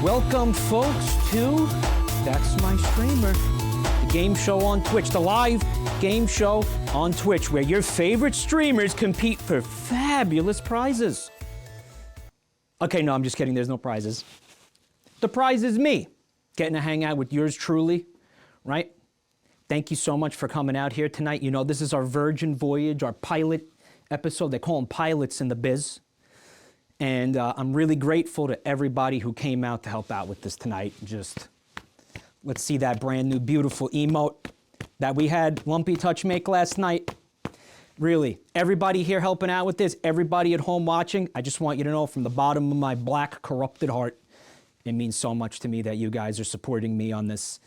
Welcome, folks, to That's My Streamer, the game show on Twitch, the live game show on Twitch, where your favorite streamers compete for fabulous prizes. Okay, no, I'm just kidding. There's no prizes. The prize is me, getting to hang out with yours truly, right? Thank you so much for coming out here tonight. You know, this is our Virgin Voyage, our pilot episode. They call them pilots in the biz. And I'm really grateful to everybody who came out to help out with this tonight. Just, let's see that brand new beautiful emote that we had Lumpy Touch make last night. Really, everybody here helping out with this, everybody at home watching, I just want you to know from the bottom of my black, corrupted heart, it means so much to me that you guys are supporting me on this,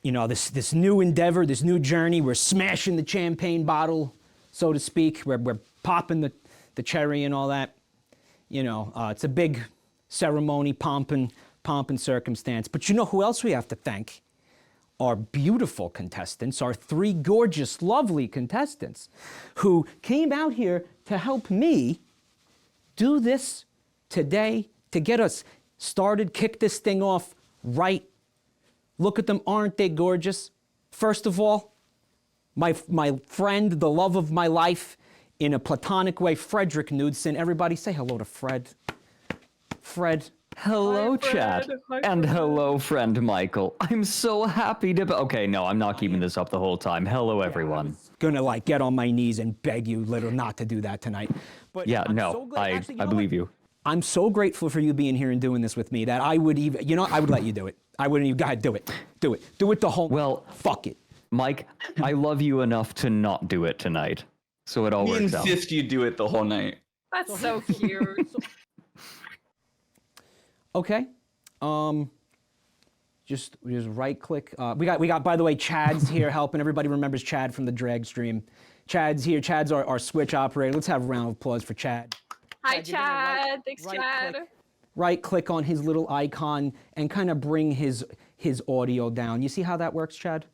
you know, this new endeavor, this new journey. We're smashing the champagne bottle, so to speak. We're popping the cherry and all that. You know, it's a big ceremony, pomp and circumstance. But you know who else we have to thank? Our beautiful contestants, our three gorgeous, lovely contestants who came out here to help me do this today, to get us started, kick this thing off right. Look at them, aren't they gorgeous? First of all, my friend, the love of my life, in a platonic way, Fredrik Knudsen. Everybody say hello to Fred. Fred. Hello, Hi, chat. Fred. Hi, and Fred. hello, friend Michael. I'm so happy to be... Okay, no, I'm not keeping this up the whole time. Hello, everyone. Gonna like get on my knees and beg you little not to do that tonight. But Yeah, I'm no, so glad. Actually, you I know believe what? you. I'm so grateful for you being here and doing this with me that I would even, you know, I would let you do it. I wouldn't even, go ahead, do it. Do it. Do it the whole, Well, fuck it. Mike, I love you enough to not do it tonight. So it all We works out. insist you do it the whole night. That's so cute. Okay. Just right click. We got. By the way, Chad's here helping. Everybody remembers Chad from the drag stream. Chad's here. Chad's our Switch operator. Let's have a round of applause for Chad. Hi, Chad, you're gonna Chad. Thanks, Chad. Right click on his little icon and kind of bring his audio down. You see how that works, Chad?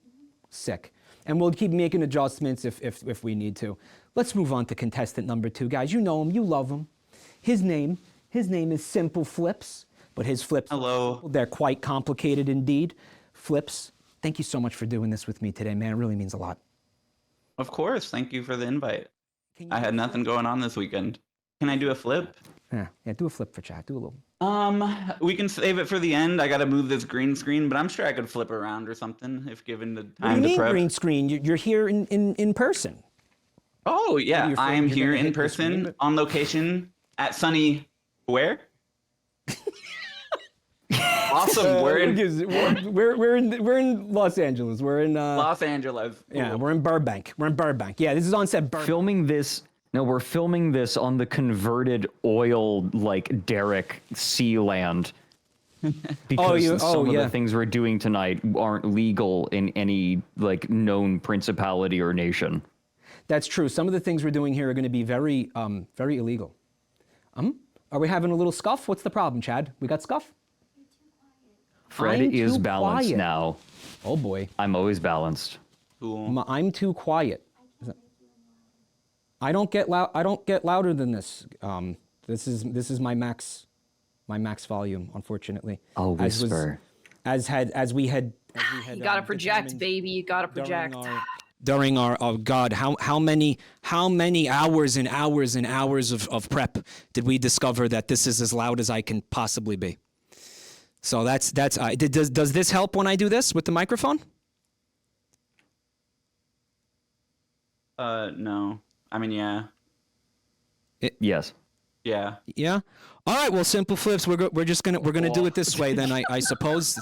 Sick. And we'll keep making adjustments if we need to. Let's move on to contestant number 2, guys. You know him. You love him. His name is Simpleflips. But his flips, Hello. They're quite complicated indeed. Flips, thank you so much for doing this with me today, man. It really means a lot. Of course. Thank you for the invite. I had nothing going on this weekend. Can I do a flip? Yeah, do a flip for Chad. Do a little. We can save it for the end. I gotta move this green screen, but I'm sure I could flip around or something if given the What do time you to mean prep. green screen? You're here in person. Oh yeah, You're I am gonna here hit in the screen, person on location at sunny where? Awesome. We're in Los Angeles. We're in Los Angeles. yeah, Cool. we're in Burbank. We're in Burbank. Yeah, this is on set Burbank. We're filming this on the converted oil, like, derrick sea land. Because some of the things we're doing tonight aren't legal in any, like, known principality or nation. That's true. Some of the things we're doing here are going to be very illegal. Are we having a little scuff? What's the problem, Chad? We got scuff? Fred I'm is too balanced quiet. now. Oh boy. I'm always balanced. Cool. I'm too quiet. I don't get loud. I don't get louder than this. This is my max volume, unfortunately. I'll whisper. As we had. You gotta project, baby. You gotta project. During our oh God, how many hours and hours and hours of prep did we discover that this is as loud as I can possibly be? So that's does this help when I do this with the microphone? No. I mean, yeah. Yes. Yeah. Yeah. All right. Well, Simple Flips, we're gonna do it this way then. I suppose.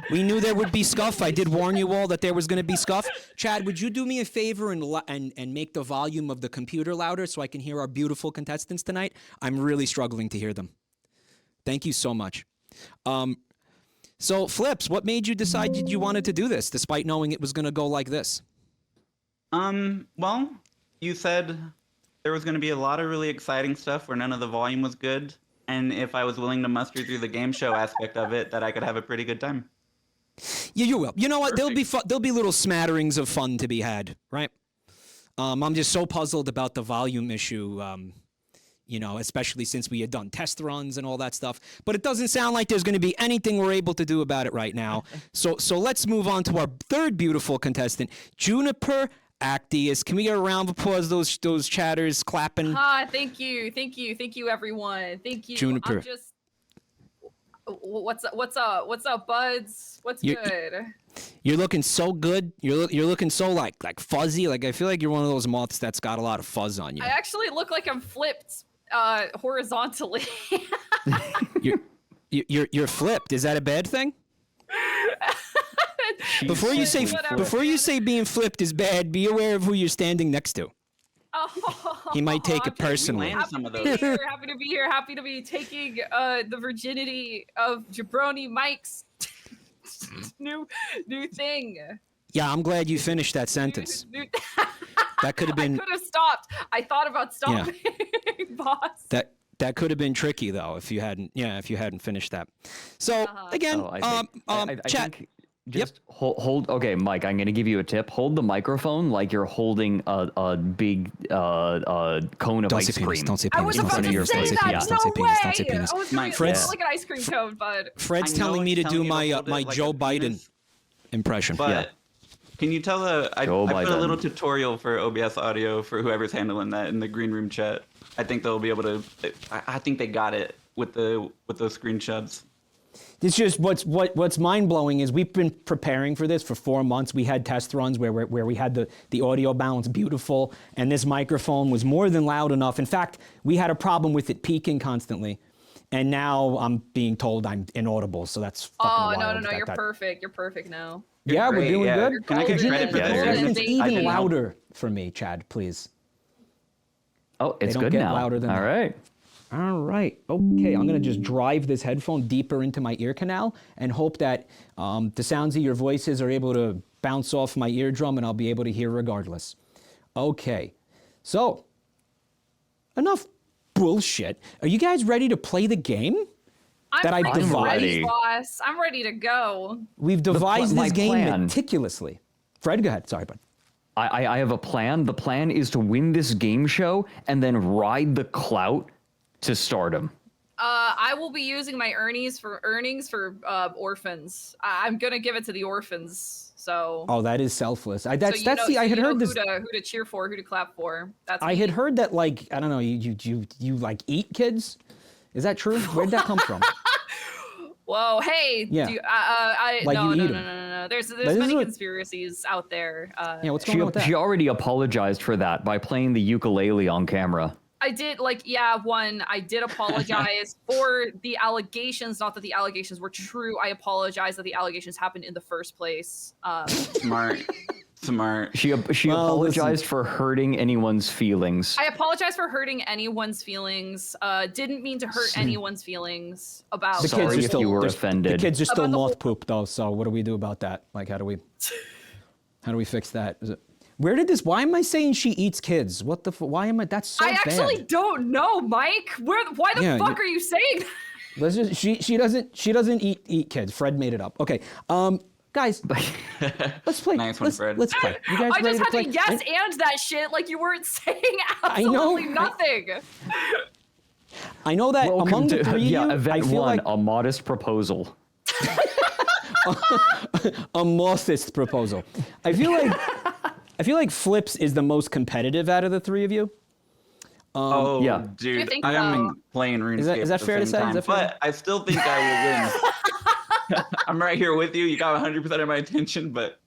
We knew there would be scuff. I did warn you all that there was going to be scuff. Chad, would you do me a favor and make the volume of the computer louder so I can hear our beautiful contestants tonight? I'm really struggling to hear them. Thank you so much. So, Flips, what made you decide you wanted to do this despite knowing it was going to go like this? Well, you said there was going to be a lot of really exciting stuff where none of the volume was good, and if I was willing to muster through the game show aspect of it, that I could have a pretty good time. Yeah, you will. You know what? There'll be little smatterings of fun to be had, right? I'm just so puzzled about the volume issue. Especially since we had done test runs and all that stuff. But it doesn't sound like there's going to be anything we're able to do about it right now. So let's move on to our third beautiful contestant, JuniperActias. Can we get a round of applause? Those chatters clapping. Thank you, everyone. Thank you. Juniper. I'm just. What's up, buds? What's good? You're looking so good. You're looking so like fuzzy. Like I feel like you're one of those moths that's got a lot of fuzz on you. I actually look like I'm flipped horizontally. You're flipped. Is that a bad thing? Before you say being flipped is bad, be aware of who you're standing next to. He might take it personally. Happy to be here. Happy to be taking the virginity of Jabroni Mike's new thing. Yeah, I'm glad you finished that sentence. That could have been. I could have stopped. I thought about stopping, boss. That could have been tricky though if you hadn't finished that. So again, chat. Just hold. Okay, Mike, I'm going to give you a tip. Hold the microphone like you're holding a big cone of ice cream. Don't say penis. I was about to say that. Don't say penis. No Don't say way. penis. I was like an ice cream cone, bud. Fred's telling me to do my Joe Biden impression. But can you tell I put a little tutorial for OBS audio for whoever's handling that in the green room chat. I think they'll be able to. I think they got it with those screenshots. It's just what's mind blowing is we've been preparing for this for 4 months. We had test runs where we had the audio balance beautiful, and this microphone was more than loud enough. In fact, we had a problem with it peaking constantly, and now I'm being told I'm inaudible. So that's fucking wild. No, you're perfect. You're perfect now. Yeah, we're doing good. Can I get credit for It's this? even louder for me, Chad, please. Oh, it's good good get now. Louder than All that. right. All right. Okay, I'm going to just drive this headphone deeper into my ear canal and hope that the sounds of your voices are able to bounce off my eardrum and I'll be able to hear regardless. Okay. So, enough bullshit. Are you guys ready to play the game that I've devised? Ready. Boss. I'm ready to go. We've devised this game meticulously. Fred, go ahead. Sorry, bud. I have a plan. The plan is to win this game show and then ride the clout to stardom. I will be using my earnings for orphans. I'm gonna give it to the orphans. So. Oh, that is selfless. I had heard this. Who to cheer for, who to clap for. That's. I had heard that I don't know. You like eat kids. Is that true? Where'd that come from? Whoa, hey. Yeah. No. There's many conspiracies out there. What's going on with that? She already apologized for that by playing the ukulele on camera. I did, I did apologize for the allegations, not that the allegations were true. I apologize that the allegations happened in the first place. Smart. She apologized for hurting anyone's feelings. I apologize for hurting anyone's feelings. Didn't mean to hurt anyone's feelings about... Sorry if you were offended. The kids are still moth poop, though, so what do we do about that? How do we fix that? Why am I saying she eats kids? Why am I, that's so bad. I actually don't know, Mike. Why the fuck are you saying that? She doesn't eat kids. Fred made it up. Okay. Guys, let's play. Nice one, Fred. Let's play. You guys I ready just had to play? to yes and that shit like you weren't saying absolutely nothing. I know that among the three of you, event I feel one, like a modest proposal. a modest proposal. I feel like Flips is the most competitive out of the three of you. Yeah. Dude, I am playing RuneScape. Is that fair to say? But I still think I will win. I'm right here with you. You got 100% of my attention, but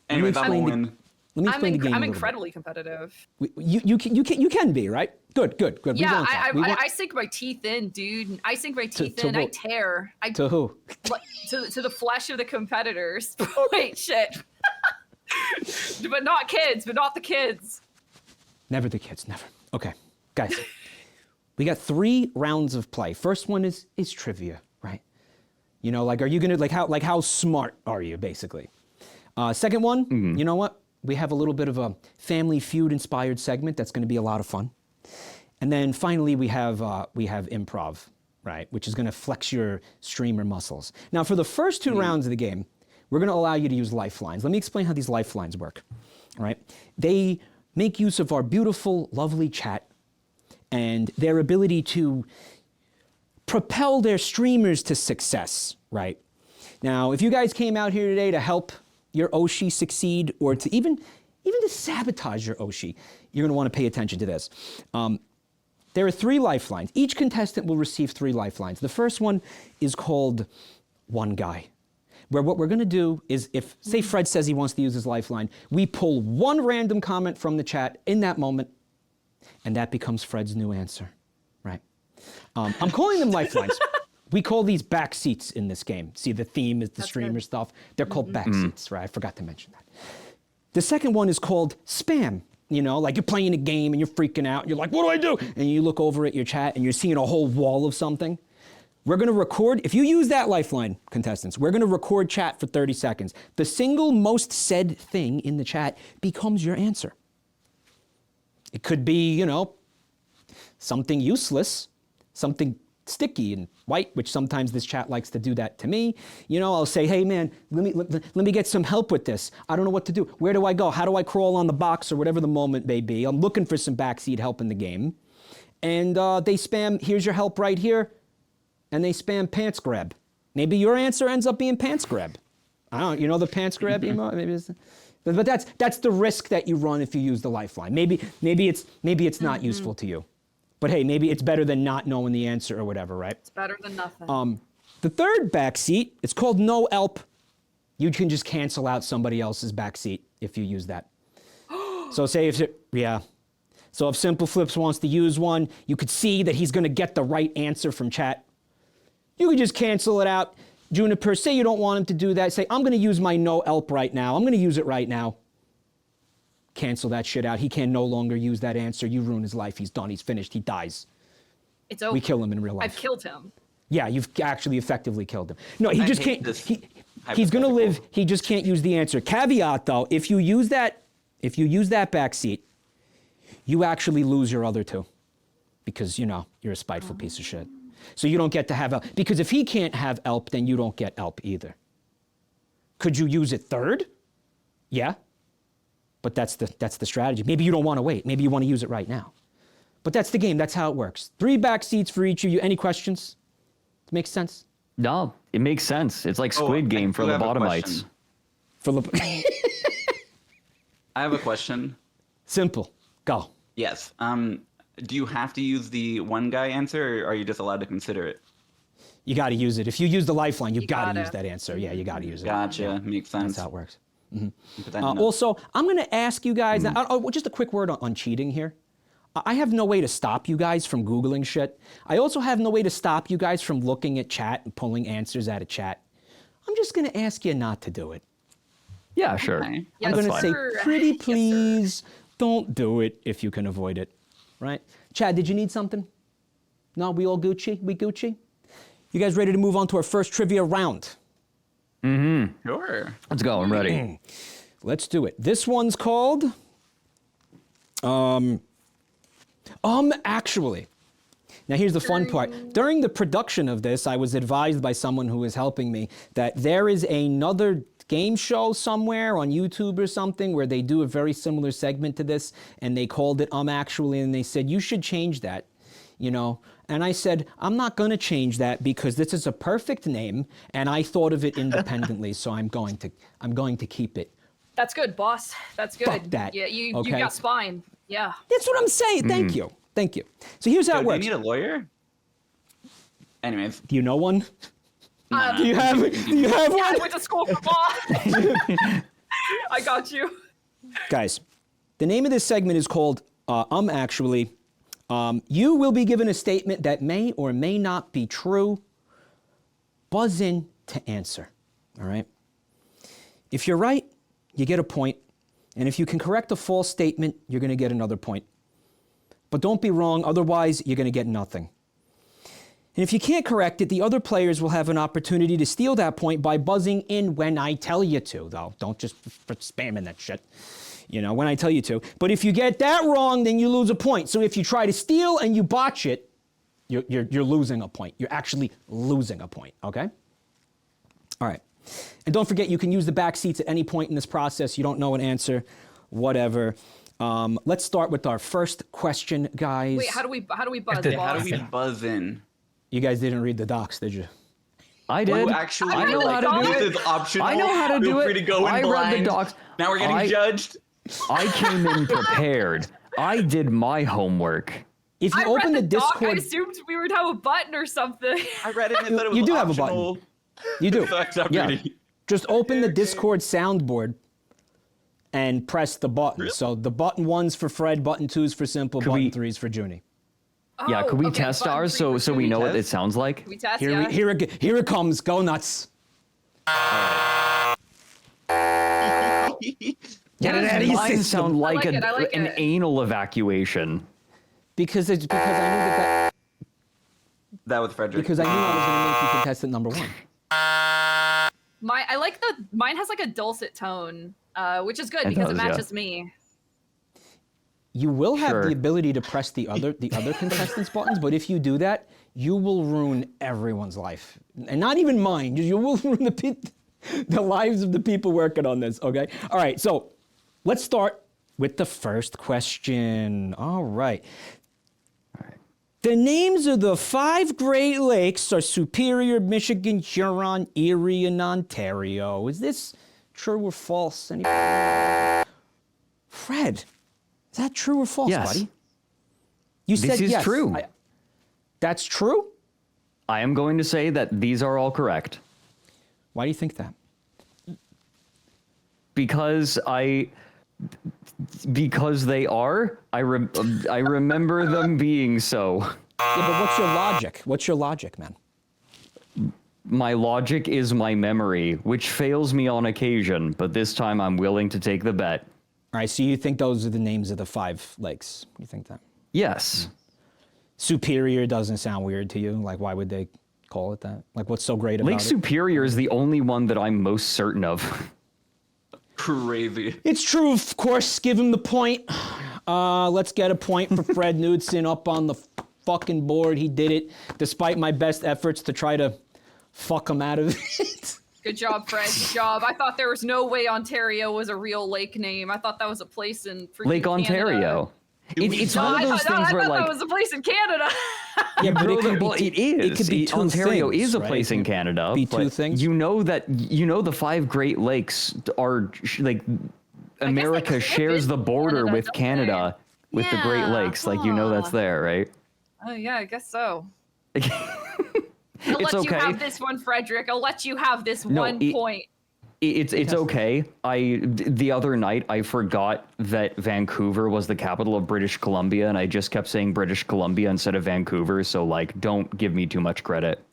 anyways, I will win. Let me explain the game. I'm incredibly competitive. You can be, right? Good. Yeah, I sink my teeth in, dude. I sink my teeth in. I tear. To who? To the flesh of the competitors. Wait, shit. But not kids. But not the kids. Never the kids. Never. Okay, guys. We got 3 rounds of play. First one is trivia, right? Are you gonna how smart are you, basically? Second one, You know what? We have a little bit of a Family Feud inspired segment that's going to be a lot of fun. And then finally we have improv. right? Which is going to flex your streamer muscles. Now, for the first 2 rounds of the game, we're going to allow you to use lifelines. Let me explain how these lifelines work, all right? They make use of our beautiful, lovely chat and their ability to propel their streamers to success, right? Now, if you guys came out here today to help your Oshi succeed or to even to sabotage your Oshi, you're going to want to pay attention to this. There are 3 lifelines. Each contestant will receive 3 lifelines. The first one is called One Guy, where what we're going to do is if, say Fred says he wants to use his lifeline, we pull one random comment from the chat in that moment, and that becomes Fred's new answer, right? I'm calling them lifelines. We call these back seats in this game. See, the theme is the streamer stuff. They're called back seats, right? I forgot to mention that. The second one is called spam. You know, like you're playing a game and you're freaking out. And you're like, what do I do? And you look over at your chat and you're seeing a whole wall of something. We're going to record, if you use that lifeline, contestants, we're going to record chat for 30 seconds. The single most said thing in the chat becomes your answer. It could be, you know, something useless, something sticky and white, which sometimes this chat likes to do that to me. You know, I'll say, hey man, let me get some help with this. I don't know what to do. Where do I go? How do I crawl on the box or whatever the moment may be? I'm looking for some backseat help in the game. And they spam, here's your help right here. And they spam pants grab. Maybe your answer ends up being pants grab. I don't know, you know the pants grab emote? Maybe it's, but that's the risk that you run if you use the lifeline. Maybe it's not useful to you. But hey, maybe it's better than not knowing the answer or whatever, right? It's better than nothing. The third backseat, it's called no help. You can just cancel out somebody else's backseat if you use that. So say if Simpleflips wants to use one, you could see that he's going to get the right answer from chat. You could just cancel it out. Juniper, say you don't want him to do that. Say, I'm going to use my no help right now. I'm going to use it right now. Cancel that shit out. He can no longer use that answer. You ruin his life. He's done. He's finished. He dies. It's over. We kill him in real life. I've killed him. Yeah, you've actually effectively killed him. No, he just can't. He's going to live. He just can't use the answer. Caveat though, if you use that backseat, you actually lose your other 2 because, you know, you're a spiteful piece of shit. So you don't get to have help. Because if he can't have help, then you don't get help either. Could you use it third? Yeah. But that's the strategy. Maybe you don't want to wait. Maybe you want to use it right now. But that's the game. That's how it works. 3 back seats for each of you. Any questions? Makes sense? No, it makes sense. It's like Squid Game for lobotomites. I have a question. Simple. Go. Yes. Do you have to use the one guy answer, or are you just allowed to consider it? You got to use it. If you use the lifeline, you got to use that answer. Yeah, you got to use it. Gotcha. Yeah. Makes sense. That's how it works. Also, I'm going to ask you guys, just a quick word on cheating here. I have no way to stop you guys from Googling shit. I also have no way to stop you guys from looking at chat and pulling answers out of chat. I'm just going to ask you not to do it. Yeah, sure. Okay. I'm going to say, pretty please, don't do it if you can avoid it, right? Chad, did you need something? No, we all Gucci? We Gucci? You guys ready to move on to our first trivia round? Sure. Let's go. I'm ready. Let's do it. This one's called Actually. Now here's the fun part. During the production of this, I was advised by someone who was helping me that there is another game show somewhere on YouTube or something where they do a very similar segment to this, and they called it Actually, and they said, you should change that, you know. And I said, I'm not going to change that because this is a perfect name, and I thought of it independently, so I'm going to keep it. That's good, boss. That's good. Fuck that. Yeah, you Okay? got spine. Yeah. That's what I'm saying. Thank you. Thank you. So here's how it works. Do you need a lawyer? Anyways. Do you know one? No. Do you have one? I went to school for law. I got you. Guys, the name of this segment is called Actually. You will be given a statement that may or may not be true. Buzz in to answer. All right? If you're right, you get a point. And if you can correct a false statement, you're going to get another point. But don't be wrong, otherwise you're going to get nothing. And if you can't correct it, the other players will have an opportunity to steal that point by buzzing in when I tell you to, though. Don't just spamming that shit, you know, when I tell you to. But if you get that wrong, then you lose a point. So if you try to steal and you botch it, You're losing a point. You're actually losing a point, okay? All right. And don't forget, you can use the back seats at any point in this process. You don't know an answer, whatever. Let's start with our first question, guys. Wait, how do we buzz? How do we buzz in? You guys didn't read the docs, did you? I did. Actually, I know how to do this it. is optional. I know how to do Feel it. free to go in I blind. read the docs. Now we're getting judged. I came in prepared. I did my homework. If you I open read the doc, Discord, I assumed we would have a button or something. I read it and it said it was you do have a optional. button. You do. So I stopped Yeah. reading. Just open the Discord soundboard and press the button. So the button 1's for Fred, button 2's for Simple, button 3's for Junie. Yeah, could we test button ours 3 so for we Junie. know what it sounds like? Can we test? Here, here it comes. Go nuts. Get it out of your Mine system. sound like, I like an it. anal evacuation. Because I knew that That was Frederick. because I knew I was going to make you contestant number 1. Mine has like a dulcet tone, which is good It because does, it yeah. matches me. You will have Sure. the ability to press the other contestants' buttons, but if you do that, you will ruin everyone's life, and not even mine. You will ruin the lives of the people working on this. Okay. All right. So let's start with the first question. All right. The names of the 5 Great Lakes are Superior, Michigan, Huron, Erie, and Ontario. Is this true or false? Anybody? Fred, is that true or false, Yes. buddy? You This said is yes. true. That's true? I am going to say that these are all correct. Why do you think that? Because they are. I remember them being so. Yeah, but what's your logic? What's your logic, man? My logic is my memory, which fails me on occasion, but this time I'm willing to take the bet. All right, so you think those are the names of the 5 lakes? You think that? Yes. Superior doesn't sound weird to you? Like, why would they call it that? Like, what's so great about Lake it? Superior is the only one that I'm most certain of. Crazy. It's true, of course. Give him the point. Let's get a point for Fred Knudsen up on the fucking board. He did it, despite my best efforts to try to fuck him out of it. Good job, Fred. Good job. I thought there was no way Ontario was a real lake name. I thought that was a place in freaking Lake Canada. Ontario. It's No, one of I those thought things where, that like, was a place in Canada. Yeah, but it is. It could be two Ontario things, is a right? place in Canada. Be but two things? You know the 5 Great Lakes are like America could shares be the border Canada, with don't Canada with the Great Yeah, Lakes. Like, you know that's there, right? Oh yeah, I guess so. It's I'll let okay. you have this one, Frederick. I'll let you have this No, one point. It's okay. The other night I forgot that Vancouver was the capital of British Columbia, and I just kept saying British Columbia instead of Vancouver. So, like, don't give me too much credit.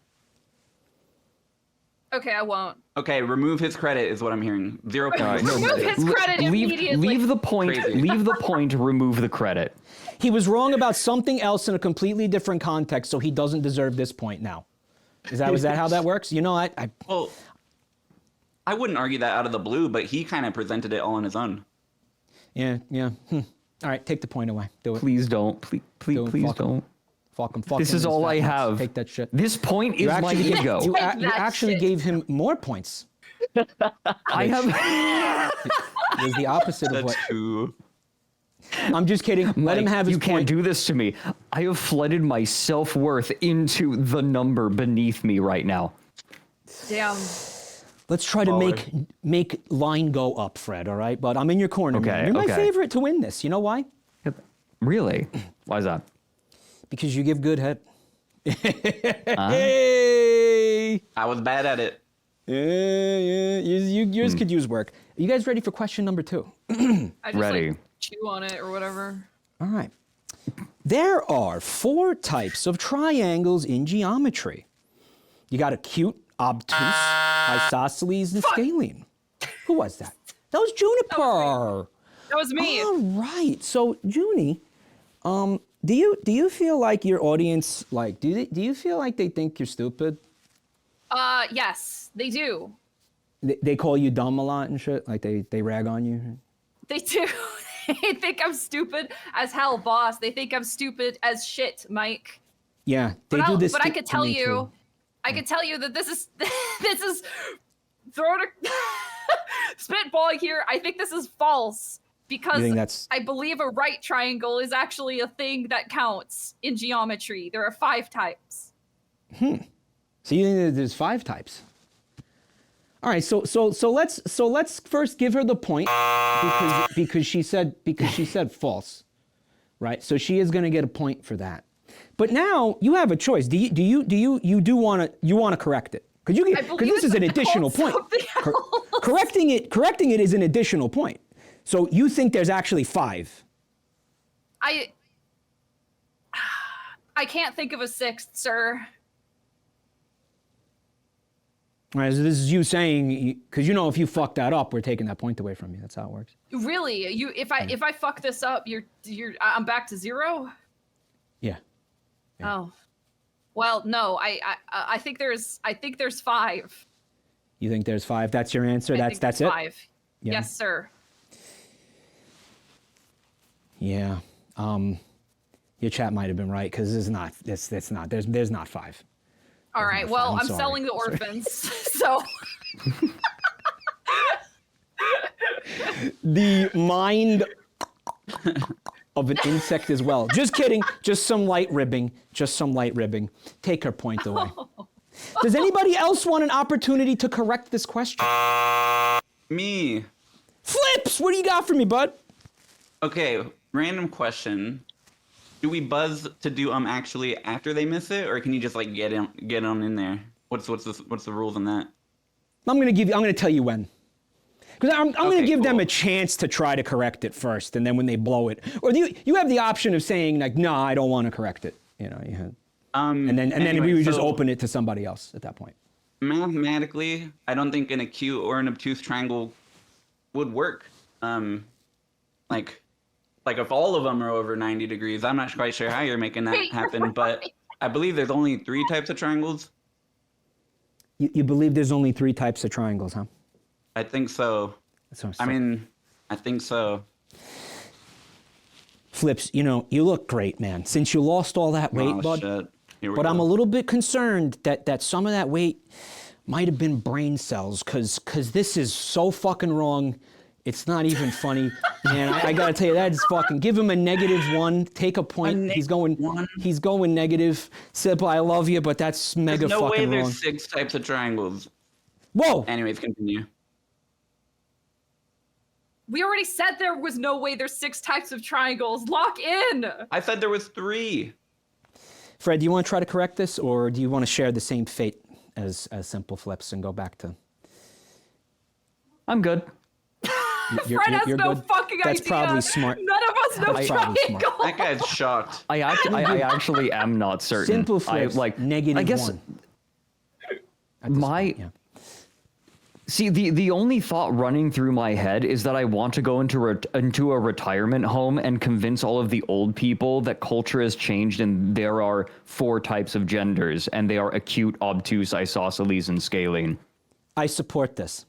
Okay, I won't. Okay, remove his credit is what I'm hearing. 0 points. Remove his credit immediately. Leave the point. Crazy. Leave the point. Remove the credit. He was wrong about something else in a completely different context, so he doesn't deserve this point now. Is that how that works? You know, Well, I wouldn't argue that out of the blue, but he kind of presented it all on his own. yeah. All right, take the point away. Do it. Please don't. Please Fuck him. don't. Fuck him. Fuck This him is in his all fat I nuts. have. Take that shit. This point is my ego. You Take that actually shit. gave him more points. I have. It was the opposite of That's what. who. I'm just kidding. Let him Mike, have his you point. can't do this to me. I have flooded my self-worth into the number beneath me right now. Damn. Let's try to Baller. make line go up, Fred. All right, but I'm in your corner. Okay, man. You're my okay. favorite to win this. You know why? Really? Why is that? Because you give good head. Uh-huh. Hey. I was bad at it. Yeah. Yours could use work. Are you guys ready for question number 2? I just Ready. like chew on it or whatever. All right. There are 4 types of triangles in geometry. You got acute, obtuse, isosceles, and scalene. Who was that? That was Juniper. That was me. All right. So, Junie, do you feel like your audience, like, do you feel like they think you're stupid? Yes, they do. They call you dumb a lot and shit? Like, they rag on you? They do. They think I'm stupid as hell, boss. They think I'm stupid as shit, Mike. Yeah, they do this. But I could tell you, that this is throwing a spitballing here. I think this is false because I believe a right triangle is actually a thing that counts in geometry. There are 5 types. So you think that there's 5 types? All right, so let's first give her the point because she said false, right? So she is going to get a point for that. But now you have a choice. Do you want to correct it? Because this is an additional point. Correcting it is an additional point. So you think there's actually 5? I can't think of a 6th, sir. All right, so this is you saying, because if you fuck that up, we're taking that point away from you. That's how it works. Really? If I fuck this up, I'm back to 0? Yeah. Oh. Well, no. I think there's 5. You think there's 5? That's your answer? That's it? 5. Yeah. Yes, sir. Yeah. Your chat might have been right because there's not 5. All right. Well, I'm selling the orphans. So the mind of an insect as well. Just kidding. Just some light ribbing. Take her point away. Does anybody else want an opportunity to correct this question? Me. Flips, what do you got for me, bud? Okay, random question. Do we buzz to do actually after they miss it, or can you just like get on in there? What's the rules on that? I'm gonna tell you when. Because I'm gonna give them a chance to try to correct it first, and then when they blow it, or you have the option of saying like, no, I don't want to correct it. You had, and then we would just open it to somebody else at that point. Mathematically, I don't think an acute or an obtuse triangle would work. Like if all of them are over 90 degrees, I'm not quite sure how you're making that happen, but I believe there's only 3 types of triangles. You believe there's only 3 types of triangles, huh? I think so. I think so. Flips, you look great, man. Since you lost all that weight, bud. But I'm a little bit concerned that some of that weight might have been brain cells, because this is so fucking wrong. It's not even funny. Man, I gotta tell you, that is fucking, give him a -1, take a point. He's going negative. Simple, I love you, but that's mega fucking wrong. There's no way there's 6 types of triangles. Whoa! Anyways, continue. We already said there was no way there's 6 types of triangles. Lock in! I said there was 3. Fred, do you want to try to correct this, or do you want to share the same fate as Simpleflips and go back to... I'm good. Fred has no fucking idea. That's probably smart. None of us know triangles. That guy's shocked. I actually am not certain. Simpleflips, -1. I guess See, the only thought running through my head is that I want to go into a retirement home and convince all of the old people that culture has changed and there are 4 types of genders, and they are acute, obtuse, isosceles, and scalene. I support this.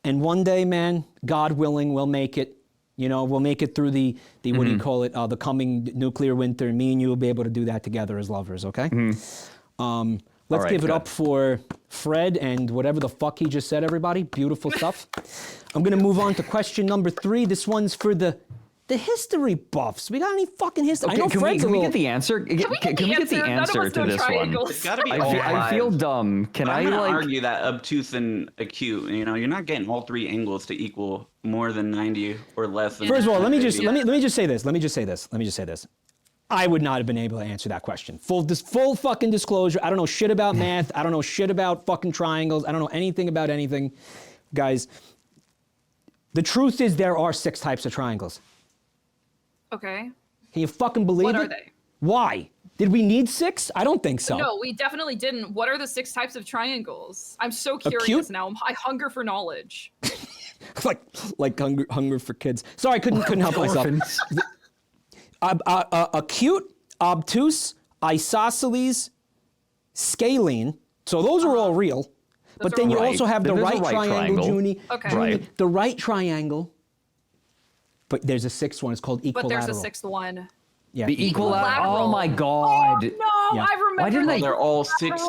And one day, man, God willing, we'll make it. We'll make it through the what do you call it, the coming nuclear winter. Me and you will be able to do that together as lovers, okay? Let's give it up for Fred and whatever the fuck he just said, everybody. Beautiful stuff. I'm going to move on to question number 3. This one's for the history buffs. We got any fucking history? Okay, I know can we get the answer? Can we get the answer to this one? It's gotta be I feel dumb. Can I argue that obtuse and acute? You're not getting all 3 angles to equal more than 90 or less than... First of all, let me just say this. I would not have been able to answer that question. Full fucking disclosure. I don't know shit about math. I don't know shit about fucking triangles. I don't know anything about anything. Guys, the truth is there are 6 types of triangles. Okay. Can you fucking believe it? What are they? Why? Did we need 6? I don't think so. No, we definitely didn't. What are the 6 types of triangles? I'm so curious now. I hunger for knowledge. like hunger for kids. Sorry, I couldn't help myself. Acute, obtuse, isosceles, scalene. So those are all real. But then you also have the right triangle, Junie. Okay. Junie, the right triangle. But there's a 6th one. It's called equilateral. But there's a 6th one. Yeah, the equilateral. Oh my God. Oh, I remember. Why didn't They're all 60.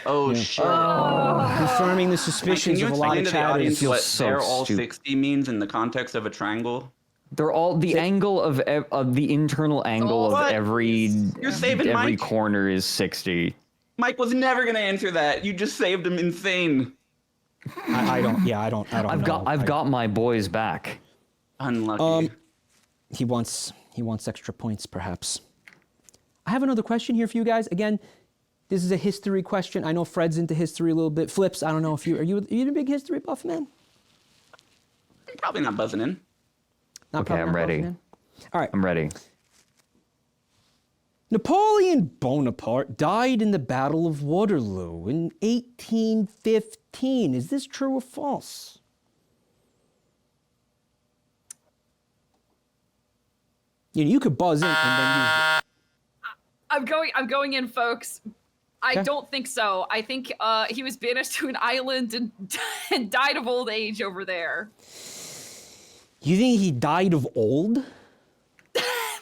Oh shit! Confirming the suspicions of a lot of chatters. What so they're all stupid. 60 means in the context of a triangle? They're all the angle of the internal angle of every Mike. corner is 60. Mike was never gonna answer that. You just saved him insane. I don't know. I've got my boys back. Unlucky. He wants extra points, perhaps. I have another question here for you guys. Again, this is a history question. I know Fred's into history a little bit. Flips, I don't know if are you a big history buff, man? Probably not buzzing in. Okay, I'm ready. All right. I'm ready. Napoleon Bonaparte died in the Battle of Waterloo in 1815. Is this true or false? You could buzz in and then use it. I'm going in, folks. I don't think so. I think he was banished to an island and died of old age over there. You think he died of old?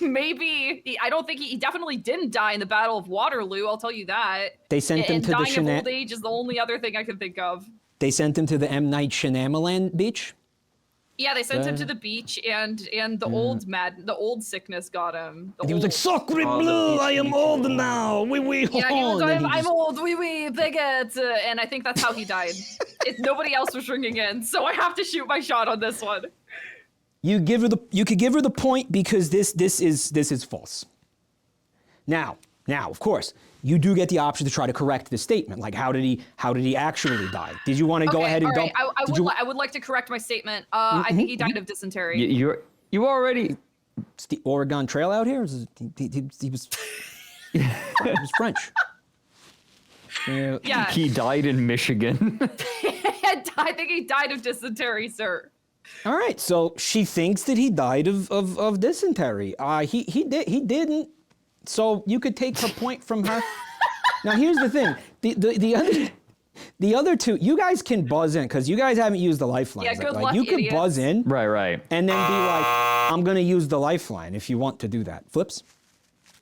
Maybe. I don't think he definitely didn't die in the Battle of Waterloo. I'll tell you that. They sent him to the dying of old age is the only other thing I can think of. They sent him to the M. Night Shyamalan beach? Yeah, they sent him to the beach, and the old sickness got him. And he was like, "Sacre bleu, I am old now. Oui, oui, yeah, he was like, I'm old, oui, oui, bigot," and I think that's how he died. Nobody else was ringing in, so I have to shoot my shot on this one. You could give her the point because this is false. Now, of course, you do get the option to try to correct the statement. Like, how did he actually die? Did you want to go ahead and dump? I would like to correct my statement. I think he died of dysentery. You already. It's the Oregon Trail out here. He was French. Yeah. He died in Michigan. I think he died of dysentery, sir. All right, so she thinks that he died of dysentery. He didn't. So you could take her point from her. Now here's the thing: the other two, you guys can buzz in because you guys haven't used the lifeline. Yeah, good like, luck, you can idiots. buzz in, right, and then be like, "I'm gonna use the lifeline" if you want to do that. Flips.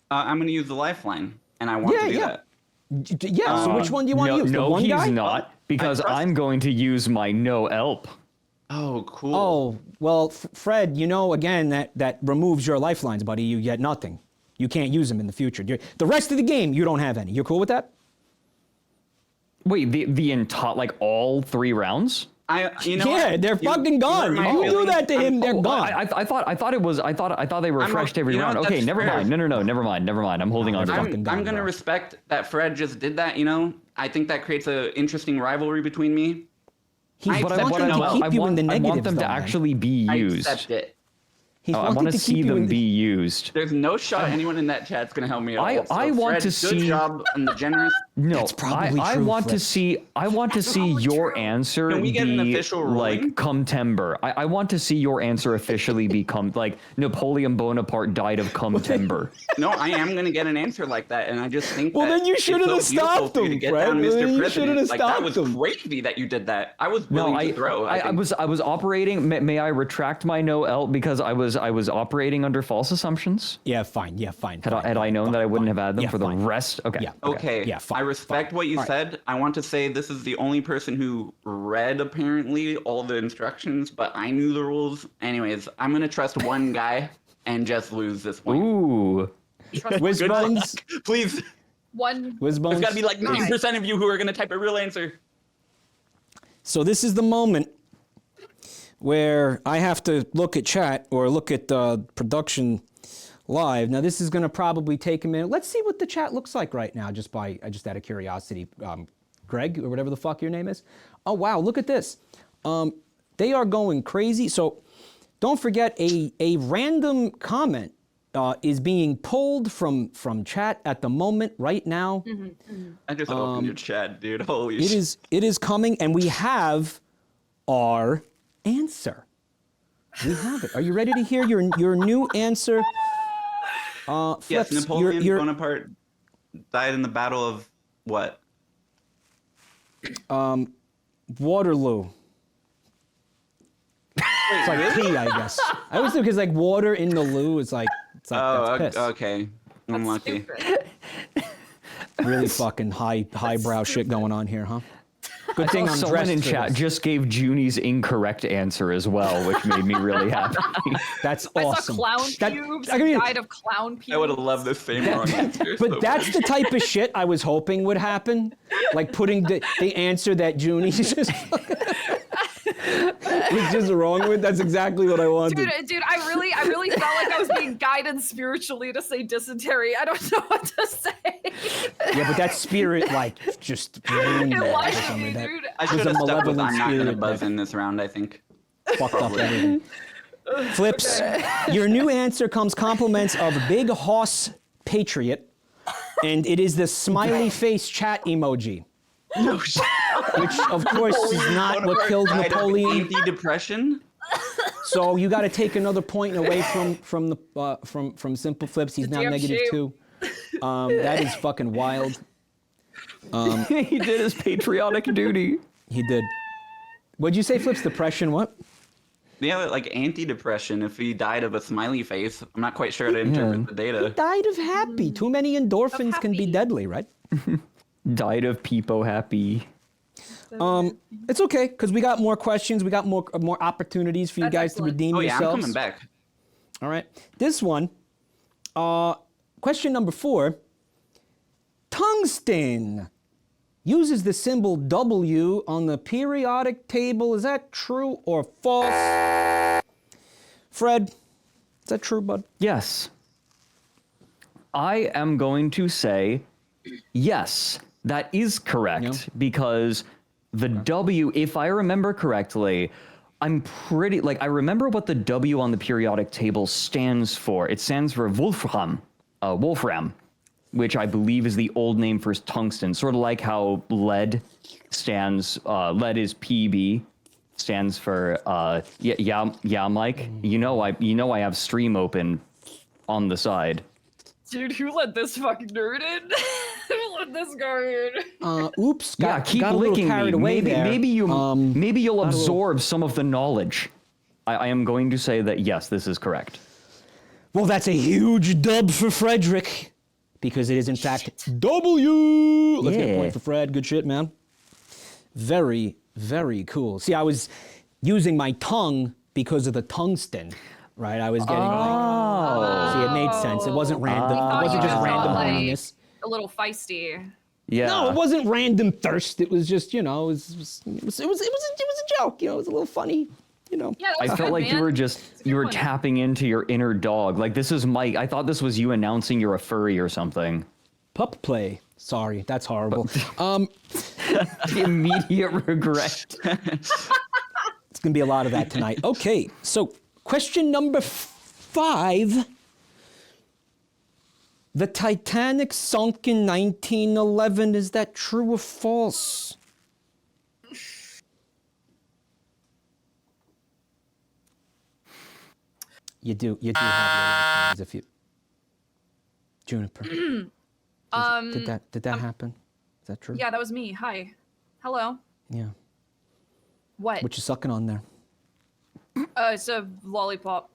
I'm gonna use the lifeline, and I want to do that. Yeah. So which one do you want to use? No, the one he's guy? not because I'm going to use my no elp. Oh, cool. Oh well, Fred. You know, again, that removes your lifelines, buddy. You get nothing. You can't use them in the future. The rest of the game, you don't have any. You're cool with that? Wait, the entire, like all 3 rounds? Yeah, they're fucking gone. If you do that to him, they're gone. I thought they refreshed every round. Okay, never mind. No, never mind. I'm holding on to I'm gonna respect that Fred just did that. You know, I think that creates an interesting rivalry between me. I want them to actually be used. I accept it. I want to see them be used. There's no shot anyone in that chat's gonna help me at all. I want to see. Good job on the generous. No, that's probably I true, want Fred. to see. I want to see your answer. Can we get an official ruling? Like come timber? I want to see your answer officially become like Napoleon Bonaparte died of come timber. No, I am gonna get an answer like that, and I just think. Well, that then you shouldn't have stopped him, Fred. You shouldn't have stopped him. That was crazy that you did that. I was willing to throw. I was operating. May I retract my no elp because I was operating under false assumptions? Yeah, fine. Had I known that I wouldn't have had them for the rest? Okay. Yeah. Okay. Yeah, fine. I respect what you said. I want to say this is the only person who read apparently all the instructions, but I knew the rules. Anyways, I'm gonna trust one guy and just lose this one. Ooh. Whizbones. Please. Whizbones. There's gotta be like 90% of you who are gonna type a real answer. So this is the moment where I have to look at chat or look at production live. Now this is going to probably take a minute. Let's see what the chat looks like right now, just out of curiosity. Greg, or whatever the fuck your name is. Oh wow, look at this. They are going crazy. So don't forget a random comment is being pulled from chat at the moment right now. I just opened your chat, dude. Holy shit. It is coming, and we have our answer. We have it. Are you ready to hear your new answer? Flips, yes, Napoleon Bonaparte died in the Battle of what? Waterloo. It's like pee, I guess. I always think because like water in the loo is like. It's like that's piss. Okay. I'm lucky. Really fucking highbrow shit going on here, huh? Good thing I'm Someone dressed in for chat this. just gave Junie's incorrect answer as well, which made me really happy. That's I awesome. saw clown pubes. I died of clown pubes. I would have loved the same wrong answer. But that's the type of shit I was hoping would happen. Like putting the answer that Junie just was just wrong with. That's exactly what I wanted. Dude, I really felt like I was being guided spiritually to say dysentery. I don't know what to say. Yeah, but that spirit, like, just ruined It that lied for to me. me, That dude. I was should a have stuck with malevolent I'm not gonna spirit buzz that in this round, I think. fucked up everything. Flips, your new answer comes compliments of Big Hoss Patriot, and it is the smiley face chat emoji. No shit. Which, of course, is not what killed Napoleon. Anti-depression? So you got to take another point away from Simpleflips. He's now Damn negative shame. 2. That is fucking wild. He did his patriotic duty. He did. What'd you say, Flips? Depression? What? Yeah, like anti-depression. If he died of a smiley face, I'm not quite sure how to interpret the data. Died of happy. Too many endorphins can be happy. deadly, right? Died of peepo happy. It's okay because we got more questions. We got more opportunities for you That's guys excellent. to redeem Oh yeah, yourselves. I'm coming back. All right. This one, question number 4. Tungsten uses the symbol W on the periodic table. Is that true or false? Fred, is that true, bud? Yes. I am going to say yes, that is correct, Yeah. because the W, if I remember correctly, I'm pretty, like, I remember what the W on the periodic table stands for. It stands for Wolfram, which I believe is the old name for tungsten, sort of like how lead stands, lead is PB, stands for, Mike, you know I have stream open on the side. Dude, who let this fucking nerd in? Who let this guy in? Oops. Keep got a little licking me. carried away there. Maybe you'll absorb some of the knowledge. I am going to say that yes, this is correct. Well, that's a huge dub for Frederick, because it is in fact W. Let's get a point for Fred. Good shit, man. Very, very cool. See, I was using my tongue because of the tungsten, right? I was getting like, see, it made sense. It wasn't random. It wasn't just random horniness. A little feisty. Yeah. No, it wasn't random thirst. It was just, it was a joke. It was a little funny. Yeah, that I was felt good, like man. you were one. tapping into your inner dog. Like, this is Mike. I thought this was you announcing you're a furry or something. Pup play. Sorry, that's horrible. The immediate regret. It's going to be a lot of that tonight. Okay, so question number 5. The Titanic sunk in 1911. Is that true or false? You do have your little things if you... Juniper. Did that happen? Is that true? Yeah, that was me. Hi. Hello. Yeah. What? What you sucking on there? It's a lollipop.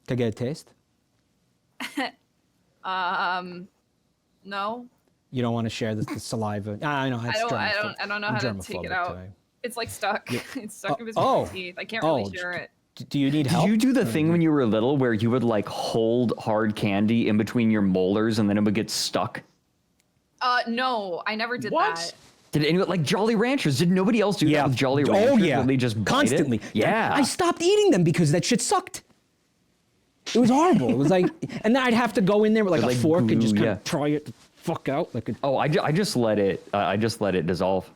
Can I get a taste? No. You don't want to share the saliva. I know. I don't know how to take it out. It's like stuck. It's stuck in between my teeth. I can't really share it. Do you need help? Did you do the thing when you were little where you would like hold hard candy in between your molars and then it would get stuck? No, I never did that. Did anyone, like Jolly Ranchers, did nobody else do that with Jolly Ranchers? Oh yeah. Where they just bite constantly. it? Yeah. I stopped eating them because that shit sucked. It was horrible. It was like, and then I'd have to go in there with like a fork and just kind of try it the fuck out. Like I just let it dissolve.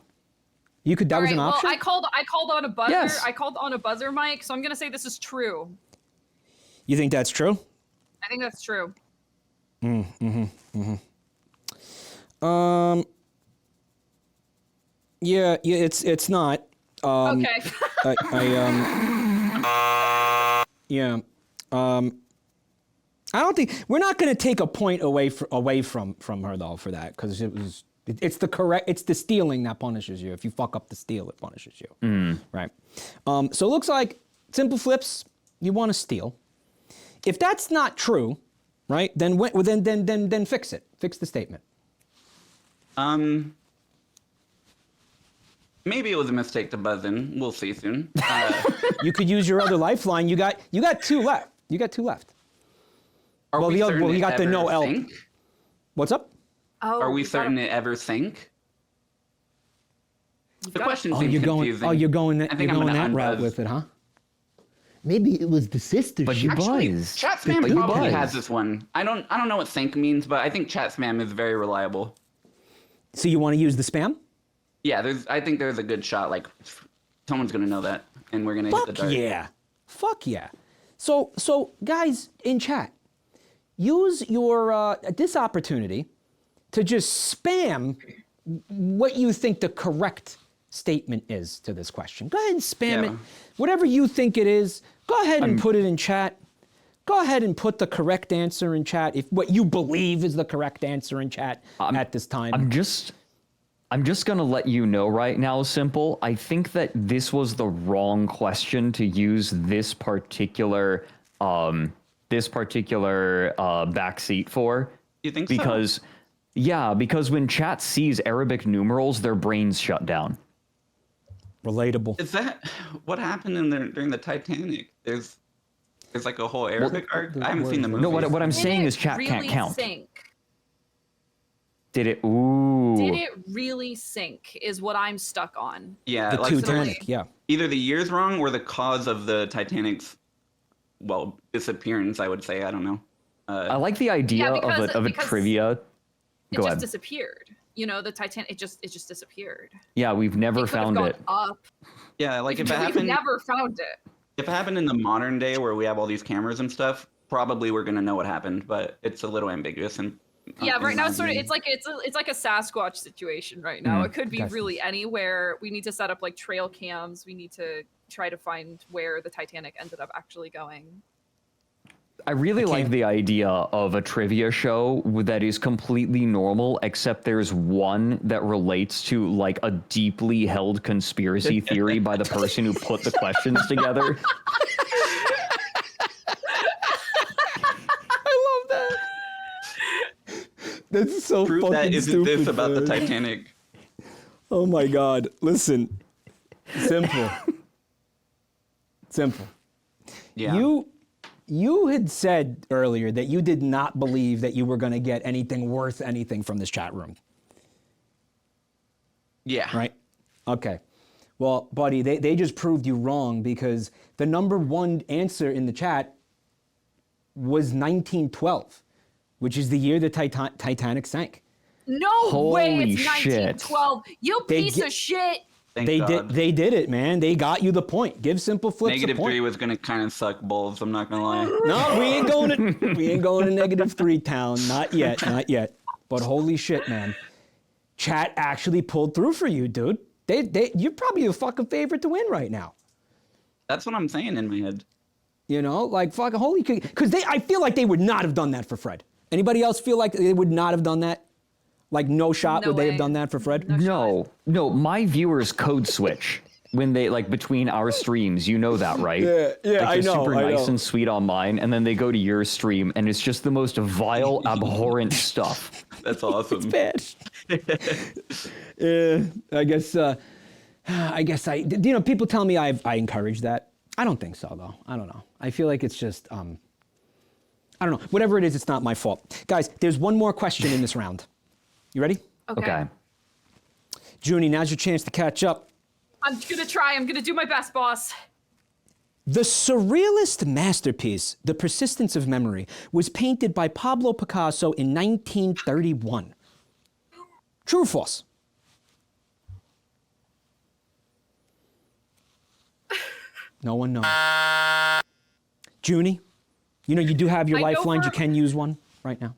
You could. That was an option. Well, I called on a buzzer. Yes. I called on a buzzer mic, so I'm gonna say this is true. You think that's true? I think that's true. Yeah, it's not. Okay. Yeah. I don't think we're not going to take a point away from her though for that, because it's the stealing that punishes you. If you fuck up the steal, it punishes you. Right. So it looks like Simpleflips, you want to steal. If that's not true, right? Then fix it. Fix the statement. Maybe it was a mistake to buzz in. We'll see soon. You could use your other lifeline. You got 2 left. You got 2 left. You got the no elk. Sink? What's up? Oh, are we certain it ever sink? The question seems confusing. You're going that route with it, huh? Maybe it was the sister. But you buys. Chat spam probably has this one. I don't know what sink means, but I think chat spam is very reliable. So you want to use the spam? Yeah, I think there's a good shot. Like someone's gonna know that, and we're gonna hit the dart. Fuck yeah. So guys in chat, use your this opportunity to just spam what you think the correct statement is to this question. Go ahead and spam it. Whatever you think it is, go ahead and put it in chat. Go ahead and put the correct answer in chat, if what you believe is the correct answer in chat at this time. I'm just gonna let you know right now, Simple. I think that this was the wrong question to use this particular backseat for. You think so? Because when chat sees Arabic numerals, their brains shut down. Relatable. Is that what happened during the Titanic? There's like a whole Arabic arc. I haven't seen the movie. No, what I'm saying is chat can't count. Did it? Ooh. Did it really sink? Is what I'm stuck on. Yeah, the Titanic. Yeah. Either the year's wrong or the cause of the Titanic's disappearance. I would say. I don't know. I like the idea of a trivia. It just disappeared. You know, the Titanic. It just disappeared. Yeah, we've never found it. Up. Yeah, like if it happened. We've never found it. If it happened in the modern day where we have all these cameras and stuff, probably we're gonna know what happened. But it's a little ambiguous and. Yeah, right now it's like a Sasquatch situation right now. It could be really anywhere. We need to set up like trail cams. We need to try to find where the Titanic ended up actually going. I really like the idea of a trivia show that is completely normal, except there's one that relates to like a deeply held conspiracy theory by the person who put the questions together. That's so Proof fucking that isn't stupid. This about the Titanic. Oh my God! Listen, Simple. Yeah. You had said earlier that you did not believe that you were going to get anything worth anything from this chat room. Yeah. Right. Okay. Well, buddy, they just proved you wrong because the number one answer in the chat was 1912. Which is the year the Titanic sank. No way, it's 1912. You piece of shit. They did it, man. They got you the point. Give Simpleflips a point. -3 was gonna kind of suck balls. I'm not gonna lie. No, we ain't going to -3 town. Not yet. But holy shit, man. Chat actually pulled through for you, dude. You're probably a fucking favorite to win right now. That's what I'm saying in my head. You know, like fucking holy, because I feel like they would not have done that for Fred. Anybody else feel like they would not have done that? Like no shot would they have done that for Fred? No. My viewers code switch when they like between our streams. You know that, right? Yeah, like, I know. Super nice and sweet on mine, and then they go to your stream, and it's just the most vile, abhorrent stuff. That's awesome. It's bad. I guess people tell me I encourage that. I don't think so though. I don't know. I feel like it's just I don't know. Whatever it is, it's not my fault. Guys, there's one more question in this round. You ready? Okay. Junie, now's your chance to catch up. I'm gonna try. I'm gonna do my best, boss. The surrealist masterpiece, The Persistence of Memory, was painted by Pablo Picasso in 1931. True or false? No one knows. Junie, you know you do have your lifelines. You can use one right now.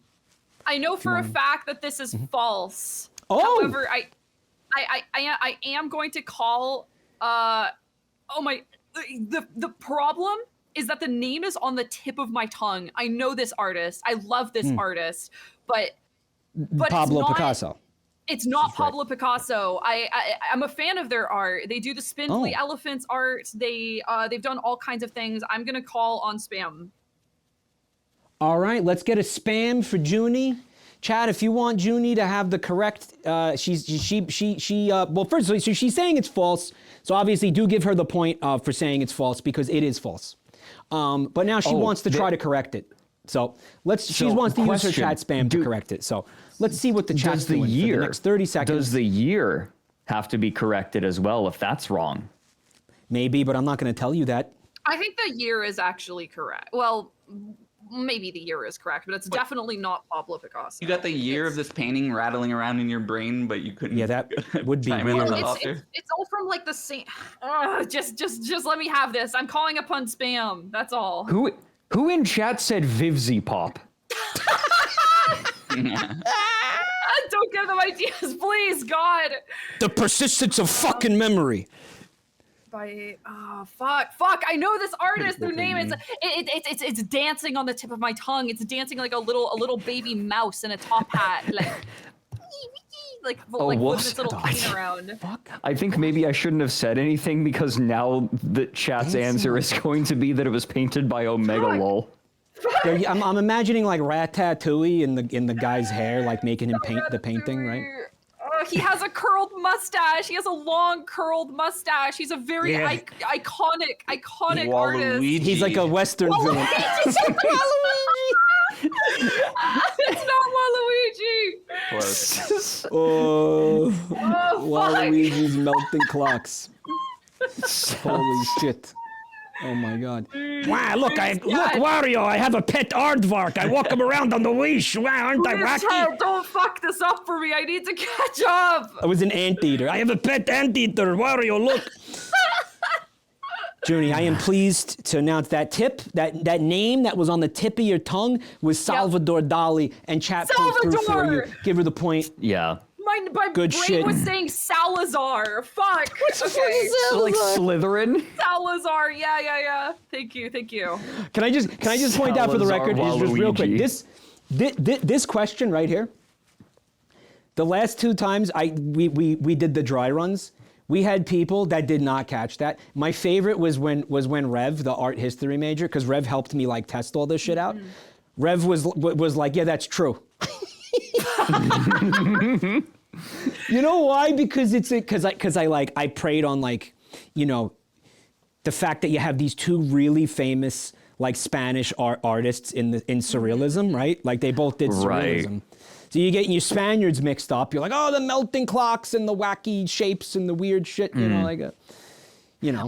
I know for a fact that this is false. Oh. However, I am going to call. The problem is that the name is on the tip of my tongue. I know this artist. I love this artist, but Pablo Picasso. It's not Pablo Picasso. I'm a fan of their art. They do the spindly elephants art. They've done all kinds of things. I'm gonna call on spam. All right, let's get a spam for Junie. Chad, if you want Junie to have the correct, well, first of all, so she's saying it's false. So obviously do give her the point for saying it's false because it is false. But now she wants to try to correct it. So she wants to use her chat spam to correct it. So let's see what the chat's doing for the next 30 seconds. Does the year have to be corrected as well if that's wrong? Maybe, but I'm not going to tell you that. I think the year is actually correct. Well, maybe the year is correct, but it's definitely not Pablo Picasso. You got the year of this painting rattling around in your brain, but you couldn't. Yeah, that would be weird. It's all from like the same. Just let me have this. I'm calling upon spam. That's all. Who in chat said Vivzy Pop? Don't give them ideas, please, God. The persistence of fucking memory. Fuck! I know this artist. Their name is it's dancing on the tip of my tongue. It's dancing like a little baby mouse in a top hat, like moving its little feet around. Fuck. I think maybe I shouldn't have said anything because now the chat's answer is going to be that it was painted by Omega Lol. I'm imagining like Ratatouille in the guy's hair, like making him paint the painting, right? He has a curled mustache. He has a long curled mustache. He's a very iconic artist. He's like a Western villain. It's not Waluigi. Close. Waluigi's melting clocks. Holy shit. Oh my God. Wow, look, Wario, I have a pet aardvark. I walk him around on the leash. Wow, aren't I wacky? Don't fuck this up for me. I need to catch up. I was an anteater. I have a pet anteater. Wario, look. Junie, I am pleased to announce that that name that was on the tip of your tongue was Salvador Dali, and chat pulled through for you. Give her the point. Yeah. My Good brain shit. was saying Salazar. Fuck. Okay. Like Slytherin? Salazar. Yeah. Thank you. Can I just point out for the record, just real quick, this question right here. The last two times we did the dry runs, we had people that did not catch that. My favorite was when Rev, the art history major, because Rev helped me like test all this shit out. Rev was like, yeah, that's true. You know why? Because I preyed on like, you know, the fact that you have these two really famous like Spanish artists in surrealism, right? Like they both did surrealism. Right. So you get your Spaniards mixed up. You're like, oh, the melting clocks and the wacky shapes and the weird shit. You know, like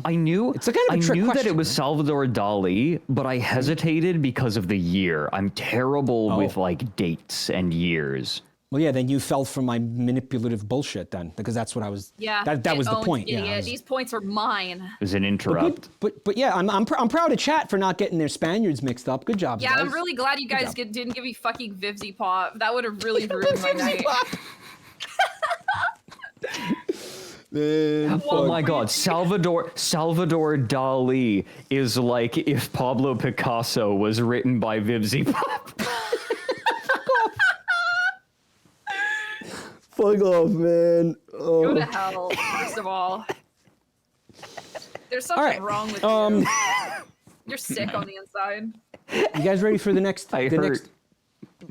I knew it's a kind of a trick knew question, that it was Salvador Dali, but I hesitated because of the year. I'm terrible with like dates and years. Well, yeah, then you fell for my manipulative bullshit then, because that's what I was. Yeah, that was the point. Yeah, these points are mine. It was an interrupt. But yeah, I'm proud of chat for not getting their Spaniards mixed up. Good job, yeah, guys. I'm really glad you guys didn't give me fucking Vivzy Pop. That would have really ruined my night. Man, oh my God, Salvador Dali is like if Pablo Picasso was written by Vivzy Pop. Fuck off, man. Oh. Go to hell, first of all. There's something wrong with you. You're sick on the inside. You guys ready for the next next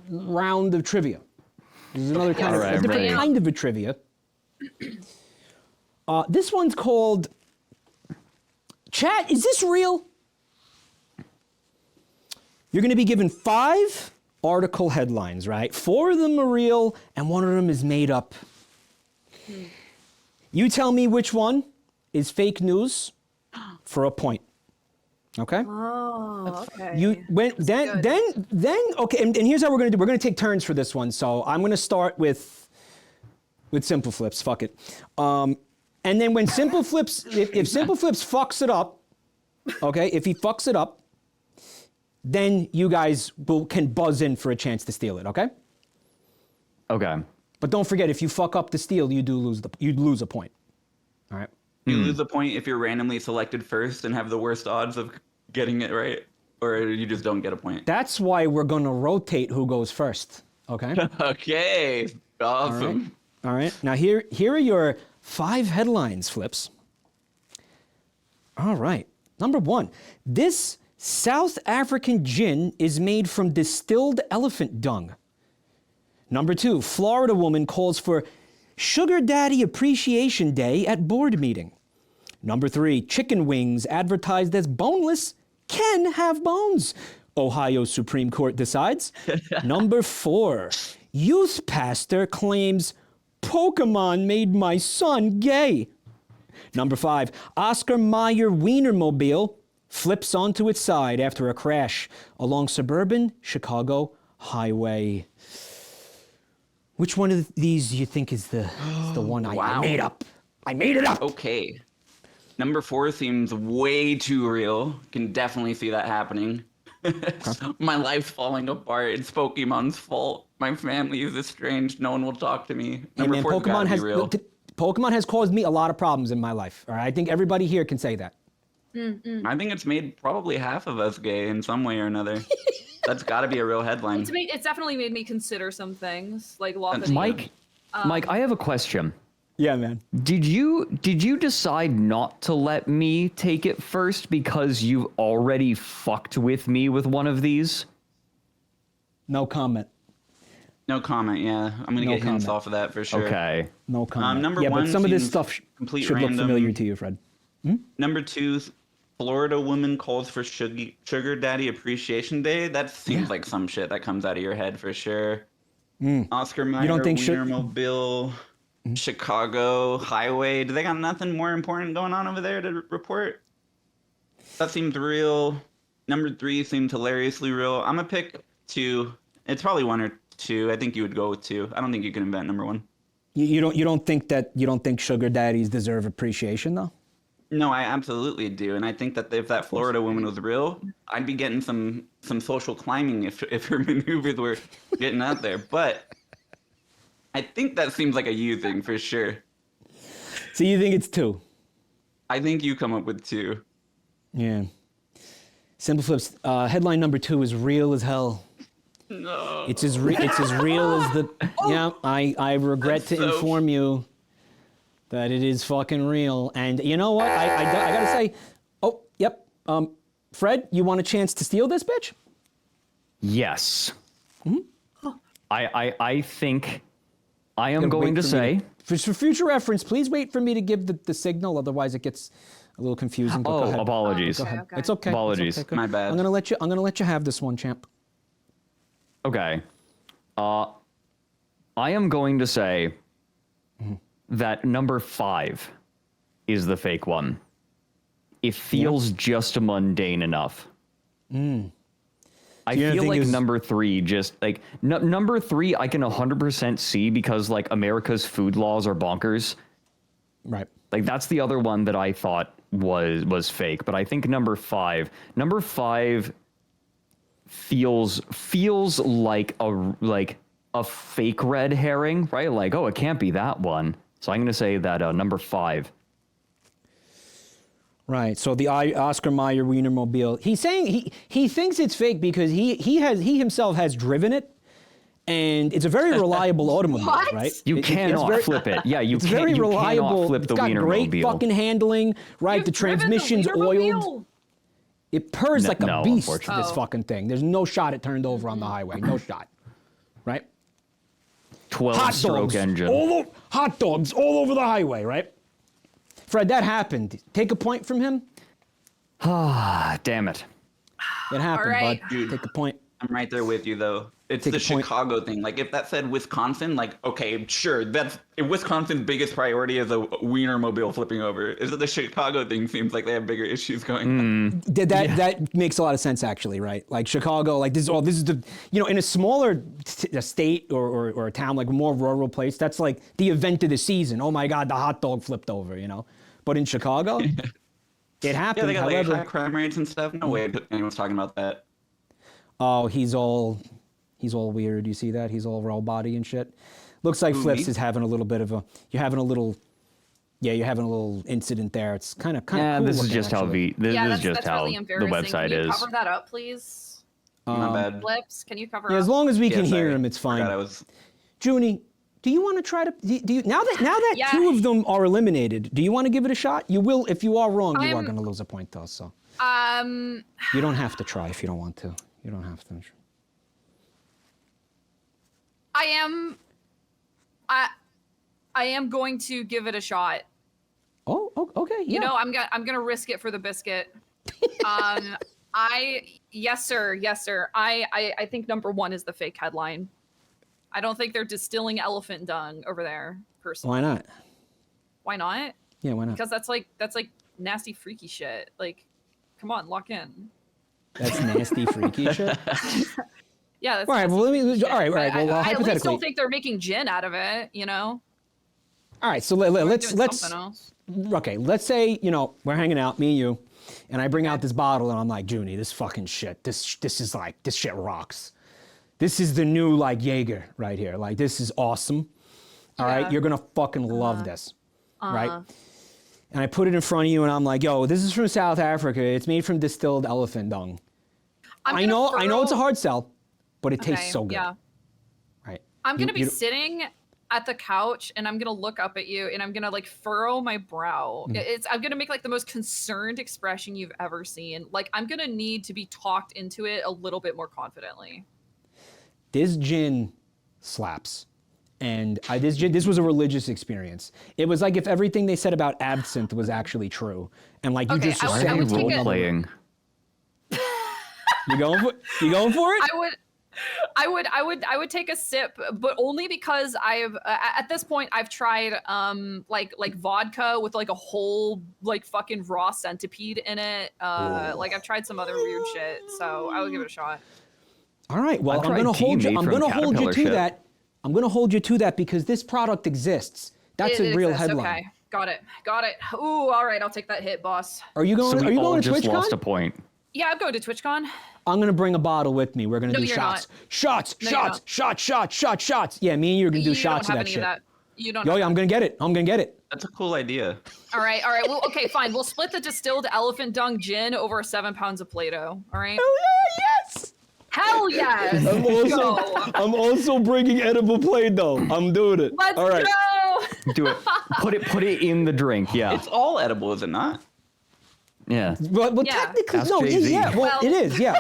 round of trivia? This is another kind of different kind of a trivia. This one's called Chat, is this real? You're going to be given 5 article headlines, right? 4 of them are real, and 1 of them is made up. You tell me which one is fake news for a point. Okay? Oh, okay. Okay, and here's how we're going to do. We're going to take turns for this one. So I'm going to start with Simpleflips. Fuck it. And then when Simpleflips, if Simpleflips fucks it up, okay, if he fucks it up, then you guys can buzz in for a chance to steal it, okay? Okay. But don't forget, if you fuck up the steal, you lose a point. All right? You lose a point if you're randomly selected first and have the worst odds of getting it right, or you just don't get a point. That's why we're going to rotate who goes first, okay? Okay, awesome. All right. Now here are your 5 headlines, Flips. All right. Number 1, this South African gin is made from distilled elephant dung. Number 2, Florida woman calls for Sugar Daddy Appreciation Day at board meeting. Number 3, chicken wings advertised as boneless can have bones. Ohio Supreme Court decides. Number 4, youth pastor claims Pokemon made my son gay. Number 5, Oscar Mayer Wienermobile flips onto its side after a crash along suburban Chicago highway. Which one of these do you think is the one I made up? I made it up. Okay. Number 4 seems way too real. Can definitely see that happening. My life's falling apart. It's Pokemon's fault. My family is estranged. No one will talk to me. Number 4 Pokemon has real. Pokemon has caused me a lot of problems in my life. All right? I think everybody here can say that. I think it's made probably half of us gay in some way or another. That's got to be a real headline. It's definitely made me consider some things, like Mike, I have a question. Yeah, man. Did you decide not to let me take it first because you've already fucked with me with one of these? No comment. No comment, yeah. I'm going to get hints off of that for sure. Okay. No comment. Number 1 but some of this stuff should random. look familiar to you, Fred. Number 2, Florida woman calls for Sugar Daddy Appreciation Day. That seems like some shit that comes out of your head for sure. Oscar Mayer, Wienermobile, Chicago highway. Do they got nothing more important going on over there to report? That seems real. Number 3 seems hilariously real. I'm gonna pick 2. It's probably 1 or 2. I think you would go with 2. I don't think you can invent number 1. You don't think sugar daddies deserve appreciation though? No, I absolutely do, and I think that if that Florida woman was real, I'd be getting some social climbing if her maneuvers were getting out there. But I think that seems like a you thing for sure. So you think it's 2? I think you come up with 2. Yeah. Simpleflips, headline number 2 is real as hell. No. It's as real as the. Yeah, I regret to inform you that it is fucking real. And you know what? I gotta say, oh, yep. Fred, you want a chance to steal this bitch? Yes. I think I am going to say. For future reference, please wait for me to give the signal. Otherwise, it gets a little confusing. Go ahead. Apologies. Go ahead. Okay. It's okay. Apologies. It's okay. My bad. I'm gonna let you have this one, champ. Okay. I am going to say that number 5 is the fake one. It feels just mundane enough. I feel like number 3 just like number 3 I can 100% see because like America's food laws are bonkers. Right. Like that's the other one that I thought was fake, but I think number 5 feels like a fake red herring, right? Like, oh, it can't be that one. So I'm going to say that number 5. Right. So the Oscar Mayer Wienermobile. He's saying he thinks it's fake because he himself has driven it, and it's a very reliable automobile, What? right? You cannot flip it. Yeah, it's very reliable. Flip the it's got Wienermobile. great fucking handling, right? You've the transmission's driven the Wienermobile? oiled. It purrs like a beast, this unfortunately. fucking thing. There's no shot it turned over on the highway. No shot. Right? 12-stroke engine. Hot dogs all over the highway, right? Fred, that happened. Take a point from him. Ah, damn it. It happened, All right. bud. Dude. Take a point. I'm right there with you though. It's Take the a point. Chicago thing. Like if that said Wisconsin, like okay, sure, that's Wisconsin's biggest priority is a Wienermobile flipping over. Is that the Chicago thing seems like they have bigger issues going on. That makes a lot of sense actually, right? Like Chicago, like this is the in a smaller state or a town like a more rural place, that's like the event of the season. Oh my God, the hot dog flipped over, But in Chicago, it happened. Yeah, they got like However, high crime rates and stuff. No way anyone's talking about that. oh, he's all weird. You see that? He's all raw body and shit. Looks like Flips is having a little bit of you're having a little incident there. It's kind of Yeah, cool this is looking, just actually. this is just that's how really the embarrassing. website Can you is. cover that up, please? My bad. Flips, can you cover Yeah, up? as long as we can Yeah, hear sorry. him, it's fine. Forgot I was. Junie, do you want to try to do you, now that Yeah. 2 of them are eliminated? Do you want to give it a shot? You will. If you are wrong, you are going to lose a point, though. So you don't have to try if you don't want to. You don't have to. I am going to give it a shot. Oh, okay. Yeah. You know, I'm gonna risk it for the biscuit. Yes, sir. I think number 1 is the fake headline. I don't think they're distilling elephant dung over there, personally. Why not? Why not? Yeah, why not? Because that's like nasty, freaky shit. Like, come on, lock in. That's nasty, freaky shit. Yeah. That's all right. Well, let me. All right. Well, I at hypothetically, least don't think they're making gin out of it. You know. All right. So let's. Okay. Let's say we're hanging out, me and you, and I bring out this bottle, and I'm like, Junie, this fucking shit. This shit rocks. This is the new Jaeger right here. Like, this is awesome. All right. You're gonna fucking love this, right? And I put it in front of you, and I'm like, yo, this is from South Africa. It's made from distilled elephant dung. I know it's a hard sell, but it tastes so good. Yeah. Right. I'm going to be sitting at the couch, and I'm going to look up at you, and I'm going to furrow my brow. I'm going to make the most concerned expression you've ever seen. Like, I'm going to need to be talked into it a little bit more confidently. This gin slaps. And this was a religious experience. It was like if everything they said about absinthe was actually true, and you just role playing. You going for it? I would take a sip, but only because at this point I've tried like vodka with a whole fucking raw centipede in it. I've tried some other weird shit, so I would give it a shot. All right. Well, I'm going to hold you to that. I'm going to hold you to that because this product exists. That's a real headline. Okay, got it. Ooh, all right, I'll take that hit, boss. Are you going? Are you going to TwitchCon? Just lost a point. Yeah, I'm going to TwitchCon. I'm going to bring a bottle with me. We're going to do shots. Shots. Yeah, me and you are going to do shots of that shit. You don't. I'm going to get it. That's a cool idea. All right. Well, okay, fine. We'll split the distilled elephant dung gin over 7 pounds of Play-Doh. All right. Oh yeah, yes. Hell yes! I'm also bringing edible Play-Doh. I'm doing it. Let's go! Do it. Put it in the drink. Yeah. It's all edible, is it not? Yeah. Well, technically, Ask no. Jay-Z. Yeah. Well, it is. Yeah.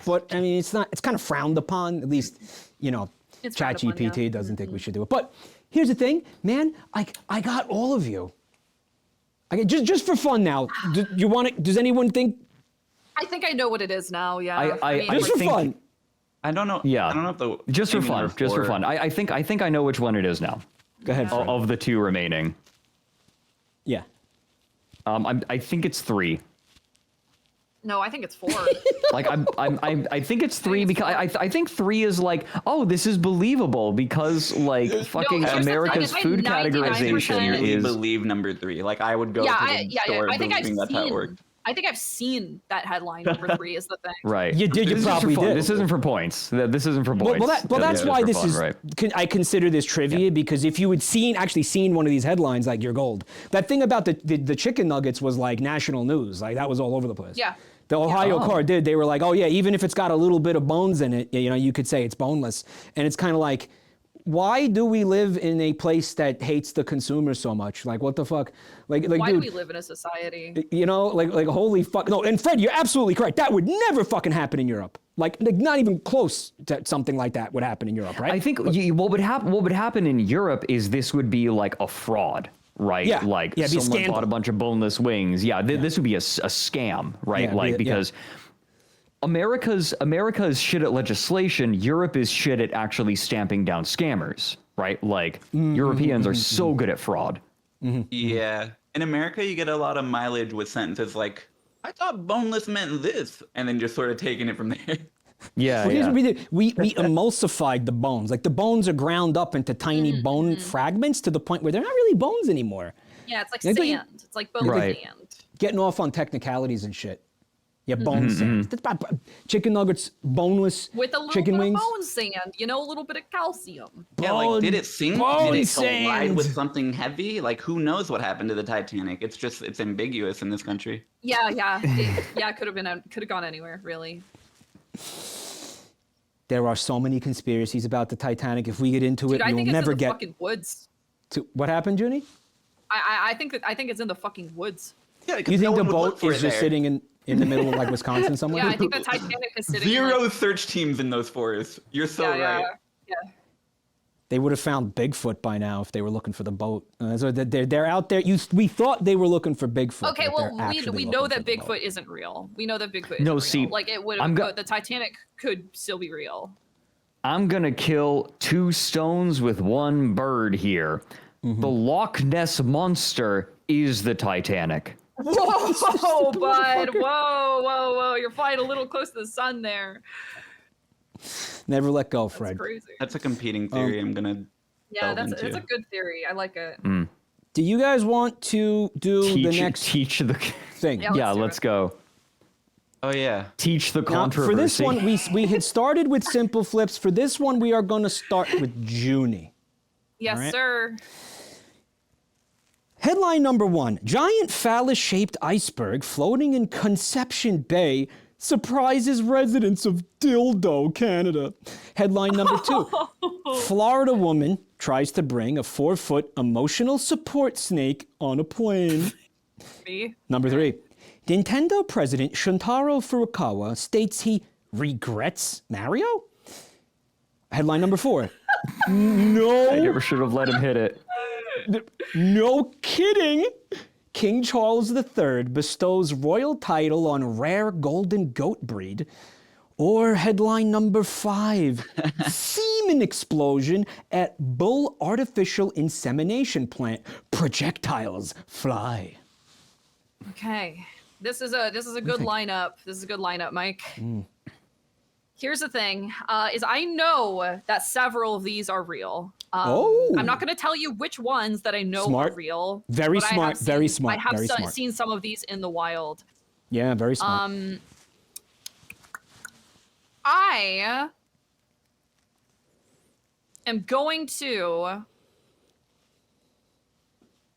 But I mean, it's not. It's kind of frowned upon. At least, ChatGPT doesn't think we should do it. But here's the thing, man. I got all of you. Just for fun now. Do you want it? Does anyone think? I think I know what it is now. Yeah. Just for fun. I don't know. Yeah. I don't know if the just for fun. Just for fun. I think I know which one it is now. Go ahead. Of the 2 remaining. Yeah. I think it's 3. No, I think it's 4. I think it's 3 because I think 3 is this is believable because fucking America's food categorization is believe number 3. I would go to the store believing that's how it worked. I think I've seen that headline. Number 3 is the thing. Right. You did. You probably did. This isn't for points. This isn't for points. Well, that's why this is. Right. I consider this trivia because if you had actually seen one of these headlines, you're gold. That thing about the chicken nuggets was national news. That was all over the place. Yeah. The Ohio car did. They were like, oh yeah, even if it's got a little bit of bones in it, you could say it's boneless. And it's kind of why do we live in a place that hates the consumer so much? What the fuck? Why do we live in a society? Holy fuck. No, and Fred, you're absolutely correct. That would never fucking happen in Europe. Not even close to something like that would happen in Europe, right? I think what would happen in Europe is this would be a fraud. Right, yeah. Someone bought a bunch of boneless wings. Yeah, this would be a scam, right? Because America's shit at legislation. Europe is shit at actually stamping down scammers, right? Europeans are so good at fraud. Mm-hmm. Yeah, in America, you get a lot of mileage with sentences "I thought boneless meant this," and then just sort of taking it from there. Yeah, we emulsified the bones. The bones are ground up into tiny bone fragments to the point where they're not really bones anymore. Yeah, it's like sand. It's like bone sand. Getting off on technicalities and shit. Yeah, bone sand. Chicken nuggets, boneless with a little chicken bit wings. Of bone sand, a little bit of calcium. Yeah, did it sink? Bone did it sand. collide with something heavy? Who knows what happened to the Titanic? It's ambiguous in this country. Yeah. It could have gone anywhere, really. There are so many conspiracies about the Titanic. If we get into it, you'll never get. Fucking woods. What happened, Junie? I think it's in the fucking woods. Yeah, you think the boat is just sitting in the middle of Wisconsin somewhere? Yeah, I think the Titanic is sitting. Zero search teams in those forests. You're so right. Yeah. They would have found Bigfoot by now if they were looking for the boat. So they're out there. We thought they were looking for Bigfoot. Okay, well, we know that Bigfoot isn't real. We know that Bigfoot isn't real. Like, it would have, the Titanic could still be real. I'm going to kill 2 stones with 1 bird here. Mm-hmm. The Loch Ness Monster is the Titanic. Whoa, bud. Whoa. You're flying a little close to the sun there. Never let go, Fred. That's crazy. That's a competing theory I'm going to that's a good theory. I like it. Do you guys want to do the next the thing? Yeah, let's go. Oh, yeah. Teach the controversy. Now, for this one, we had started with Simple Flips. For this one, we are going to start with Junie. Yes, right? sir. Headline number 1. Giant phallus-shaped iceberg floating in Conception Bay surprises residents of Dildo, Canada. Headline number 2. Florida woman tries to bring a 4-foot emotional support snake on a plane. Me? Number 3. Nintendo president Shuntaro Furukawa states he regrets Mario. Headline number 4. No. I never should have let him hit it. No kidding. King Charles III bestows royal title on rare golden goat breed. Or headline number 5, semen explosion at bull artificial insemination plant. Projectiles fly. Okay, this is a good lineup. This is a good lineup, Mike. Here's the thing: is I know that several of these are real. I'm not going to tell you which ones that I know are real. Very smart. Very smart. I have seen some of these in the wild. Yeah, very smart. I am going to. I'm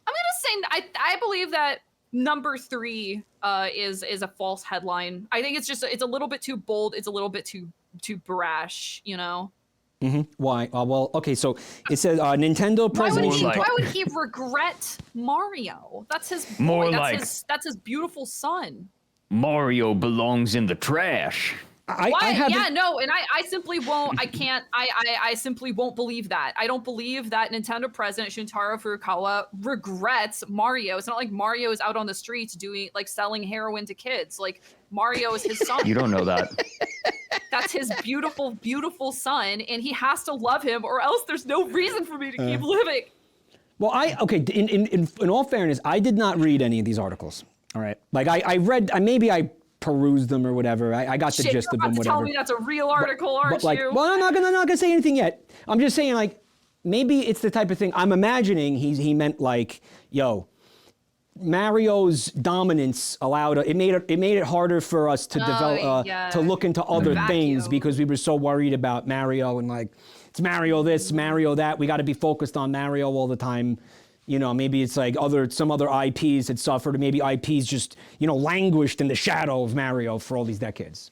going to say I believe that number 3 is a false headline. I think it's a little bit too bold. It's a little bit too brash, you know. Mm-hmm. Why? Well, okay. So it says Nintendo president. Why would he regret Mario? That's his boy. That's his beautiful son. Mario belongs in the trash. I simply won't. I can't. I simply won't believe that. I don't believe that Nintendo president Shuntaro Furukawa regrets Mario. It's not like Mario is out on the streets selling heroin to kids. Like, Mario is his son. You don't know that. That's his beautiful, beautiful son, and he has to love him, or else there's no reason for me to keep living. Well, in all fairness, I did not read any of these articles. All right, like I read, maybe I perused them or whatever. I got the gist of them. You're about to tell me that's a real article, aren't you? Well, I'm not gonna say anything yet. I'm just saying, like, maybe it's the type of thing. I'm imagining he meant like, Mario's dominance it made it harder for us to develop to look into other things because we were so worried about Mario and like, it's Mario this, Mario that. We got to be focused on Mario all the time. You know, maybe it's like some other IPs had suffered, or maybe IPs just, languished in the shadow of Mario for all these decades.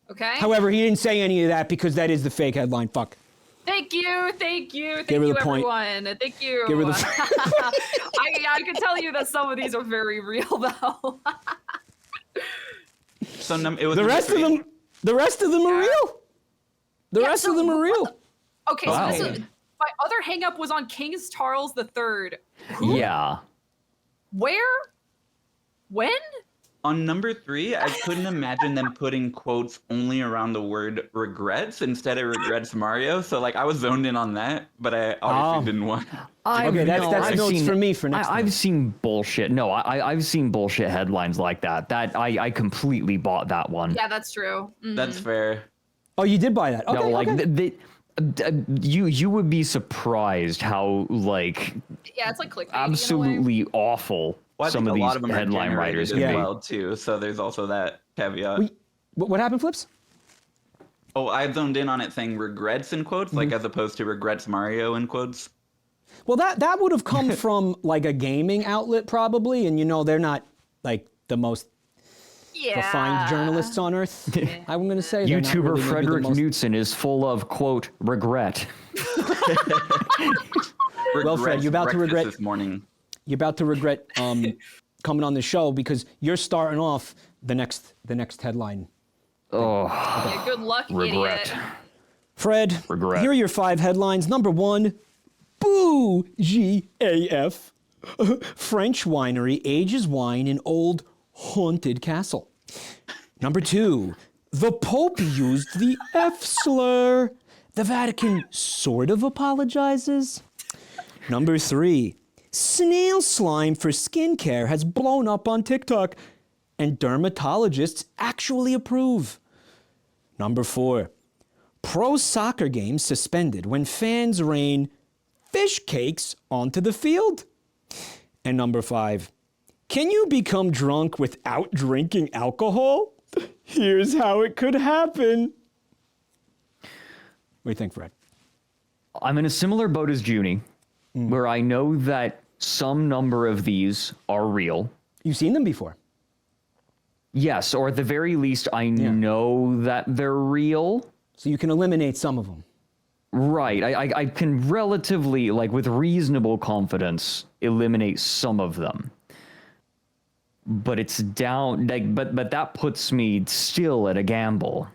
Okay. However, he didn't say any of that because that is the fake headline. Fuck. Thank you, everyone. Thank you. Give her the I can tell you that some of these are very real, though. So it was the rest of them are real. The rest of them are real. Okay, wow. So my other hang-up was on King Charles III. Who? Yeah. Where? When? On number 3, I couldn't imagine them putting quotes only around the word regrets instead of regrets Mario. So I was zoned in on that, but I obviously didn't want. Okay, that's notes for me for next time. I've seen bullshit. No, I've seen bullshit headlines like that. That I completely bought that one. Yeah, that's true. Mm-hmm. That's fair. Oh, you did buy that? Okay, no, you would be surprised how it's like clickbait. Absolutely awful. Well, some of these headline writers as well too. So there's also that caveat. What happened, Flips? Oh, I zoned in on it saying regrets in quotes, as opposed to regrets Mario in quotes. Well, that would have come from a gaming outlet probably, and they're not the most refined journalists on earth. I'm going to say YouTuber Fredrik Knudsen is full of quote regret. Well, Fred, you're about to regret this morning. You're about to regret coming on the show because you're starting off the next headline. Oh, yeah, good luck, regret. idiot. Fred, Regret. here are your 5 headlines. Number 1, bougie AF. French winery ages wine in old haunted castle. Number 2, the Pope used the F slur. The Vatican sort of apologizes. Number 3, snail slime for skincare has blown up on TikTok, and dermatologists actually approve. Number 4, pro soccer games suspended when fans rain fish cakes onto the field. And number 5, can you become drunk without drinking alcohol? Here's how it could happen. What do you think, Fred? I'm in a similar boat as Junie, where I know that some number of these are real. You've seen them before. Yes, or at the very least, I know that they're real. So you can eliminate some of them. Right. I can relatively, like with reasonable confidence, eliminate some of them. But it's down, like, but that puts me still at a gamble.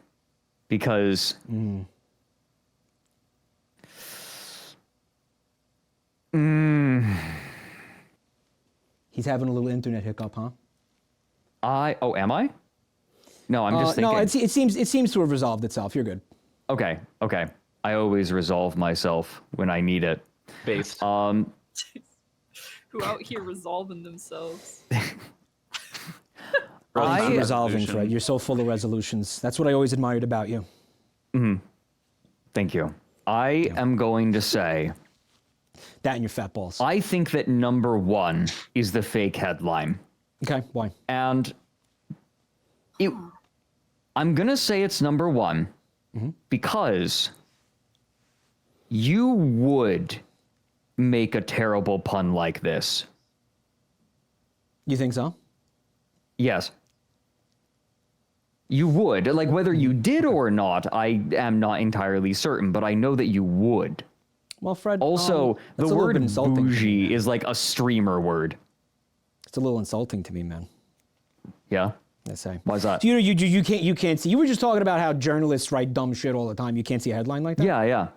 Because... He's having a little internet hiccup, huh? Am I? No, I'm just thinking. No, it seems to have resolved itself. You're good. Okay. I always resolve myself when I need it. Based. Who out here resolving themselves? Resolving, Fred. You're so full of resolutions. That's what I always admired about you. Thank you. I am going to say... That and your fat balls. I think that number 1 is the fake headline. Okay, why? And I'm going to say it's number 1 because you would make a terrible pun like this. You think so? Yes. You would. Like, whether you did or not, I am not entirely certain, but I know that you would. Well, Fred, also, the word bougie is like a streamer word. It's a little insulting to me, man. Yeah? I say. Why's that? You can't see. You were just talking about how journalists write dumb shit all the time. You can't see a headline like that? Yeah.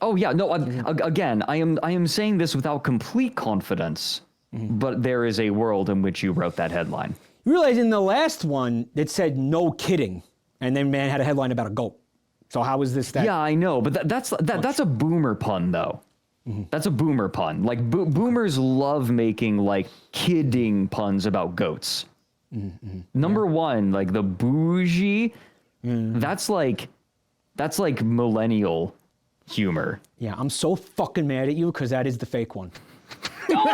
Oh, yeah. No, again, I am saying this without complete confidence, but there is a world in which you wrote that headline. You realize in the last one, it said no kidding, and then man had a headline about a goat. So how is this that? Yeah, I know, but that's a boomer pun, though. That's a boomer pun. Like, boomers love making, like, kidding puns about goats. Number 1, like, the bougie, that's like millennial humor. Yeah, I'm so fucking mad at you because that is the fake one. Oh, no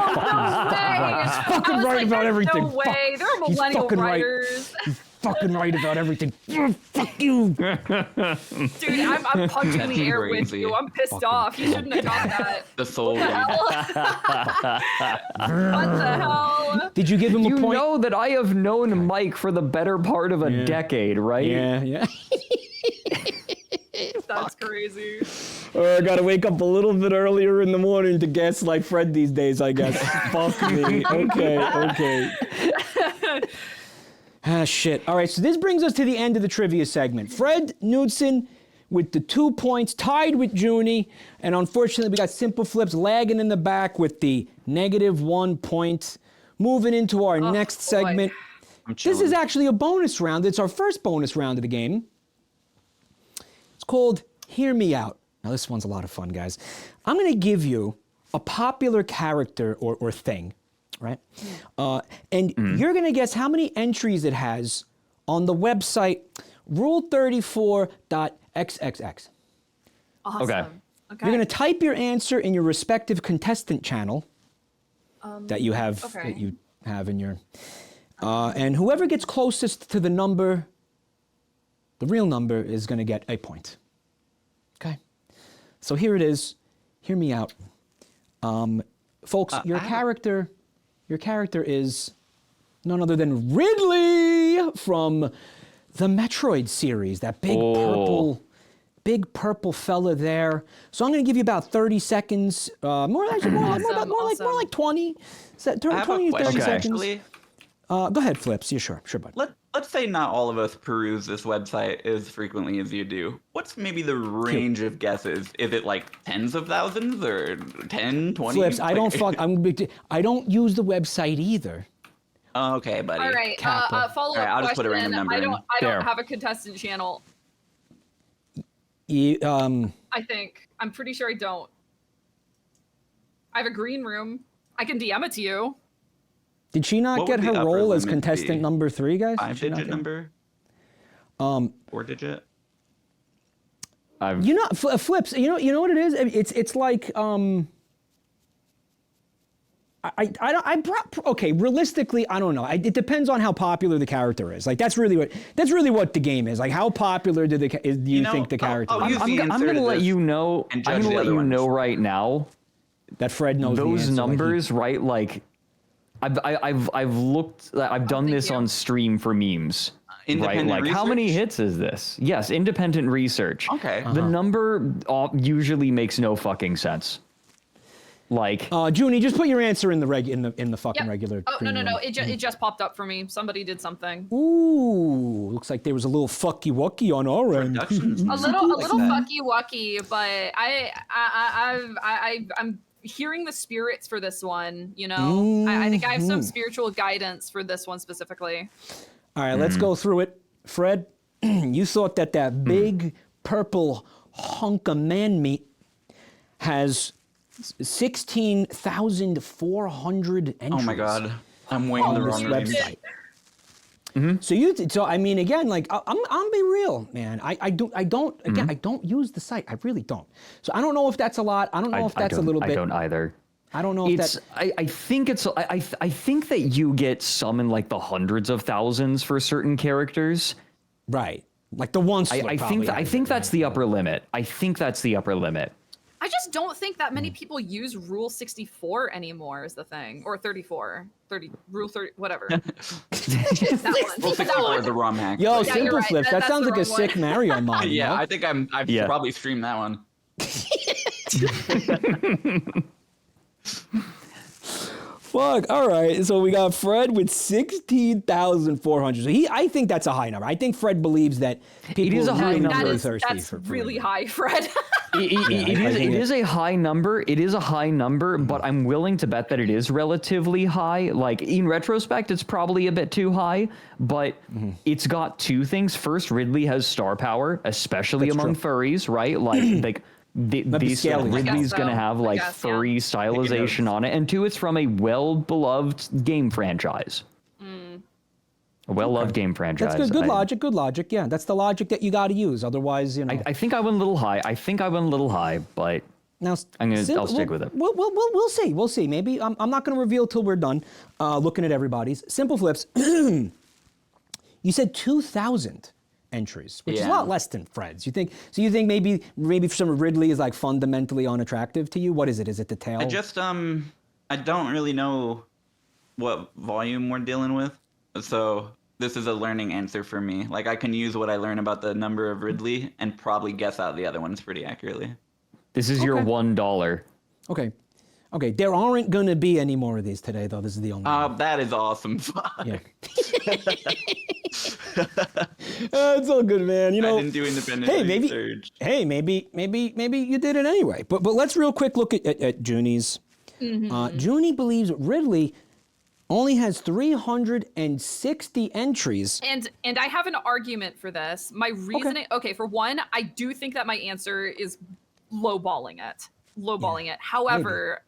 way! He's fucking right about everything. No way! There are millennial writers. He's fucking right about everything. Fuck you. Dude, I'm punching the air with you. I'm pissed off. You shouldn't have done that. The soul. What the hell? Did you give him a point? You know that I have known Mike for the better part of a decade, right? Yeah. That's crazy. I gotta wake up a little bit earlier in the morning to guess like Fred these days, I guess. Fuck me. Okay. Shit. All right, so this brings us to the end of the trivia segment. Fred Knudsen with the 2 points, tied with Junie, and unfortunately we got Simpleflips lagging in the back with the -1 point. Moving into our next segment. This is actually a bonus round. It's our first bonus round of the game. It's called Hear Me Out. Now this one's a lot of fun, guys. I'm gonna give you a popular character or thing, right? And you're gonna guess how many entries it has on the website rule34.xxx. Awesome. Okay. You're gonna type your answer in your respective contestant channel that you have in your, and whoever gets closest to the number, the real number, is gonna get a point. Okay. So here it is. Hear me out, folks. Your character is none other than Ridley from the Metroid series. That big purple fella there. So I'm going to give you about 30 seconds. More like 20. 20 to 30 seconds. Go ahead, Flips. Yeah, sure, bud. let's say not all of us peruse this website as frequently as you do. What's maybe the range of guesses? Is it like tens of thousands or 10, 20? Flips, I don't use the website either. Okay, buddy. All right. Follow-up question. I'll just put a random number in. I don't have a contestant channel. I think. I'm pretty sure I don't. I have a green room. I can DM it to you. Did she not get her role as contestant number 3, guys? 5-digit number? 4-digit? You know, Flips. You know what it is? It's like okay. Realistically, I don't know. It depends on how popular the character is. Like that's really what the game is. Like how popular do you think the character is? I'm gonna let you know. I'm gonna let you know right now that Fred knows those numbers, right? Like I've looked. I've done this on stream for memes. Right, like research? How many hits is this? Yes, independent research. Okay. The number usually makes no fucking sense. Like, Junie, just put your answer in the fucking regular. Oh no! It just popped up for me. Somebody did something. Ooh, looks like there was a little fucky wucky on our end. a little fucky wucky, but I'm hearing the spirits for this one. You know, I think I have some spiritual guidance for this one specifically. All right, let's go through it. Fred, you thought that big purple hunk of man meat has 16,400 entries. Oh my God, I'm waiting the wrong website. So I mean, again, like I'm be real, man. I don't use the site. I really don't. So I don't know if that's a lot. I don't know if that's a little bit. I don't either. I don't know if that's. I think it's. I think that you get some in like the hundreds of thousands for certain characters. Right, like the ones. I think that's the upper limit. I think that's the upper limit. I just don't think that many people use Rule 64 anymore is the thing. Or 34. Rule 30, whatever. Rule 64 is the ROM hack. Yo, Simpleflips, right. That sounds like a sick Mario mod. Yeah, no? I think I've probably streamed that one. Fuck. All right. So we got Fred with 16,400. So I think that's a high number. I think Fred believes that people it is a high number. Really thirsty that's for really high, Fred. It is a high number. It is a high number, but I'm willing to bet that it is relatively high. Like in retrospect, it's probably a bit too high, but it's got two things. First, Ridley has star power, especially among furries, right? Like Ridley's going to have like furry stylization on it. And two, it's from a well-beloved game franchise. A well-loved game franchise. That's good logic. Yeah, that's the logic that you got to use. Otherwise, you know. I think I went a little high. But now I'll stick with it. We'll see. We'll see. Maybe I'm not going to reveal till we're done looking at everybody's. Simpleflips, you said 2,000 entries, which is a lot less than Fred's. You think maybe for some Ridley is like fundamentally unattractive to you? What is it? Is it the tail? I just I don't really know what volume we're dealing with, so this is a learning answer for me. Like I can use what I learn about the number of Ridley and probably guess out the other ones pretty accurately. This is your $1. Okay. There aren't going to be any more of these today, though. This is the only one. That is awesome. Yeah. It's all good, man. You know, I didn't do independent research. Maybe you did it anyway. But let's real quick look at Junie's. Junie believes Ridley only has 360 entries. And I have an argument for this. My reasoning, okay, for one, I do think that my answer is lowballing it. However,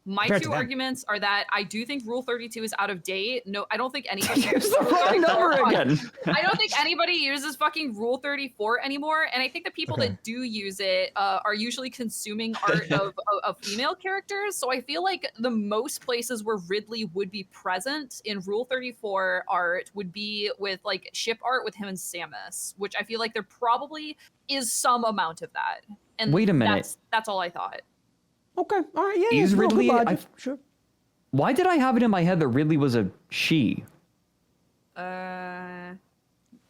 my two arguments are that I do think Rule 32 is out of date. No, I don't think anybody uses the wrong number again. I don't think anybody uses fucking Rule 34 anymore. And I think the people that do use it are usually consuming art of female characters. So I feel like the most places where Ridley would be present in Rule 34 art would be with like ship art with him and Samus, which I feel like there probably is some amount of that. And wait a minute. That's all I thought. Okay. All right. Yeah. Is Ridley? Sure. Why did I have it in my head that Ridley was a she? I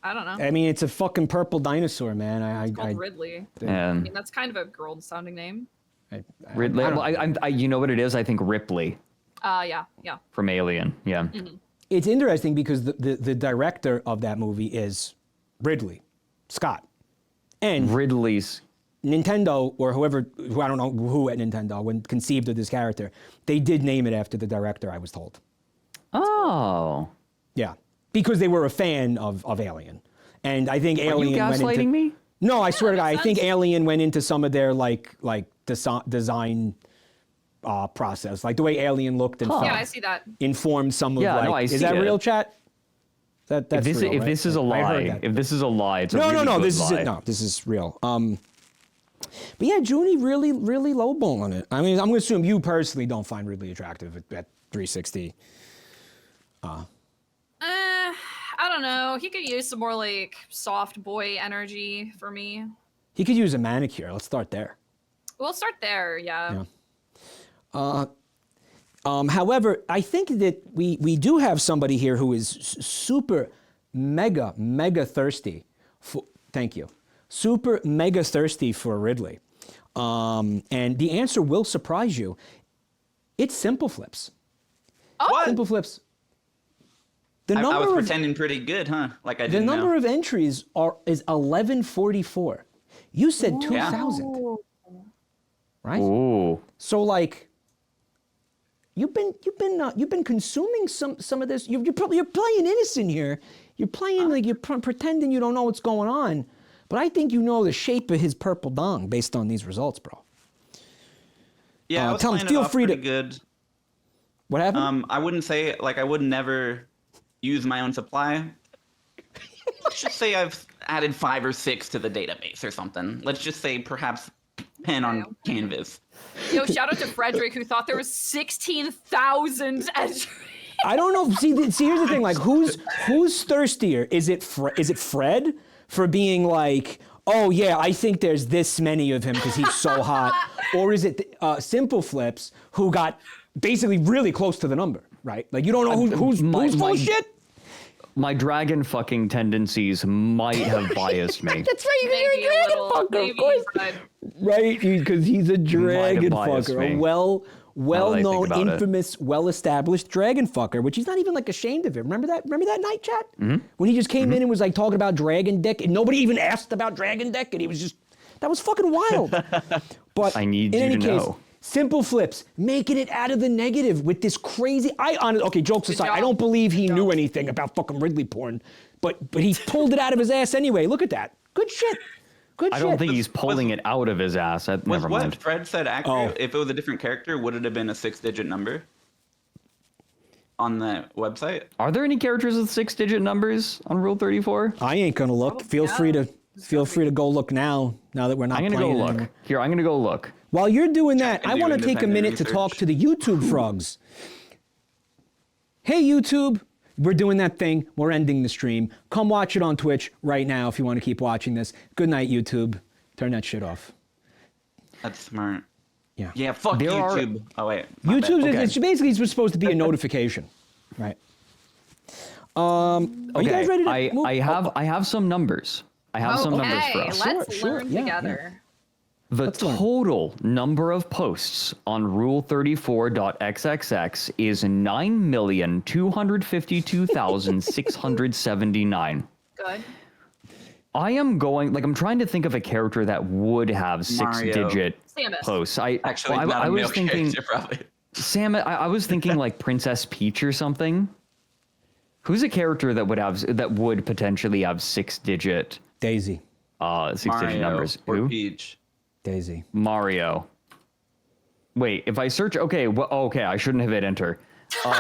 don't know. I mean, it's a fucking purple dinosaur, man. It's called Ridley. I mean, that's kind of a girl-sounding name. Ridley. You know what it is? I think Ripley. Yeah. From Alien. Yeah. it's interesting because the director of that movie is Ridley Scott. And Ridley's Nintendo, or who I don't know who at Nintendo, when conceived of this character, they did name it after the director, I was told. Oh. Yeah. Because they were a fan of Alien. And I think Alien Are you gaslighting me? No, I swear to God, I think Alien went into some of their like design process. Like the way Alien looked and felt. Yeah, I see that. Informed some of like, no, I is see that it. real, chat? That's If this, real, if right? this is a lie, if this is a lie, it's a really good lie. This is real. But yeah, Junie really lowballing it. I mean, I'm gonna assume you personally don't find Ridley attractive at 360. I don't know. He could use some more like soft boy energy for me. He could use a manicure. Let's start there. We'll start there, yeah. However, I think that we do have somebody here who is super mega thirsty for. Thank you. Super mega thirsty for Ridley, and the answer will surprise you. It's Simpleflips. Oh, What? Simpleflips. I was pretending pretty good, huh? Like I didn't know. The number of entries is 1144. You said 2,000, right? Ooh. So like, you've been consuming some of this. You're playing innocent here. You're playing like you're pretending you don't know what's going on. But I think you know the shape of his purple dong based on these results, bro. Yeah, I was tell him, playing feel it off free pretty to- good. What happened? I wouldn't say like I would never use my own supply. Let's just say I've added 5 or 6 to the database or something. Let's just say perhaps pen on canvas. yo, shout out to Fredrik who thought there was 16,000 entries. I don't know. See, here's the thing. Like, who's thirstier? Is it Fred for being like, oh yeah, I think there's this many of him because he's so hot, or is it Simpleflips who got basically really close to the number, right? Like you don't know who's full of shit. My dragon fucking tendencies might have biased me. That's right. You're Maybe a dragon little, fucker, maybe, of course. but Right, because he's a dragon biased fucker, me. a well-known, infamous, well-established dragon fucker, which he's not even like ashamed of it. Remember that night chat when he just came in and was like talking about dragon dick, and nobody even asked about dragon dick, and he was just that was fucking wild. But I need in you any to case, know. Simpleflips making it out of the negative with this crazy. Okay, jokes aside, I job. don't believe he knew anything about fucking Ridley porn, but he pulled it out of his ass anyway. Look at that, good shit. Good I shit. don't think he's pulling it out of his ass. Was Never what mind. Fred said accurate? If it was a different character, would it have been a 6-digit number on the website? Are there any characters with 6-digit numbers on Rule 34? I ain't gonna look. Feel free to go look now that we're not I'm gonna playing go look. anymore. Here, I'm gonna go look. While you're doing that, can I do want to take a independent minute to talk research. to the YouTube frogs. Hey YouTube, we're doing that thing. We're ending the stream. Come watch it on Twitch right now if you want to keep watching this. Good night, YouTube. Turn that shit off. That's smart. Yeah. Yeah, fuck There are- YouTube. Oh wait. my bad. YouTube, Okay. it's basically supposed to be a notification, right? Are you guys ready to move? I have some numbers. I have some numbers for us. Let's Sure, learn yeah, together. The Let's learn. total number of posts on Rule34.xxx is 9,252,679. Good. I'm trying to think of a character that would have 6-digit Samus. posts. Actually, I not a was male thinking character, probably. Sam. I was thinking like Princess Peach or something. Who's a character that would potentially have 6-digit Daisy. 6-digit Mario numbers? or Who? Peach. Daisy. Mario. Wait, if I search, okay, I shouldn't have hit enter. You're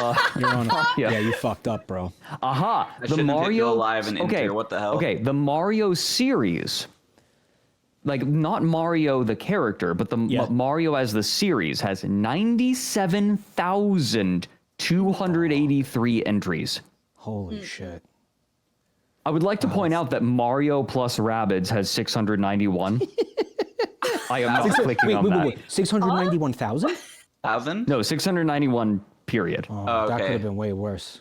on. Yeah. Yeah, you fucked up, bro. Aha! I shouldn't have hit go live and enter. What the hell? Okay, the Mario series, like not Mario the character, but the Mario as the series has 97,283 entries. Holy shit. I would like to point out that Mario plus Rabbids has 691. I am not clicking on that. Wait. 691,000? 1,000? No, 691. Period. Oh, Oh, that okay. could have been way worse.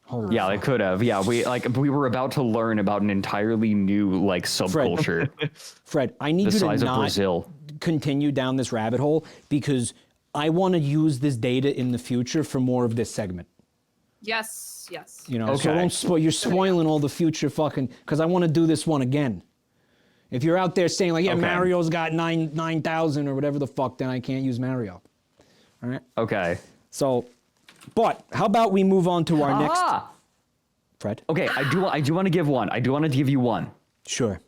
Holy Yeah, it could have. Yeah, we were about to learn about an entirely new like subculture. Fred, I need The you to size of not Brazil. continue down this rabbit hole because I want to use this data in the future for more of this segment. Yes. You know, so don't spoil. You're spoiling all the future fucking. Because I want to do this one again. If you're out there saying like, Mario's got 9,000 or whatever the fuck, then I can't use Mario. All right. Okay. So, but how about we move on to our next. Fred. Okay, I do want to give one. I do want to give you one. Sure.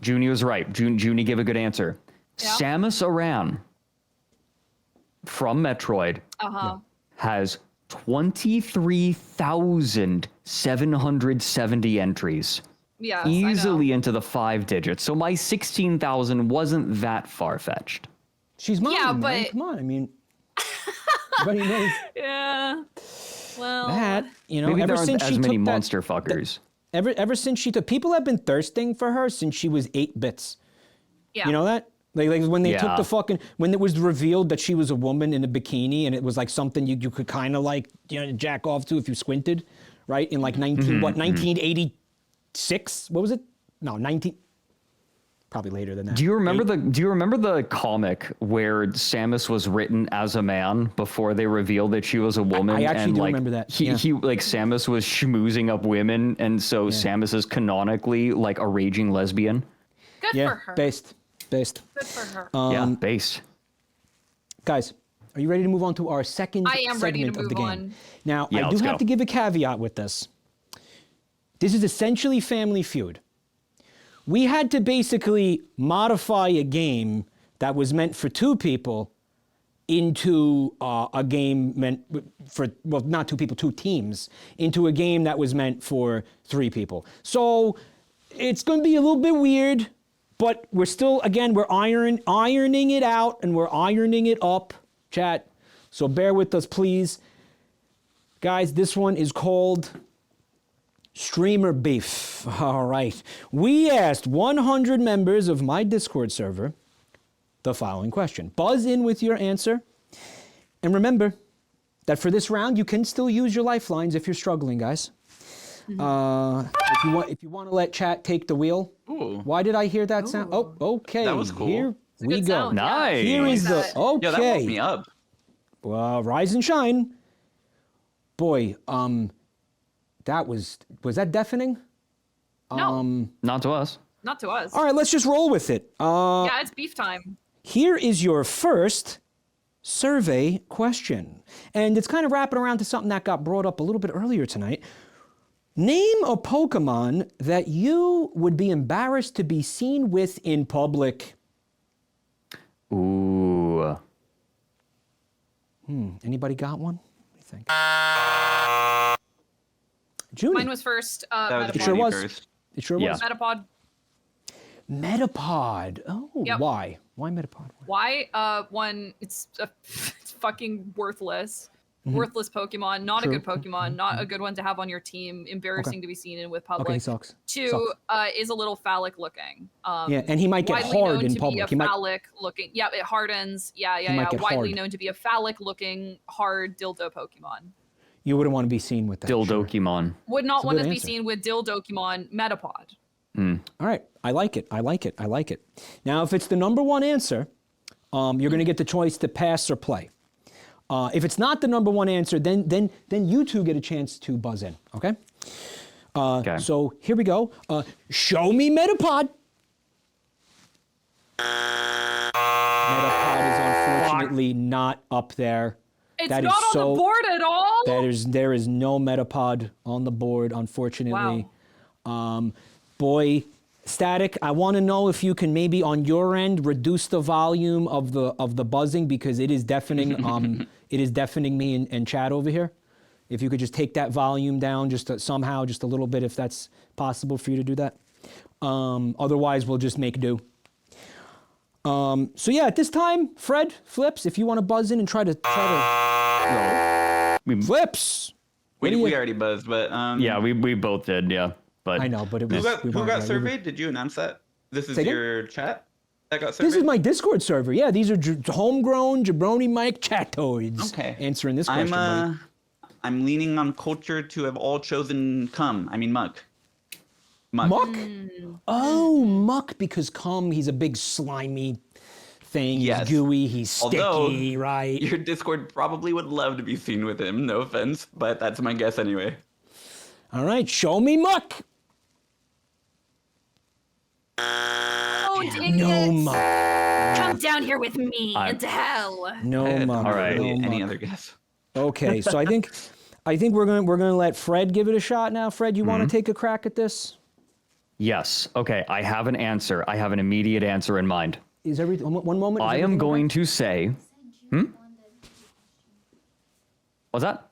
Junie was right. Junie gave a good answer. Yeah. Samus Aran from Metroid has 23,770 entries. Yes, easily into the 5 digits. So my 16,000 wasn't that far-fetched. She's mine, yeah, man. but Come on, I mean, everybody knows yeah. Well, that, you know, maybe ever there aren't since as she many took monster fuckers. Ever since she took, people have been thirsting for her since she was 8 bits. yeah. You know that? Like when they took the fucking, when it was revealed that she was a woman in a bikini and it was like something you could kind of like, you know, jack off to if you squinted, right? In like 1986? What was it? No, 19. Probably later than that. Do you remember the comic where Samus was written as a man before they revealed that she was a woman? I actually and do like, remember that. He like Samus was schmoozing up women, and so Samus is canonically like a raging lesbian. Good for her. Based. Good for her. Based. Guys, are you ready to move on to our second I am ready to segment of the move game? on. Now, Yeah, I do let's have go. to give a caveat with this. This is essentially Family Feud. We had to basically modify a game that was meant for 2 people into a game meant for, well, not 2 people, 2 teams, into a game that was meant for 3 people. So it's going to be a little bit weird, but we're still, again, we're ironing it out and we're ironing it up, chat. So bear with us, please. Guys, this one is called Streamer Beef. All right. We asked 100 members of my Discord server the following question. Buzz in with your answer. And remember that for this round, you can still use your lifelines if you're struggling, guys. If you want to let chat take the wheel. Ooh. Why did I hear that sound? Oh, okay. That was cool. Here we go. Sound, Nice. Here is the, okay. Yeah, that woke me up. Rise and shine. Boy, that was that deafening? No. Not to us. Not to us. All right, let's just roll with it. Yeah, it's beef time. Here is your first survey question. And it's kind of wrapping around to something that got brought up a little bit earlier tonight. Name a Pokemon that you would be embarrassed to be seen with in public. Ooh. Anybody got one? What do you think? Junie. Mine was first. That was It Metapod. sure Junie was. first. It sure Yeah. was. Metapod. Metapod. Oh, Yep. why? Why Metapod? Why? One, it's fucking worthless. Worthless Pokemon. Not True. a good Pokemon. Not a good one to have on your team. Embarrassing to be seen in with public. Okay, he sucks. 2, is a little phallic looking. Yeah, and he might get widely hard known in to public. Be He a might, phallic looking. Yeah, it hardens. Yeah. might get Widely hard. known to be a phallic looking hard dildo Pokemon. you wouldn't want to be seen with that. sure. Dildokemon. Would not a want good to be answer. seen with Dildokemon. Metapod. All right, I like it. I like it. I like it. Now, if it's the number 1 answer, you're going to get the choice to pass or play. If it's not the number 1 answer, then you 2 get a chance to buzz in. Okay. Okay. So here we go. Show me Metapod. Metapod is unfortunately not up there. It's That is not on so- the board at all. There is no Metapod on the board, unfortunately. Boy, Static, I want to know if you can maybe on your end reduce the volume of the buzzing because it is deafening. It is deafening me and chat over here. If you could just take that volume down somehow, just a little bit, if that's possible for you to do that. Otherwise, we'll just make do. So yeah, at this time, Fred, Flips, if you want to buzz in and try to Flips. We already buzzed, but Yeah, we both did. Yeah, but I know, but it was Who got surveyed? Did you announce that? This is Say again? your chat that got surveyed. This is my Discord server. Yeah, these are homegrown Jabroni Mike chatoids. Okay. Answering this question. buddy. I'm leaning on culture to have all chosen Muck. Muck? Oh, Muck, because he's a big slimy thing. Yes. He's gooey. He's sticky, Although, right? Your Discord probably would love to be seen with him. No offense, but that's my guess anyway. All right, show me muck. No muck. Come down here with me into hell. No muck. All right. No Any muck. other guess? Okay, so I think we're gonna let Fred give it a shot now. Fred, you want to take a crack at this? Yes. Okay, I have an answer. I have an immediate answer in mind. Is everything one moment? I am going to say, What's that?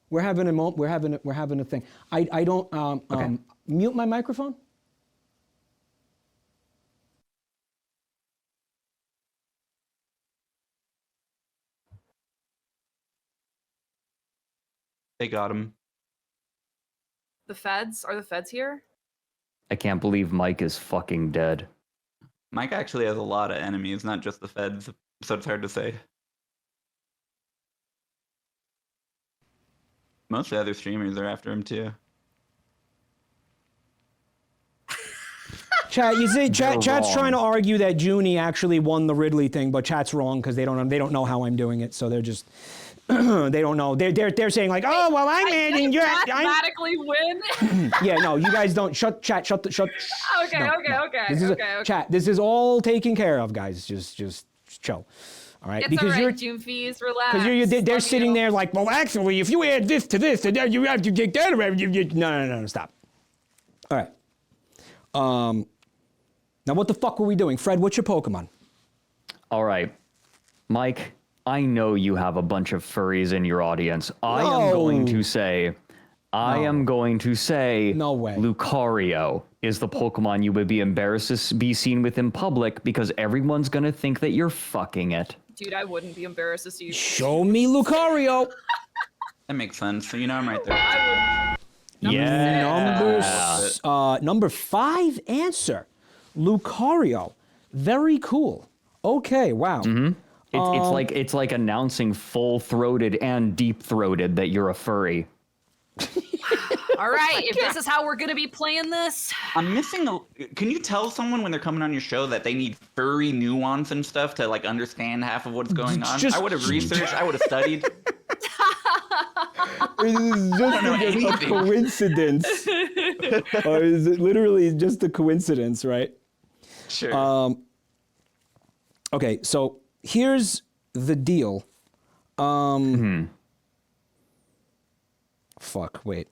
We're having a moment. We're having a thing. I don't Okay. Mute my microphone. They got him. The feds? Are the feds here? I can't believe Mike is fucking dead. Mike actually has a lot of enemies, not just the feds, so it's hard to say. Most of the other streamers are after him too. Chat, you see, chat's wrong. trying to argue that Junie actually won the Ridley thing, but chat's wrong because they don't know how I'm doing it, so they're just they don't know. They're saying like, oh well, I'm adding you. Mathematically win. Yeah, no, you guys don't. Shut. Okay, no, okay, no. okay, This is okay. Chat, this is all taken care of, guys. Just chill. All right, It's because all right, Doomfies, relax. because they're Love sitting you. there like, well, actually, if you add this to this, then you have to take that away. No, stop. All right. Now what the fuck were we doing, Fred? What's your Pokemon? All right, Mike, I know you have a bunch of furries in your audience. I am going to say, No way. Lucario is the Pokemon you would be embarrassed to be seen with in public because everyone's going to think that you're fucking it. Dude, I wouldn't be embarrassed to see you. Show me Lucario. That makes sense. So you know I'm right there. Number 5 answer. Lucario. Very cool. Okay, wow. It's like announcing full-throated and deep-throated that you're a furry. All right, if this is how we're gonna be playing this, I'm missing a. Can you tell someone when they're coming on your show that they need furry nuance and stuff to like understand half of what's going on? I would have researched. I would have studied. Is this just a coincidence? Or is it literally just a coincidence, right? Sure. Okay, so here's the deal. Fuck, wait.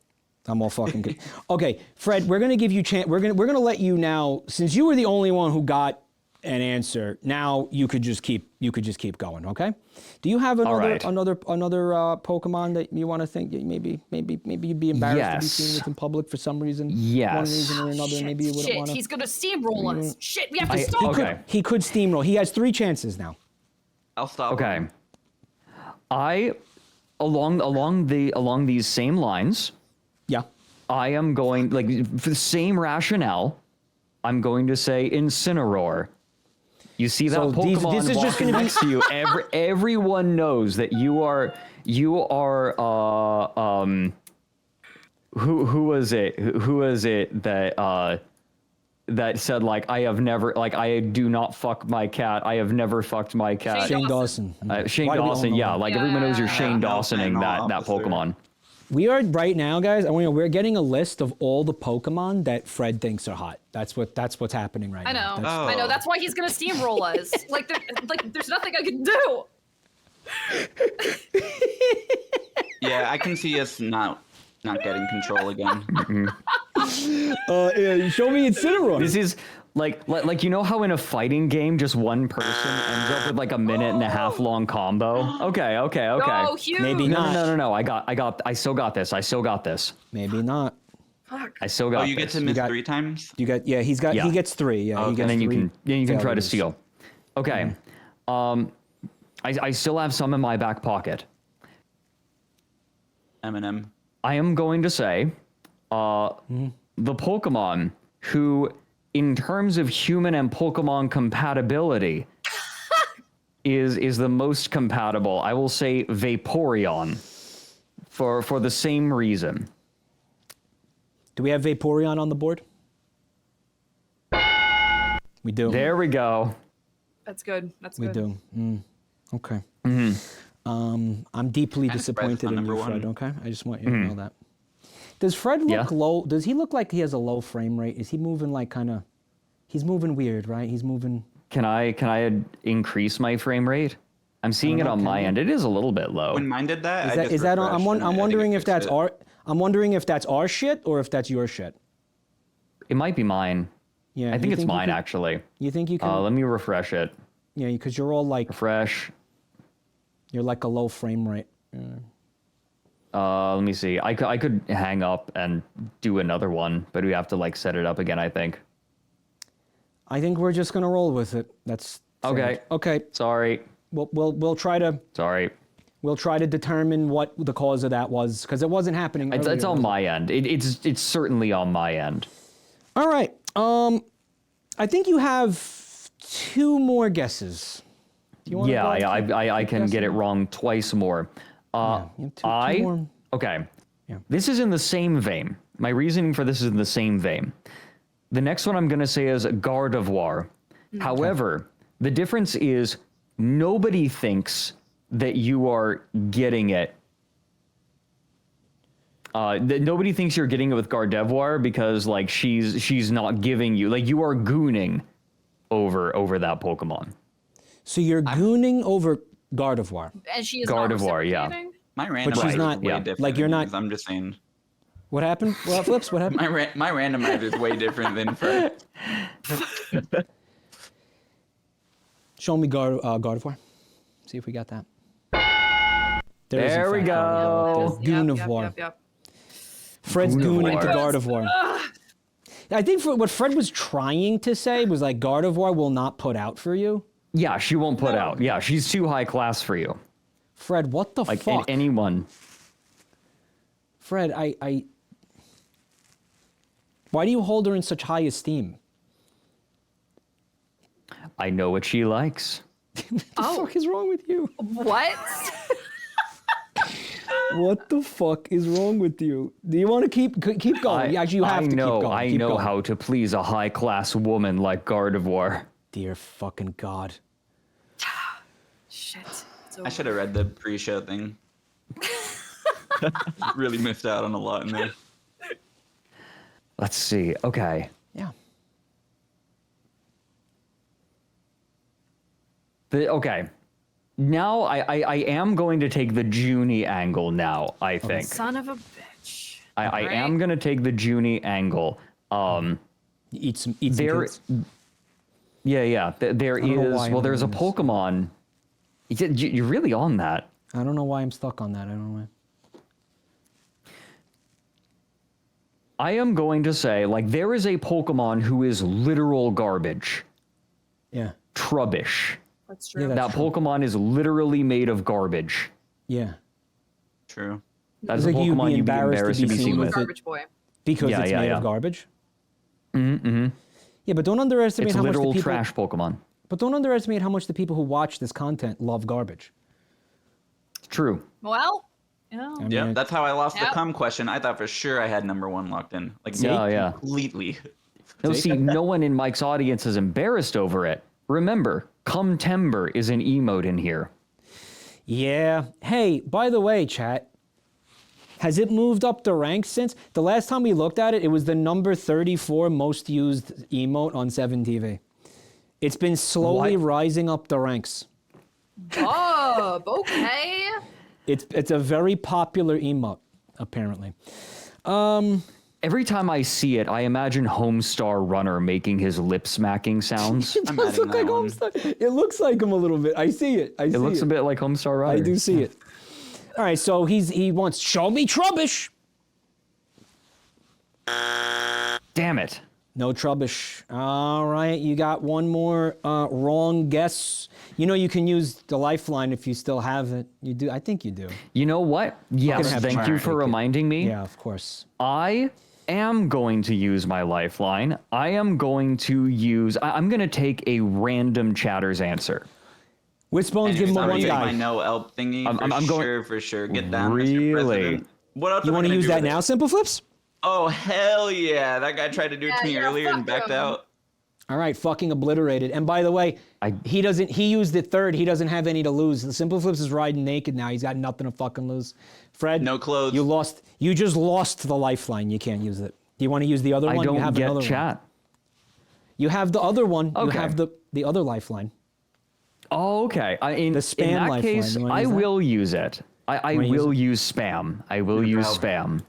I'm all fucking Okay, Fred, we're gonna give you we're gonna let you now, since you were the only one who got an answer, now you could just keep going, okay? Do you have another Pokemon that you want to think maybe you'd be embarrassed to be seen with in public for some reason? Yes. One reason or another, maybe you wouldn't want to. he's gonna steamroll us. Shit, we have to stop. Okay. He could steamroll. He has 3 chances now. I'll stop. Okay. Along these same lines, Yeah. I am going, like, for the same rationale, I'm going to say Incineroar. You see that So Pokemon this is just walking gonna be- next to you. Everyone knows that you are. Who was it? Who was it that that said like I do not fuck my cat. I have never fucked my cat. Shane Dawson. Shane Why do we all Dawson. know Yeah, that? like everyone knows you're Shane no, Dawsoning no, that officer. Pokemon. We are right now, guys. We're getting a list of all the Pokemon that Fred thinks are hot. That's what's happening right I now. know. That's- I know. That's why he's gonna steamroll us. There's nothing I can do. Yeah, I can see us not getting control again. Show me Incineroar. This is like you know how in a fighting game just one person ends up with like a minute and a half long combo. Okay. Oh, huge. Maybe not. No. I still got this. Maybe not. I still got Oh, this. you get to miss 3 times? You got he gets 3. Yeah, he Okay. gets and then you 3 can try to failures. steal. Okay. I still have some in my back pocket. Eminem. I am going to say the Pokemon who, in terms of human and Pokemon compatibility, is the most compatible. I will say Vaporeon for the same reason. Do we have Vaporeon on the board? We do. There we go. That's good. That's we good. do. Okay. Mm-hmm. I'm deeply disappointed in you, Fred. Okay, I just want you to know that. Does Fred look low? Does he look like he has a low frame rate? Is he moving like kind of? He's moving weird, right? He's moving. Can I increase my frame rate? I'm seeing it on my end. It is a little bit low. When mine did that, Is that on? I'm wondering if that's our. I'm wondering if that's our shit or if that's your shit. It might be mine. Yeah, I think it's mine actually. You think you can? Let me refresh it. Yeah, because you're all like refresh. You're like a low frame rate. Let me see. I could hang up and do another one, but we have to like set it up again, I think. I think we're just gonna roll with it. That's okay. Okay. Sorry. We'll try to. Sorry. We'll try to determine what the cause of that was, because it wasn't happening earlier. It's on my end. It's certainly on my end. All right. I think you have 2 more guesses. Do you want I can get it wrong twice more. Two more. Okay. Yeah. This is in the same vein. My reasoning for this is in the same vein. The next one I'm going to say is Gardevoir. However, the difference is nobody thinks that you are getting it. Nobody thinks you're getting it with Gardevoir because like she's not giving you, like, you are gooning over that Pokemon. So you're gooning over Gardevoir. And she is Gardevoir, not yeah. My randomizer But she's not, is way different. like, you're not. I'm just saying. What happened? Well, Flips, what happened? My randomizer is way different than Fred. Show me Gardevoir. See if we got that. There we go. Goonivore. Yep. Fred's gooning into Goonivore. Gardevoir. I think what Fred was trying to say was like Gardevoir will not put out for you. Yeah, she won't put out. Yeah, she's too high class for you. Fred, what the fuck? Like anyone. Fred, I. Why do you hold her in such high esteem? I know what she likes. What the fuck is wrong with you? What? What the fuck is wrong with you? Do you want to keep going? Actually, you have to keep going. I know how to please a high class woman like Gardevoir. Dear fucking God. Shit. I should have read the pre-show thing. Really missed out on a lot in there. Let's see. Okay. Yeah. Okay. Now I am going to take the Junie angle now, I think. Son of a bitch. I am going to take the Junie angle. Eat some kids. Yeah. There is, well, there's a Pokemon. You're really on that. I don't know why I'm stuck on that. I don't know why. I am going to say, like, there is a Pokemon who is literal garbage. Yeah. Trubbish. That's true. Yeah, That Pokemon is literally made of garbage. Yeah. True. That's a Pokemon you'd be embarrassed to be seen with. Garbage boy. Because it's made of garbage? Mm-hmm. Yeah, but don't underestimate It's how much the literal people... trash Pokemon. But don't underestimate how much the people who watch this content love garbage. True. Well, yeah. I mean, Yep, that's how I lost the Yep. cum question. I thought for sure I had number 1 locked in. Like, Yeah. completely. No, see, no one in Mike's audience is embarrassed over it. Remember, cum timber is an emote in here. Yeah. Hey, by the way, chat, has it moved up the ranks since? The last time we looked at it, it was the number 34 most used emote on 7TV. It's been slowly rising up the ranks. Oh, okay. It's a very popular emote, apparently. Every time I see it, I imagine Homestar Runner making his lip smacking sounds. It does look like Homestar. It looks like him a little bit. I see it. It looks a bit like Homestar Runner. I do see it. All right, so he wants show me Trubbish. Damn it. No Trubbish. All right, you got one more wrong guess. You know you can use the lifeline if you still have it. You do. I think you do. You know what? Yes, thank you for reminding me. Yeah, of course. I am going to use my lifeline. I'm going to take a random chatter's answer. Wishbone's give him a one guy. My no elp thingy. For sure. Get down, really? Mr. President. What else? You want to use that now, Simpleflips? Oh, hell yeah. That guy tried to do it to me earlier and backed out. All right, fucking obliterated. And by the way, he used it third. He doesn't have any to lose. The Simpleflips is riding naked now. He's got nothing to fucking lose. Fred, no clothes. You just lost the lifeline. You can't use it. Do you want to use the other one? I don't you have get another chat. One. You have the other one. Okay. You have the other lifeline. Oh, okay. In that case, I will use it. I will use spam. I will use spam.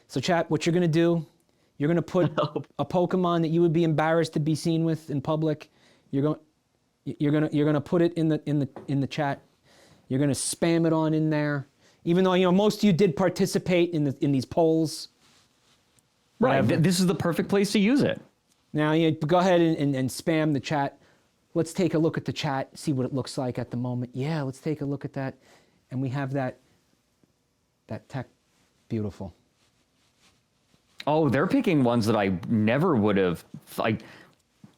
So chat, what you're gonna do, you're gonna put a Pokemon that you would be embarrassed to be seen with in public. You're gonna put it in the chat. You're gonna spam it on in there. Even though most of you did participate in these polls. Right. This is the perfect place to use it. Now go ahead and spam the chat. Let's take a look at the chat, see what it looks like at the moment. Yeah, let's take a look at that. And we have that tech. Beautiful. Oh, they're picking ones that I never would have.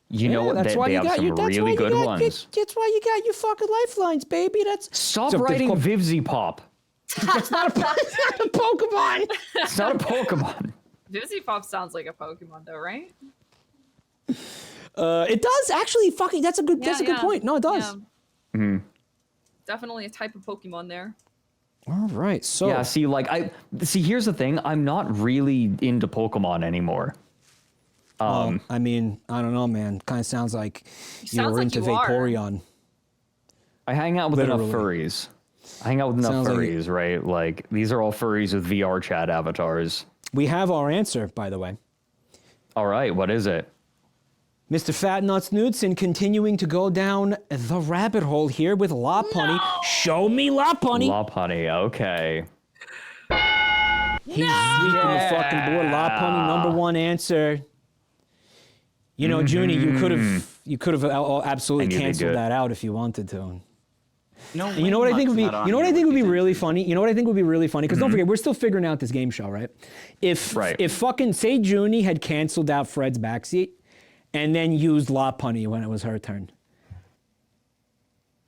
You know what? They have some really good ones. That's why you got your fucking lifelines, baby. Stop writing Vivzy Pop. That's not a Pokemon. It's not a Pokemon. Vivzy Pop sounds like a Pokemon, though, right? It does actually. Fucking. That's a good point. No, it does. Yeah. Definitely a type of Pokemon there. All right. So yeah. See, here's the thing. I'm not really into Pokemon anymore. I mean, I don't know, man. Kind of sounds like you were into Vaporeon. I hang out with enough furries. Right? Like, these are all furries with VR chat avatars. We have our answer, by the way. All right, what is it? Mr. Fatnuts Knudsen continuing to go down the rabbit hole here with Lopunny. No! Show me Lopunny. Lopunny, okay. He's sweeping the fucking board. Lopunny, number one answer. Junie, you could have absolutely canceled that out if you wanted to. No, and you know what I think would be really funny? You know what I think would be really funny? Because don't forget, we're still figuring out this game show, right? If fucking, say Junie had canceled out Fred's backseat and then used Lopunny when it was her turn.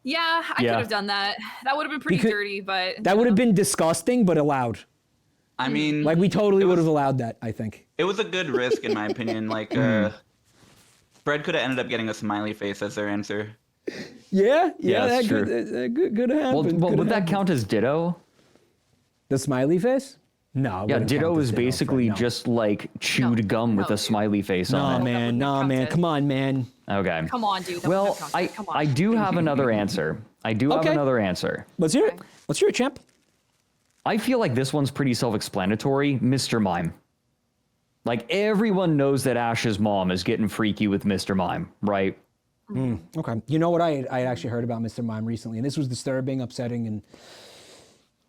Yeah, I could have done that. That would have been pretty dirty, but... That would have been disgusting, but allowed. I mean... we totally would have allowed that, I think. It was a good risk, in my opinion. Fred could have ended up getting a smiley face as their answer. Yeah, that's true. Good happen. Well, would that count as Ditto? The smiley face? No. Yeah, Ditto is basically just like chewed gum with a smiley face on it. No, man. Come on, man. Okay. Come on, dude. Well, I do have another answer. Let's hear it. Let's hear it, champ. I feel like this one's pretty self-explanatory. Mr. Mime. Like, everyone knows that Ash's mom is getting freaky with Mr. Mime, right? Okay. You know what I had actually heard about Mr. Mime recently, and this was disturbing, upsetting, and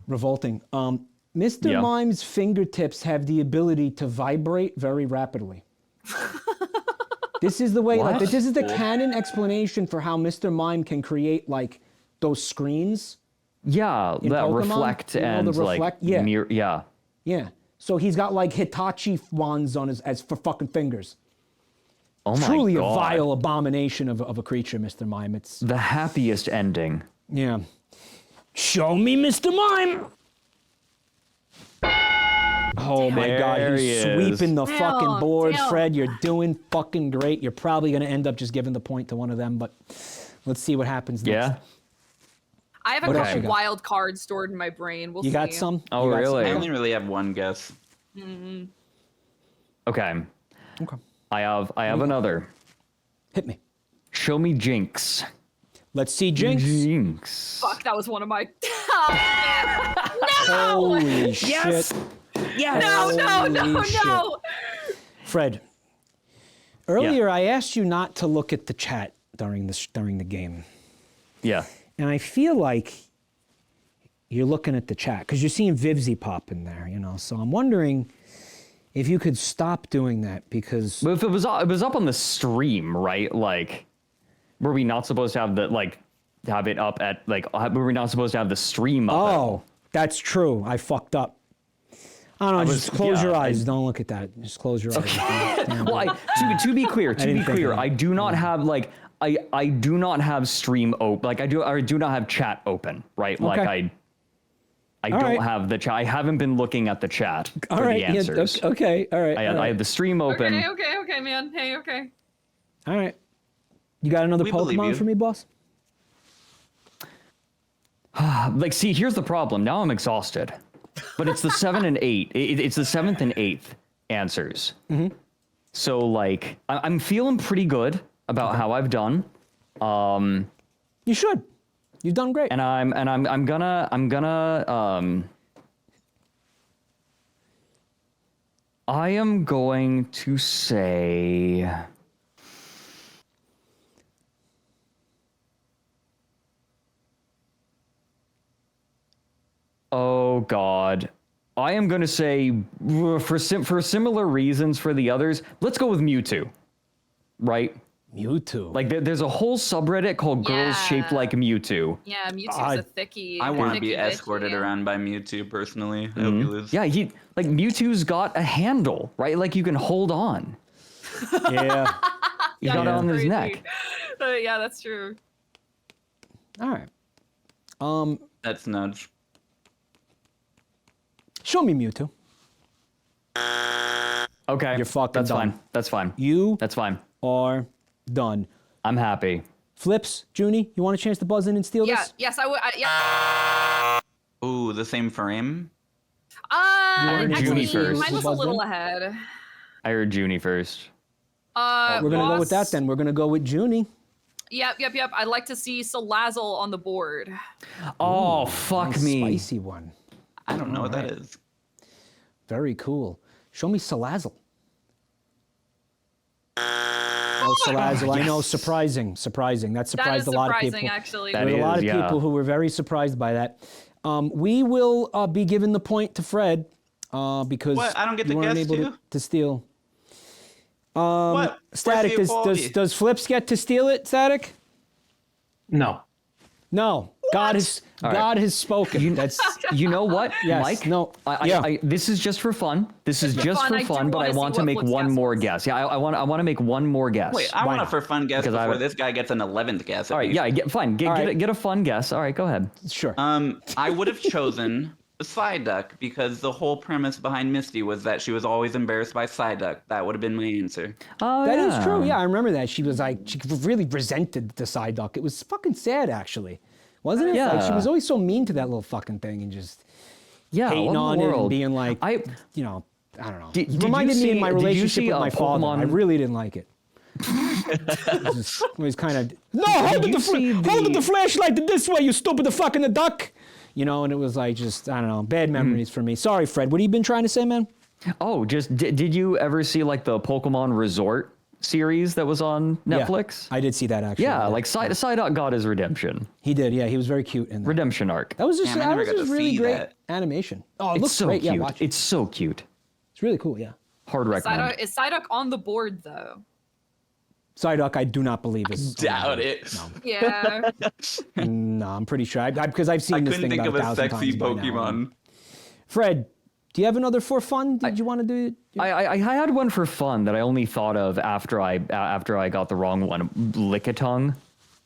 revolting. Mr. Mime's fingertips have the ability to vibrate very rapidly. This is the way, this is the canon explanation for how Mr. Mime can create, those screens. Yeah, that Pokemon, reflect mirror. Yeah. Yeah. So he's got Hitachi wands on as for fucking fingers. Oh my God. Truly a vile abomination of a creature, Mr. Mime. It's the happiest ending. Yeah. Show me Mr. Mime. Oh my God, he's sweeping the fucking board. Fred, you're doing fucking great. You're probably going to end up just giving the point to one of them, but let's see what happens next. Yeah. I have a couple wild cards stored in my brain. We'll see. You got some? Oh, really? I only really have one guess. Mm-hmm. Okay. I have another. Hit me. Show me Jinx. Let's see Jinx. Fuck, that was one of my... Oh, man. No! Holy shit. Yes! No! Fred, earlier I asked you not to look at the chat during the game. Yeah. And I feel like you're looking at the chat because you're seeing Vivzy pop in there, So I'm wondering if you could stop doing that because... But if it was up on the stream, right? Were we not supposed to have have it up at were we not supposed to have the stream up? Oh, that's true. I fucked up. I don't know. Just close your eyes. Don't look at that. Just close your eyes. Well, to be clear, I do not have I do not have stream open. I do not have chat open, right? Okay. I don't have the chat. I haven't been looking at the chat for the answers. Okay. All right. I have the stream open. Okay, man. Hey, okay. All right. You got another We believe Pokemon you. for me, boss? Like, see, here's the problem. Now I'm exhausted. But it's the 7 and 8. It's the 7th and 8th answers. Mm-hmm. So, like, I'm feeling pretty good about how I've done. You should. You've done great. And I'm gonna I am going to say oh God. I am going to say for similar reasons for the others, let's go with Mewtwo. Right? Mewtwo. Like there's a whole subreddit called Girls Shaped Like Mewtwo. Yeah, Mewtwo's a thickie. I want to be escorted around by Mewtwo personally. I hope you lose. Yeah, Mewtwo's got a handle, right? Like you can hold on. Yeah. He's got it on his neck. Yeah, that's true. All right. That's nudge. Show me Mewtwo. Okay. You're fucking That's done. fine. That's fine. That's fine. Are done. I'm happy. Flips, Junie, you want a chance to buzz in and steal this? Yes, I would. Yeah. Ooh, the same frame? heard Junie first. Mine was a little ahead. I heard Junie first. We're going to go with that then. We're going to go with Junie. Yep. I'd like to see Salazzle on the board. Oh, fuck nice me. Spicy one. I don't know what that is. Very cool. Show me Salazzle. Oh, Salazzle. I know, surprising. That surprised a lot of people. Actually. There were a lot of people who were very surprised by that. We will be giving the point to Fred because what? I don't get you to weren't guess able too? to steal. What? Static, does Flips get to steal it, Static? No. No. God has spoken. That's You know what, yes, Mike? no. This is just for fun. This is just for fun, but I want to make one more guess. Yeah, I want to make one more guess. Wait, I want a for fun guess before this guy gets an 11th guess. All right, yeah, fine. Get a fun guess. All right, go ahead. Sure. I would have chosen Psyduck because the whole premise behind Misty was that she was always embarrassed by Psyduck. That would have been my answer. Oh, That is true. Yeah, I remember that. She was like, she really resented the Psyduck. It was fucking sad, actually. Wasn't it? Yeah. Like, she was always so mean to that little fucking thing and just hating on it and being like, I don't know. It reminded me of my relationship with my father. I really didn't like it. It was kind of, no, hold the flashlight this way, you stupid fucking duck. You know, and it was like just, I don't know, bad memories for me. Sorry, Fred. What have you been trying to say, man? Oh, just did you ever see like the Pokemon Resort series that was on Netflix? Yeah, I did see that actually. Yeah, like Psyduck got his redemption. He did, yeah. He was very cute in that. Redemption arc. That was just, Damn, I never got to really see great that. animation. Oh, it It's looks so great. cute. Yeah, watch it. It's so cute. It's really cool, yeah. Hard recommend. Is Psyduck on the board though? Psyduck, I do not believe is. Doubt it. Yeah. No, I'm pretty sure. Because I've seen I this couldn't thing think about of a 1,000 sexy times by now. Pokemon. Fred, do you have another for fun? Did you want to do it? I had one for fun that I only thought of after I got the wrong one. Lickitung.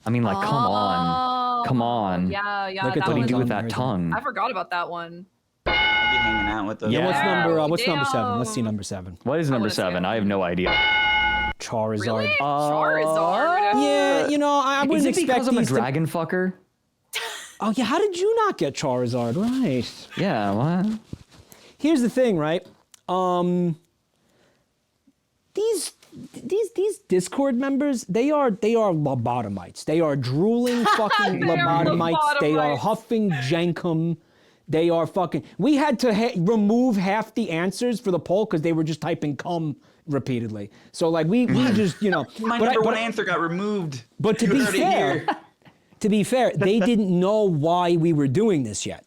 I mean, like, come on. Yeah. Look at What do you do with that There's tongue? I forgot about that one. I'd be hanging out with those. Yeah. What's number 7? Let's see Damn. number 7. What is number wanna say 7? it. I have no idea. Charizard. Really? Charizard. Yeah, you know, I Is wouldn't it expect because I'm a these to... dragon fucker? Oh, yeah, how did you not get Charizard? Right. Yeah, what? Here's the thing, right? These Discord members, they are lobotomites. They are drooling fucking They are lobotomites. They are lobotomites. huffing jankum. They are fucking. We had to remove half the answers for the poll because they were just typing "cum" repeatedly. So like we just My number one answer got removed. But to You be heard it fair, here. they didn't know why we were doing this yet.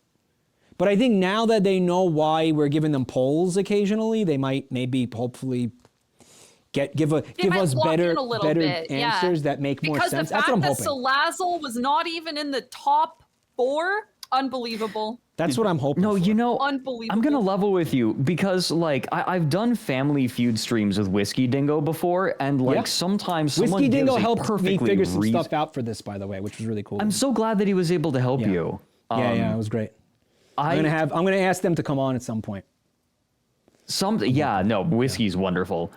But I think now that they know why we're giving them polls occasionally, they might hopefully give us better answers that make more because sense. the That's fact what I'm that hoping. Salazzle was not even in the top 4, unbelievable. That's what I'm hoping. No, for. you know, Unbelievable. I'm gonna level with you because like I've done Family Feud streams with Whiskey Dingo before, and like Yeah. sometimes someone Whiskey gives Dingo a helped me perfectly figure some reason- stuff out for this, by the way, which was really cool. I'm so glad that he was able to help Yeah. you. yeah, it was great. I'm gonna ask them to come on at some point. Whiskey's wonderful.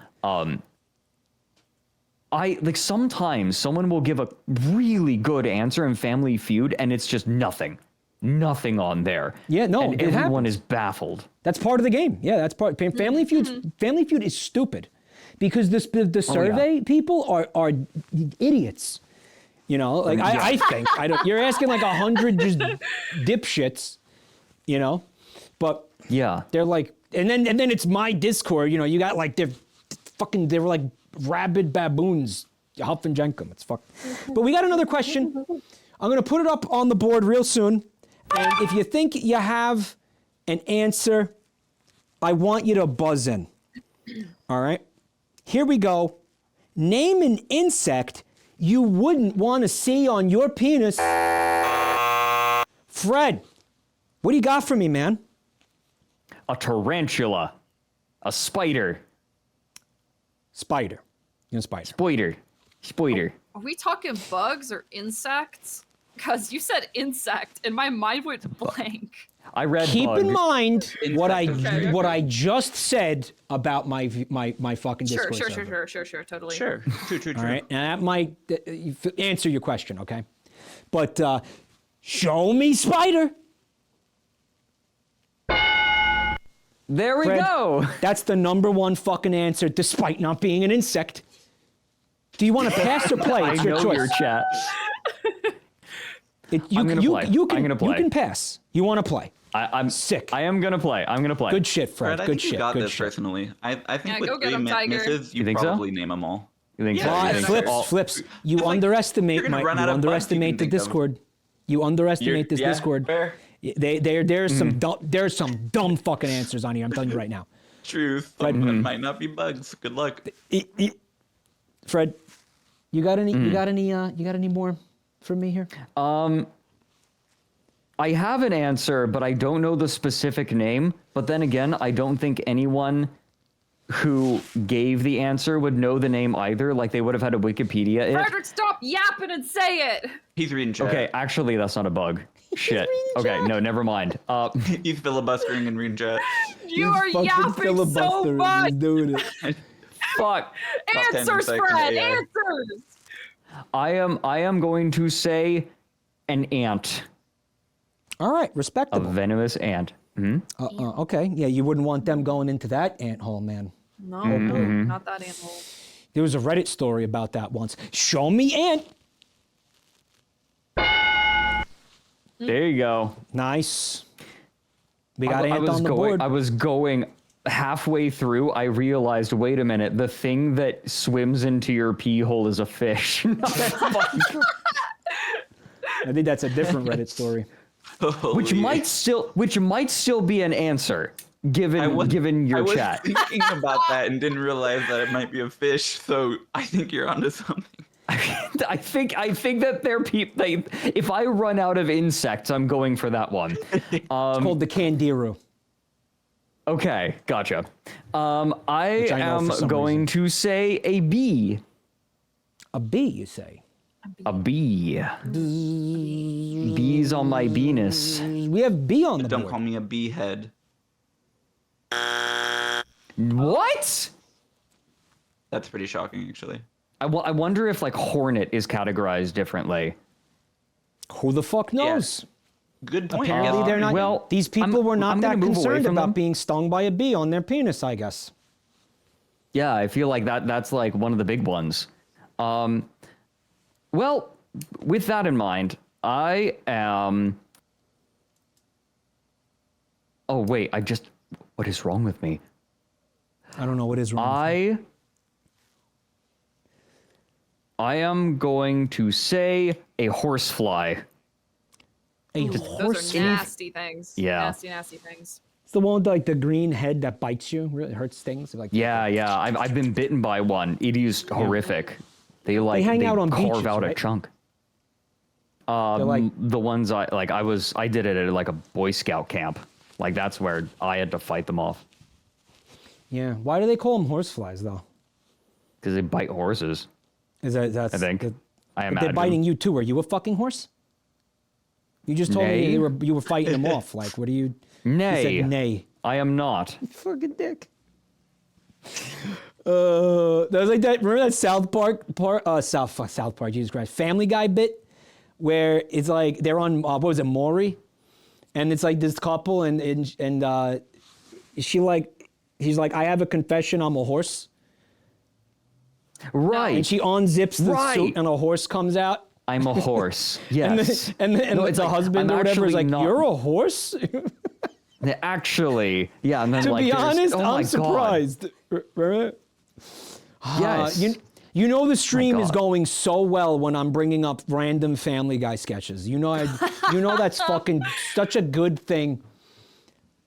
sometimes someone will give a really good answer in Family Feud and it's just nothing on there. Yeah, no, and it everyone happens. is baffled. That's part of the game. Yeah, that's part. Family Feud is stupid because the survey people are idiots. You know, like I think you're asking like 100 just dipshits. You know, but Yeah, they're like, and then it's my Discord. You know, you got like they were like rabid baboons, Huff and Jenkum. It's fuck. But we got another question. I'm gonna put it up on the board real soon, and if you think you have an answer, I want you to buzz in. All right, here we go. Name an insect you wouldn't want to see on your penis. Fred, what do you got for me, man? a tarantula, a spider. Spider. You know, spider. Spider. Are we talking bugs or insects? Because you said insect, and my mind went blank. I read Keep bug. in mind what Okay. what I just said about my fucking Discord server. Sure, totally. Sure. True. All right, and that might answer your question, okay? But show me spider. There we Fred, go. That's the #1 fucking answer, despite not being an insect. Do you want to pass or play? It's I your know choice. your chat. I'm gonna play. You I'm gonna play. You can pass. You want to play? I'm sick. I am gonna play. Good shit, Fred. Fred, I Good think shit. you got Good this shit. personally. I think Yeah, with go get 3 him, Tiger. misses, you think so? probably name them all. You think Yeah, so? yeah, Flips, sure. Flips. You It's like, underestimate you're gonna run out of bugs you can the think of. Discord. You underestimate this Discord. Fair. There's some dumb fucking answers on here. I'm telling you right now. Truth. Some of them might not be bugs. Good luck. Fred, you got any more for me here? I have an answer, but I don't know the specific name. But then again, I don't think anyone who gave the answer would know the name either. Like, they would have had to Wikipedia it. Frederick, stop yapping and say it. He's reading chat. Okay, actually, that's not a bug. Shit. Okay, no, never mind. He's filibustering and reading chat. You are yapping so much. He's doing it. Fuck. Answers, Fred. Answers. I am going to say an ant. All right, A respectable. venomous ant. Okay, yeah, you wouldn't want them going into that ant hole, man. No, not that animal. There was a Reddit story about that once. Show me ant. There you go. Nice. We got I ant was on the going. board. I was going halfway through. I realized, wait a minute, the thing that swims into your pee hole is a fish. I think that's a different Reddit story. which might still be an answer given your chat. I was thinking about that and didn't realize that it might be a fish. So I think you're onto something. I think that they're people. If I run out of insects, I'm going for that one. It's called the Candiru. Okay, gotcha. I I know am for some going reason. to say a bee. A bee, you say? A bee. Bees on my penis. We have bee on the Don't board. call me a bee head. What? That's pretty shocking, actually. I wonder if like hornet is categorized differently. Who the fuck knows? Good point. Apparently yes. they're not. Well, these people were not I'm that gonna move away concerned from about them. being stung by a bee on their penis, I guess. Yeah, I feel like that's like one of the big ones. Well, with that in mind, I am. Oh wait, what is wrong with me? I don't know what is wrong. I am going to say a horsefly. A Those horse. are nasty things. Yeah. Nasty things. It's the one with like the green head that bites you. Really hurts, stings. Like Yeah. I've been bitten by one. It is horrific. They hang out on carve beaches, out a right? chunk. They're like The ones I did it at like a Boy Scout camp. Like that's where I had to fight them off yeah. Why do they call them horseflies though? because they bite horses. Is that's I think. that- I but imagine. they're biting you too. Are you a fucking horse? You just told Nay. me you were fighting them off. Like what do you? Nay. You said nay. I am not. Fucking dick. was like that. Remember that South Park Jesus Christ, Family Guy bit where it's like they're on what was it, Maury, and it's like this couple and he's like, I have a confession, I'm a horse. Right. And she unzips the suit and a horse comes out. I'm a horse. Yes. and it's a husband or whatever is like, you're a horse? Actually, yeah. And then to be honest, I'm surprised. Yes. You know the stream is going so well when I'm bringing up random Family Guy sketches. You know that's fucking such a good thing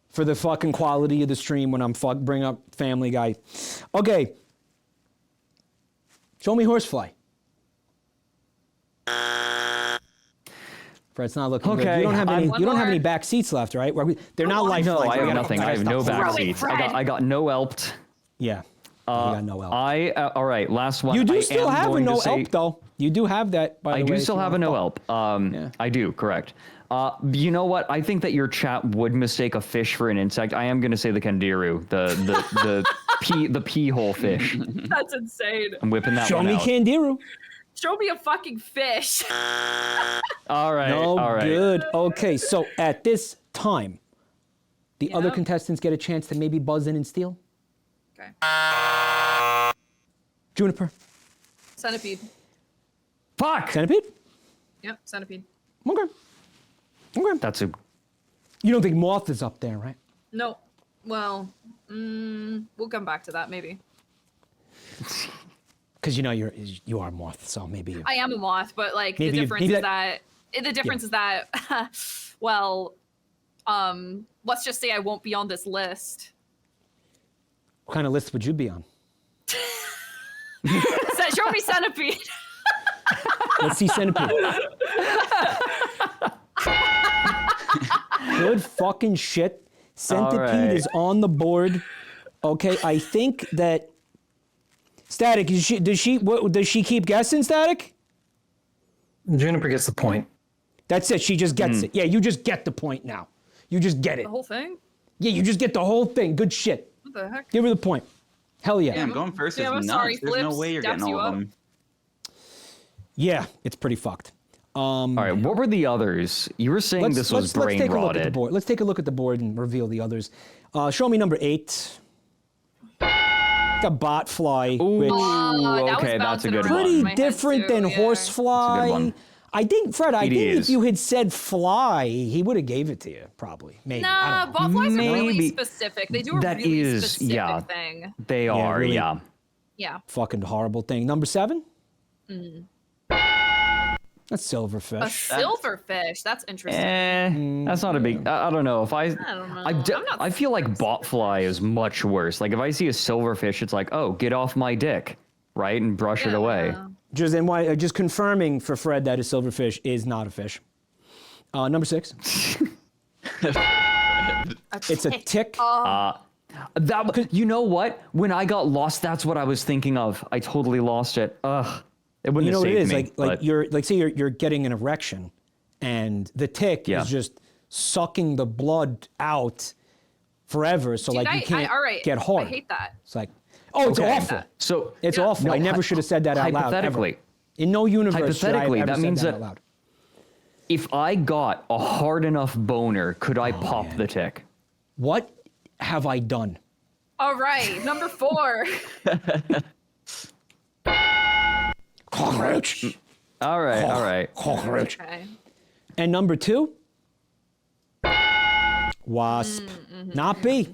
for the fucking quality of the stream when I'm bring up Family Guy. Okay. Show me horsefly. Fred's not looking good. You don't have any. You don't have any back seats left, right? They're not lifelike. No, I have nothing. I have no back seats. I got no elped. Yeah. You got no elp. All right. Last one. You do still have a no elp though. You do have that. By the way, I do still have a no elp. I do. Correct. You know what? I think that your chat would mistake a fish for an insect. I am going to say the kandiru, the pea hole fish. That's insane. I'm whipping that Show one me out. kandiru. Show me a fucking fish. All right. No all right. good. Okay, so at this time, the other contestants get a chance to maybe buzz in and steal. Okay. Juniper. Centipede. Fuck. Centipede? Yep, centipede. Okay. That's a. You don't think moth is up there, right? No. Well, we'll come back to that maybe. Because you are a moth, so maybe. I am a moth, but like the difference is that well, let's just say I won't be on this list. What kind of list would you be on? Show me centipede. Let's see centipede. Good fucking shit. Centipede is on the board. Okay, I think that Static, does she keep guessing, Static? Juniper gets the point. That's it. She just gets it. Yeah, you just get the point now. You just get it. The whole thing? Yeah, you just get the whole thing. Good shit. What the heck? Give her the point. Hell yeah. Damn, going first is I'm nuts. sorry, There's no Flips way you're getting steps you all of up. them. Yeah, it's pretty fucked. All right, what were the others? You were saying this was brain take rotted. A look at the board. Let's take a look at the board and reveal the others. Show me number 8. A bot fly. Ooh, which okay, that's a good one. pretty different than horsefly. I think, Fred, if you had said fly, he would have gave it to you, probably. Maybe. Nah, botflies are really specific. They do a really specific thing. They are, really, Yeah. Fucking horrible thing. Number 7? That's silverfish. A silverfish. That's interesting. That's not a big. I don't know if I don't know. I feel like botfly is much worse. Like if I see a silverfish, it's like, oh, get off my dick, right, and brush it away. Just confirming for Fred that a silverfish is not a fish. Number 6. It's a tick. You know what? When I got lost, that's what I was thinking of. I totally lost it. Ugh. It wouldn't have saved me. Like you're say you're getting an erection, and the tick is just sucking the blood out forever. So Dude, you can't get hard. I hate that. It's like, it's awful. So it's awful. No, I never should have said that out loud. Hypothetically, in no universe should I have ever that said means that out loud. If I got a hard enough boner, could I pop the tick? What have I done? All right, number 4. Cockroach. All right. Cockroach. Okay. And number 2? Wasp. Not B.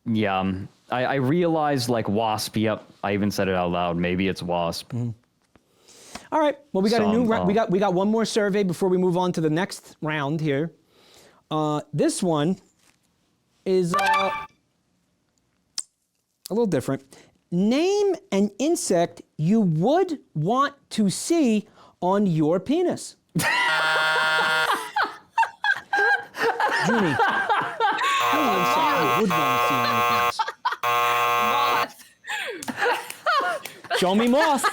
Yeah. I realized like wasp. Yep. I even said it out loud. Maybe it's wasp. All right. Well, we got a new round. We got one more survey before we move on to the next round here. This one is a little different. Name an insect you would want to see on your penis. Junie. Name an insect you would want to see on your penis. Moth. Show me moth.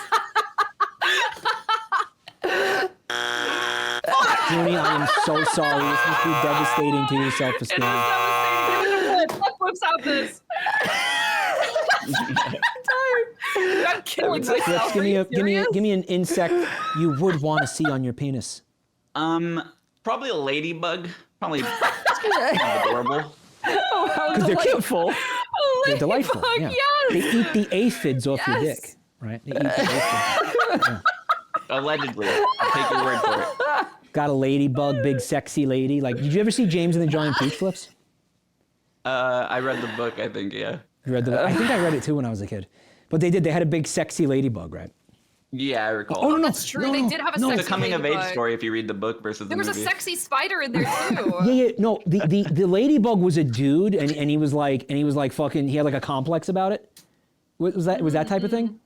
Junie, I am so sorry. This must be devastating to your self-esteem. Let Flips out this. I'm killing myself. Give me an insect you would want to see on your penis. Probably a ladybug. Probably kind of adorable. Because they're cute. They're delightful. Yeah. Yes. They eat the aphids off your dick, right? They eat the aphids. Yeah. Allegedly. I'll take your word for it. Got a ladybug, big sexy lady. Like, did you ever see James and the Giant Peach Flips? I read the book, I think, yeah. You read the? I think I read it too when I was a kid. But they did. They had a big sexy ladybug, right? Yeah, I recall. Oh, no, That's true. They did have a sexy It's a coming of age ladybug. story if you read the book versus the movie. There was a sexy spider in there too. Yeah. No, the ladybug was a dude, and he was like fucking. He had like a complex about it. Was that type of thing?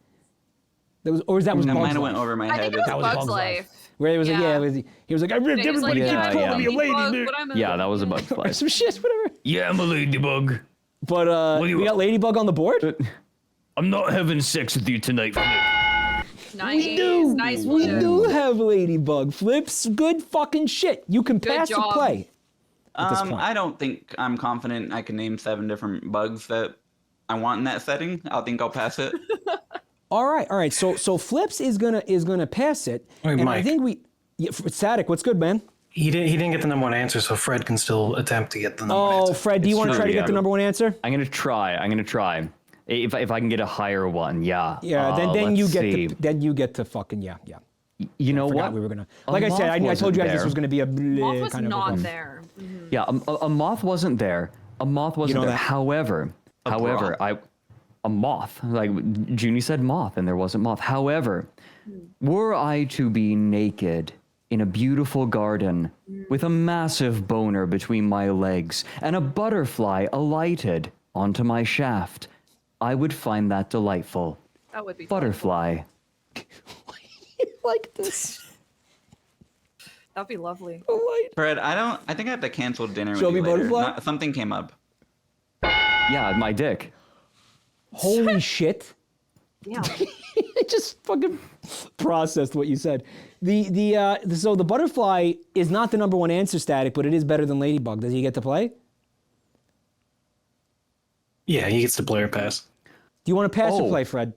That was Bugs might have Life. went over my I head. think it was That was Bugs Bugs Life. Where it was Yeah. he was like, I ripped He was everybody like, keeps calling me a ladybug. Yeah, that was a Bug's Or Life. some shit, whatever. Yeah, I'm a ladybug. But we got ladybug on the board. I'm not having sex with you tonight. Nice. We do. Nice We one. do have ladybug flips. Good fucking shit. You can Good pass or job. play. At this point. I don't think I'm confident I can name 7 different bugs that I want in that setting. I think I'll pass it. All right. So Flips is gonna pass it, Wait, and I Mike. think we. Yeah, Static, what's good, man? He didn't get the number one answer, so Fred can still attempt to get the number one Oh, answer. Fred, do you want to true, try to yeah. get the number one answer? I'm gonna try. If I can get a higher one, yeah. Yeah. Then you let's see. get to fucking yeah. You know Forgot what? we were gonna. A Like I said, moth I told you guys wasn't this was there. gonna be a Moth bleh was kind of. not there. Mhm. Yeah, a moth wasn't there. A moth wasn't know there. that? However, a moth. Like Junie said, moth, and there wasn't moth. However, were I to be naked in a beautiful garden with a massive boner between my legs and a butterfly alighted onto my shaft, I would find that delightful. That would be Butterfly. Like this. That'd be lovely. Fred, I think I have to cancel dinner Show with you me later. butterfly? Something came up. Yeah, my dick. Holy shit. Yeah. I just fucking processed what you said. So the butterfly is not the number one answer, Static, but it is better than ladybug. Does he get to play? Do Yeah, he gets the player pass. you want to pass or Oh. play, Fred?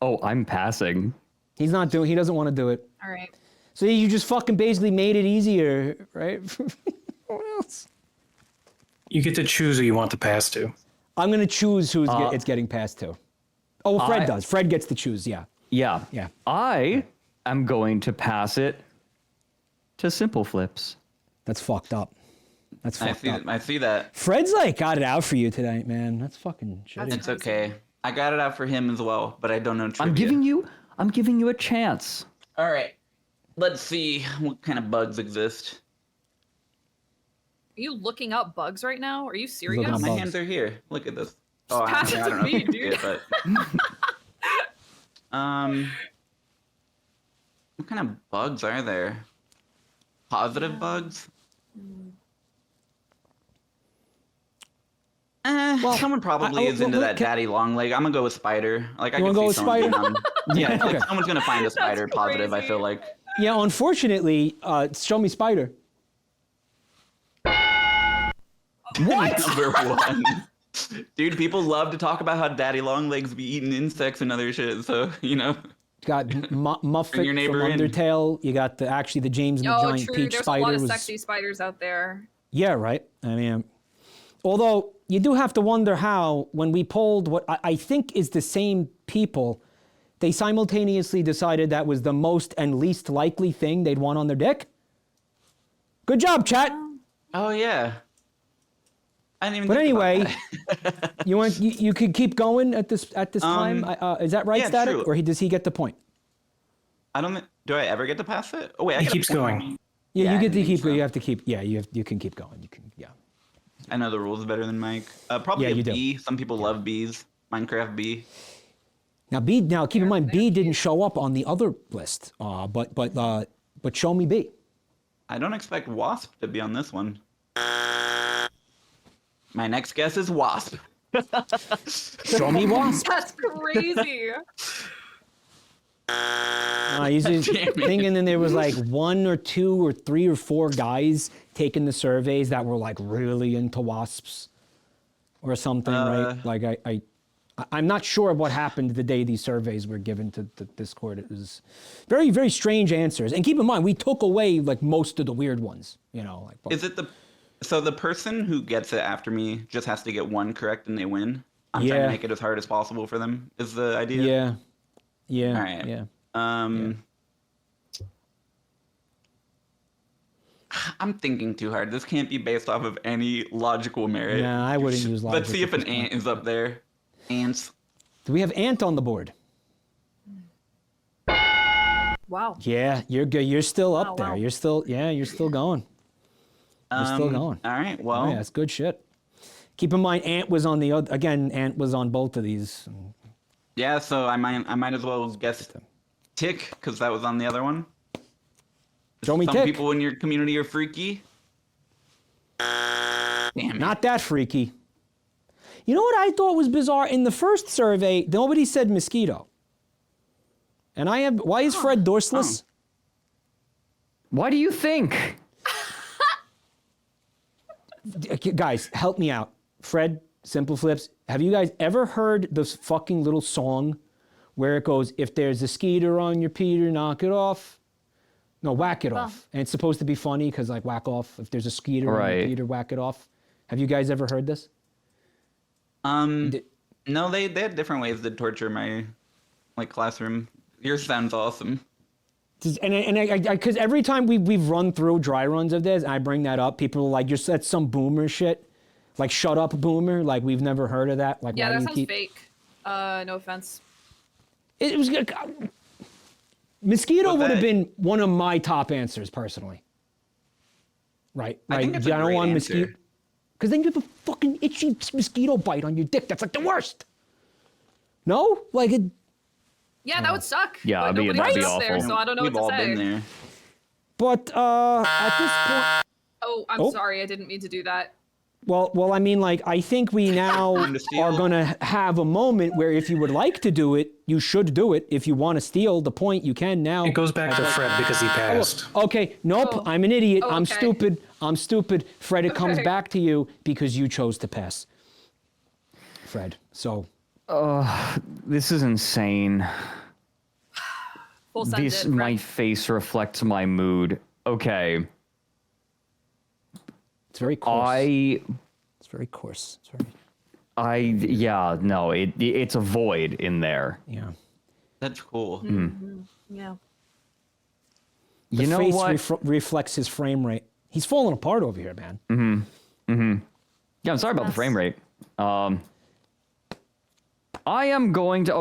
Oh, I'm passing. He doesn't want to do it. All right. So you just fucking basically made it easier, right? What else? You get to choose who you want to pass to. I'm gonna choose who it's getting passed to. Oh, Fred does. Fred gets to choose. Yeah. Yeah. Yeah. I am going to pass it to Simpleflips. That's fucked up. That's fucked up. I see that. Fred's like got it out for you tonight, man. That's fucking shitty. It's okay. I got it out for him as well, but I don't know trivia. I'm giving you a chance. All right. Let's see what kind of bugs exist. Are you looking up bugs right now? Are you serious? Looking up My bugs. hands are here. Look at this. Oh, pass it I to don't know me, if you can see dude. it, what kind of bugs are there? Positive bugs? Someone probably is into that daddy long leg. I'm gonna go with spider. Like I You can wanna go see with someone spider? being on- Yeah, Okay. someone's gonna find a spider positive. I crazy. feel like. Yeah, unfortunately, show me spider. Number 1. Dude, people love to talk about how daddy long legs be eating insects and other shit. So Got Muffet Bring your from neighbor in. Undertale. You got the James and the Oh, Giant true. Peach There's spider. a lot of was, sexy spiders out there. Yeah, right. I mean, although you do have to wonder how when we polled what I think is the same people, they simultaneously decided that was the most and least likely thing they'd want on their dick. Good job, chat. Oh yeah. I didn't even. But think about anyway, that. you could keep going at this time. Is that right, yeah, Static? true. Or does he get the point? I don't. Do I ever get to pass it? Oh wait, I He get a keeps point. going. Yeah, Yeah, you I get to think keep. so. You have to keep. Yeah, you can keep going. You can. Yeah. I know the rules better than Mike. Probably Yeah, a you do. bee. Some people love bees. Minecraft bee. Now B. Now keep in mind B didn't show up on the other list. But show me B. I don't expect wasp to be on this one. My next guess is wasp. Show me wasp. That's crazy. He's just thinking then there was like 1 or 2 or 3 or 4 guys taking the surveys that were like really into wasps or something, right? Like I'm not sure what happened the day these surveys were given to Discord. It was very, very strange answers. And keep in mind, we took away like most of the weird ones. You know, like is it so the person who gets it after me just has to get one correct and they win? I'm trying to make it as hard as possible for them. Is the idea? Yeah. Yeah. All right. Yeah. I'm thinking too hard. This can't be based off of any logical merit. No, I wouldn't use logic. Let's see if an ant is up there. Ants. Do we have ant on the board? Wow. Yeah, you're good. You're still up there. Wow. You're still going. You're still going. All right. Well, Oh, yeah, that's good shit. Keep in mind, ant was on the other. Again, ant was on both of these. yeah. So I might as well guess tick because that was on the other one. Show me Some tick. people in your community are freaky. Damn it. Not that freaky. You know what I thought was bizarre? In the first survey, nobody said mosquito. And why is Fred dorseless? Why do you think? Guys, help me out. Fred, Simpleflips, have you guys ever heard this fucking little song where it goes, if there's a skeeter on your Peter, knock it off? No, whack it off. And it's supposed to be funny because like whack off. If there's a skeeter on your Peter, whack it off. Have you guys ever heard this? No, they had different ways to torture my classroom. Yours sounds awesome. And because every time we've run through dry runs of this, and I bring that up, people are like, that's some boomer shit. Like, shut up, boomer. Like, we've never heard of that. Like, Yeah, why that do you sounds keep... fake. No offense. It was... Mosquito But would have that- been one of my top answers, personally. Right? I think it's a don't great want answer. mosquito... Because then you have a fucking itchy mosquito bite on your dick. That's like the worst. No? Like, it... Yeah, that would suck. Yeah, but that'd be nobody awful. there, so I don't know We've what all to say. been there. But, at this point... Oh, I'm sorry. I didn't mean to do that. Well, I mean, like, I think we now are going to have a moment where if you would like to do it, you should do it. If you want to steal the point, you can now. It goes back to Fred because he passed. Okay, nope, I'm an idiot. Oh, I'm okay. stupid. I'm stupid. Fred, it comes Okay. back to you because you chose to pass. Fred, so. This is insane. Full send This, it, my Fred. face reflects my mood. Okay. It's very coarse. It's It's very coarse. It's very, yeah, no, it's a void in there. yeah. That's cool. Yeah. The You know face what? reflects his frame rate. He's falling apart over here, man. Yeah, I'm sorry about the frame rate. I am going to,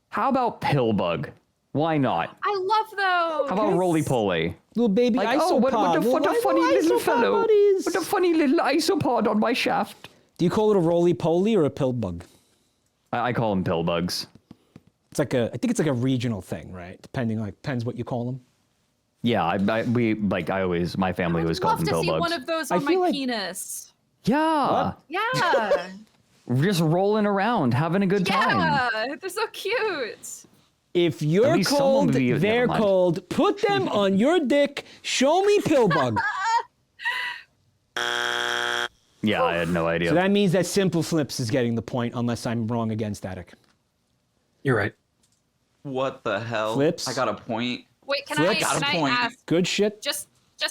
how about Pillbug? Why not? I love those. How about Roly Poly? Little baby Like, isopod. what a funny little fellow. buddies. What a funny little isopod on my shaft. Do you call it a roly-poly or a pillbug? I call them Pillbugs. It's like I think it's like a regional thing, right? Depends what you call them. Yeah, my family always called I'd them love to see Pillbugs. one of those I on my feel like- penis. Yeah. Yeah. Just rolling around, having a good time. Yeah. They're so cute. If you're least someone cold, would be- never they're mind. cold. Put them on your dick. Show me pillbug. Yeah, I had no idea. So that means that Simpleflips is getting the point, unless I'm wrong again, Static. You're right. What the hell? Flips. I got a point. Wait, can Flip. Got a I point. ask Good shit. just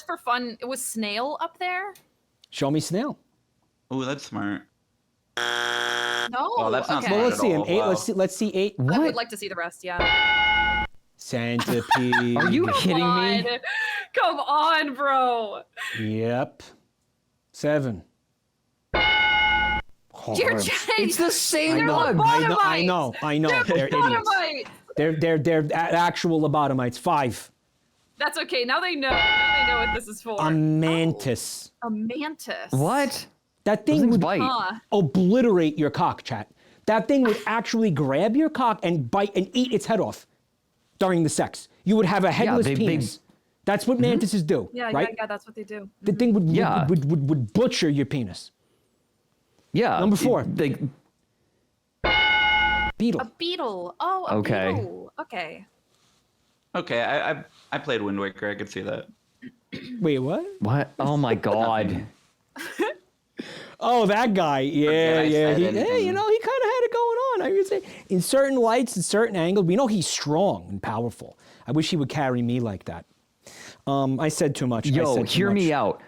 for fun? It was snail up there? Show me snail. Oh, that's smart. No. Oh, that's not okay. Well, smart. let's see him. all. Eight. Wow. Let's see 8. I What? would like to see the rest. Yeah. Centipede. Are you Come kidding on. me? Come on, bro. Yep. 7. Dear Oh, Jay, It's the same they're bug. I know. They're idiots. lobotomites. They're actual lobotomites. 5. That's okay. Now they know. Now they know what this is for. A mantis. A mantis. What? That Those thing things would bite. obliterate your cock, chat. That thing would actually grab your cock and bite and eat its head off during the sex. You would have a headless they- penis. That's what mantises do, Yeah, right? yeah, that's what they do. The thing would, Yeah. would butcher your penis. Yeah. Number 4. Beetle. A beetle. Oh, a Okay. beetle. Okay. Okay, I played Wind Waker. I could see that. Wait, what? What? Oh my god. Oh, that guy. Yeah, I yeah. said He anything. kind of saying? In certain lights, in certain angles, we know he's strong and powerful. I wish he would carry me like that. I said too much. Yo, hear me out.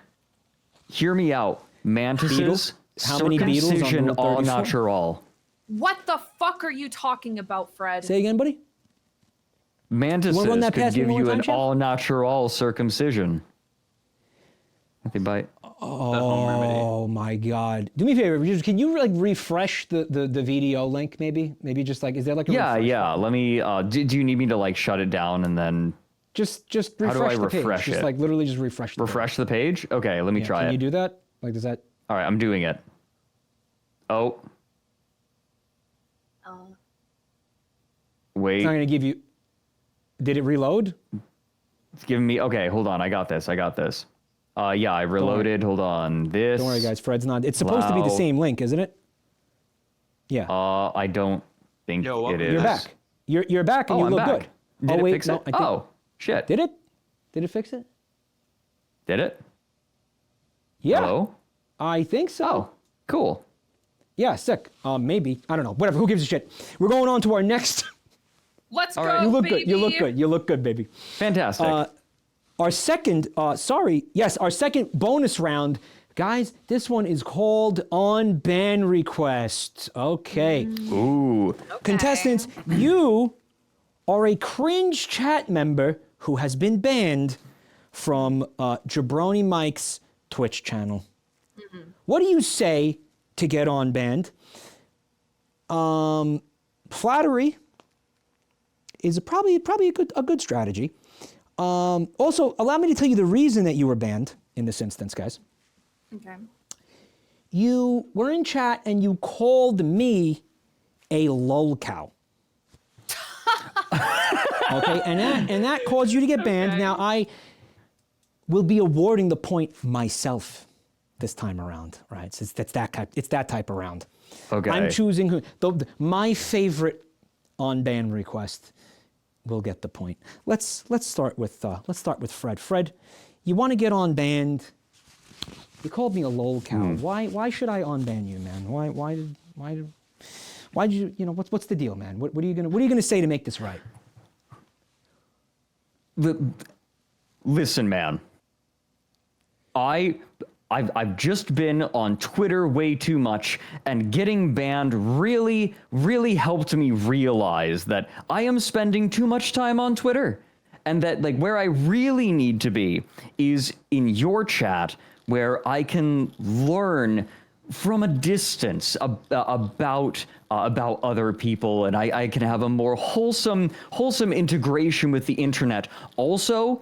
Hear me out. Mantises, How many beetles on circumcision Rule au 34? natural. What the fuck are you talking about, Fred? Say again, buddy? Mantises run that could past me give one more you time, an Chad? au natural circumcision. If they bite. Oh my God! Do me a favor. Can you like refresh the video link? Maybe just like, is there like a refresh Yeah. button? Let me. Do you need me to like shut it down and then Just refresh How do I the page. refresh Just it? like literally just refresh the refresh the page? Okay, let me page. try Can it. you do that? Like, does that? All right, I'm doing it. Oh. Wait, It's not gonna give you. Did it reload? it's giving me. Okay, hold on. I got this. Yeah, I reloaded. Hold on. This. Don't worry, guys. Fred's not. It's supposed to be the Wow. same link, isn't it? Yeah. I don't think Yo, what it was is. You're back. You're back and Oh, you I'm look back. good. Did it wait, fix no, it? I think, Oh, shit. Did it? Did it fix it? Did it? Yeah. Hello? I think so. Oh, cool. Yeah, sick. Maybe. I don't know. Whatever. Who gives a shit? We're going on to our next. Let's All go, right. You look baby. good. You look good. You look good, baby. Fantastic. Our second, our second bonus round, guys, this one is called On Ban Request. Okay. Ooh. Contestants, you are a cringe chat member who has been banned from Jabroni Mike's Twitch channel. What do you say to get on banned? Flattery is probably a good strategy. Also, allow me to tell you the reason that you were banned in this instance, guys. Okay. You were in chat and you called me a lol cow. Okay, and that caused you to get banned. Okay. Now I will be awarding the point myself this time around, right? So it's that type of round. Okay. I'm choosing who. My favorite on ban request will get the point. Let's start with Fred. Fred, you want to get on banned? You called me a lol cow. Why should I unban you, man? Why did you, what's the deal, man? What are you gonna say to make this right? Listen, man. I've just been on Twitter way too much, and getting banned really, really helped me realize that I am spending too much time on Twitter, and that like where I really need to be is in your chat, where I can learn from a distance about other people, and I can have a more wholesome integration with the internet. Also,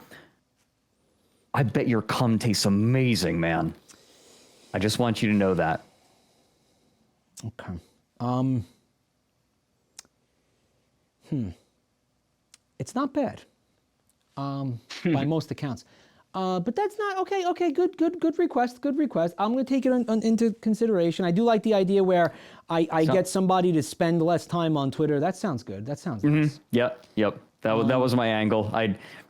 I bet your cum tastes amazing, man. I just want you to know that. Okay. It's not bad, by most accounts. But that's not okay. Okay, good request. Good request. I'm going to take it into consideration. I do like the idea where I get somebody to spend less time on Twitter. That sounds good. That sounds nice. Yep. That was my angle.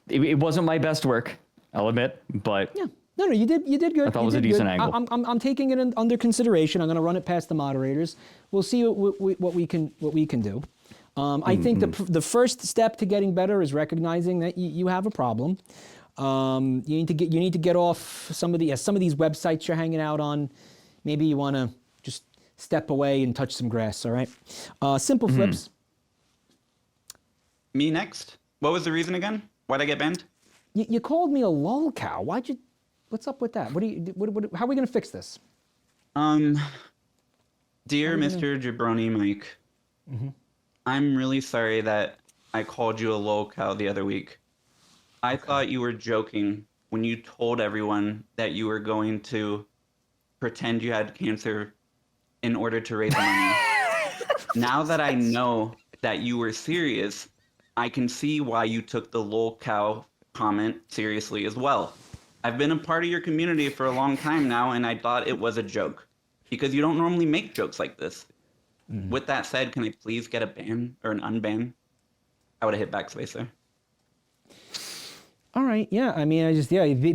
It wasn't my best work, I'll admit, but Yeah. No, you did good. I thought it You was a did decent good. angle. I'm taking it under consideration. I'm going to run it past the moderators. We'll see what we can do. I think the first step to getting better is recognizing that you have a problem. You need to get off some of these websites you're hanging out on. Maybe you want to just step away and touch some grass. All right. Simpleflips. Me next. What was the reason again? Why'd I get banned? You called me a lol cow. What's up with that? How are we gonna fix this? Dear Mr. Jabroni Mike, I'm really sorry that I called you a lol cow the other week. I thought you were joking when you told everyone that you were going to pretend you had cancer in order to raise money. Now that I know that you were serious, I can see why you took the lol cow comment seriously as well. I've been a part of your community for a long time now, and I thought it was a joke because you don't normally make jokes like this. With that said, can I please get a ban or an unban? I would have hit backspace there. All right. Yeah. I mean,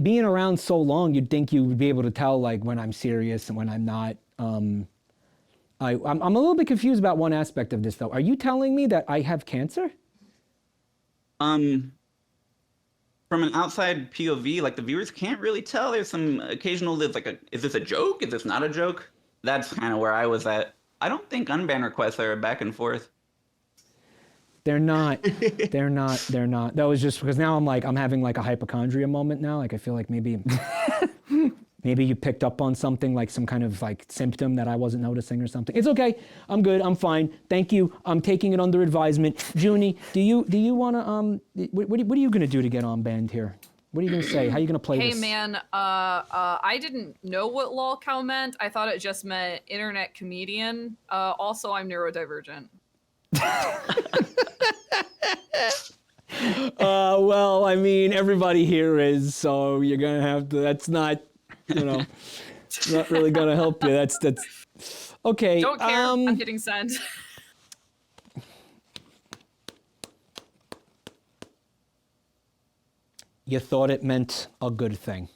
being around so long, you'd think you would be able to tell like when I'm serious and when I'm not. I'm a little bit confused about one aspect of this, though. Are you telling me that I have cancer? From an outside POV, like the viewers can't really tell. There's some occasional, is this a joke? Is this not a joke? That's kind of where I was at. I don't think unban requests are back and forth. They're not. They're not. That was just because now I'm having like a hypochondria moment now. Like I feel like maybe you picked up on something, like some kind of like symptom that I wasn't noticing or something. It's okay. I'm good. I'm fine. Thank you. I'm taking it under advisement. Junie, do you want to what are you gonna do to get on band here? What are you gonna say? How are you gonna play this? Hey man, I didn't know what lolcow meant. I thought it just meant internet comedian. Also, I'm neurodivergent. Well, I mean, everybody here is, so you're gonna have to. That's not, not really gonna help you. That's okay. Don't care. I'm hitting send. You thought it meant a good thing.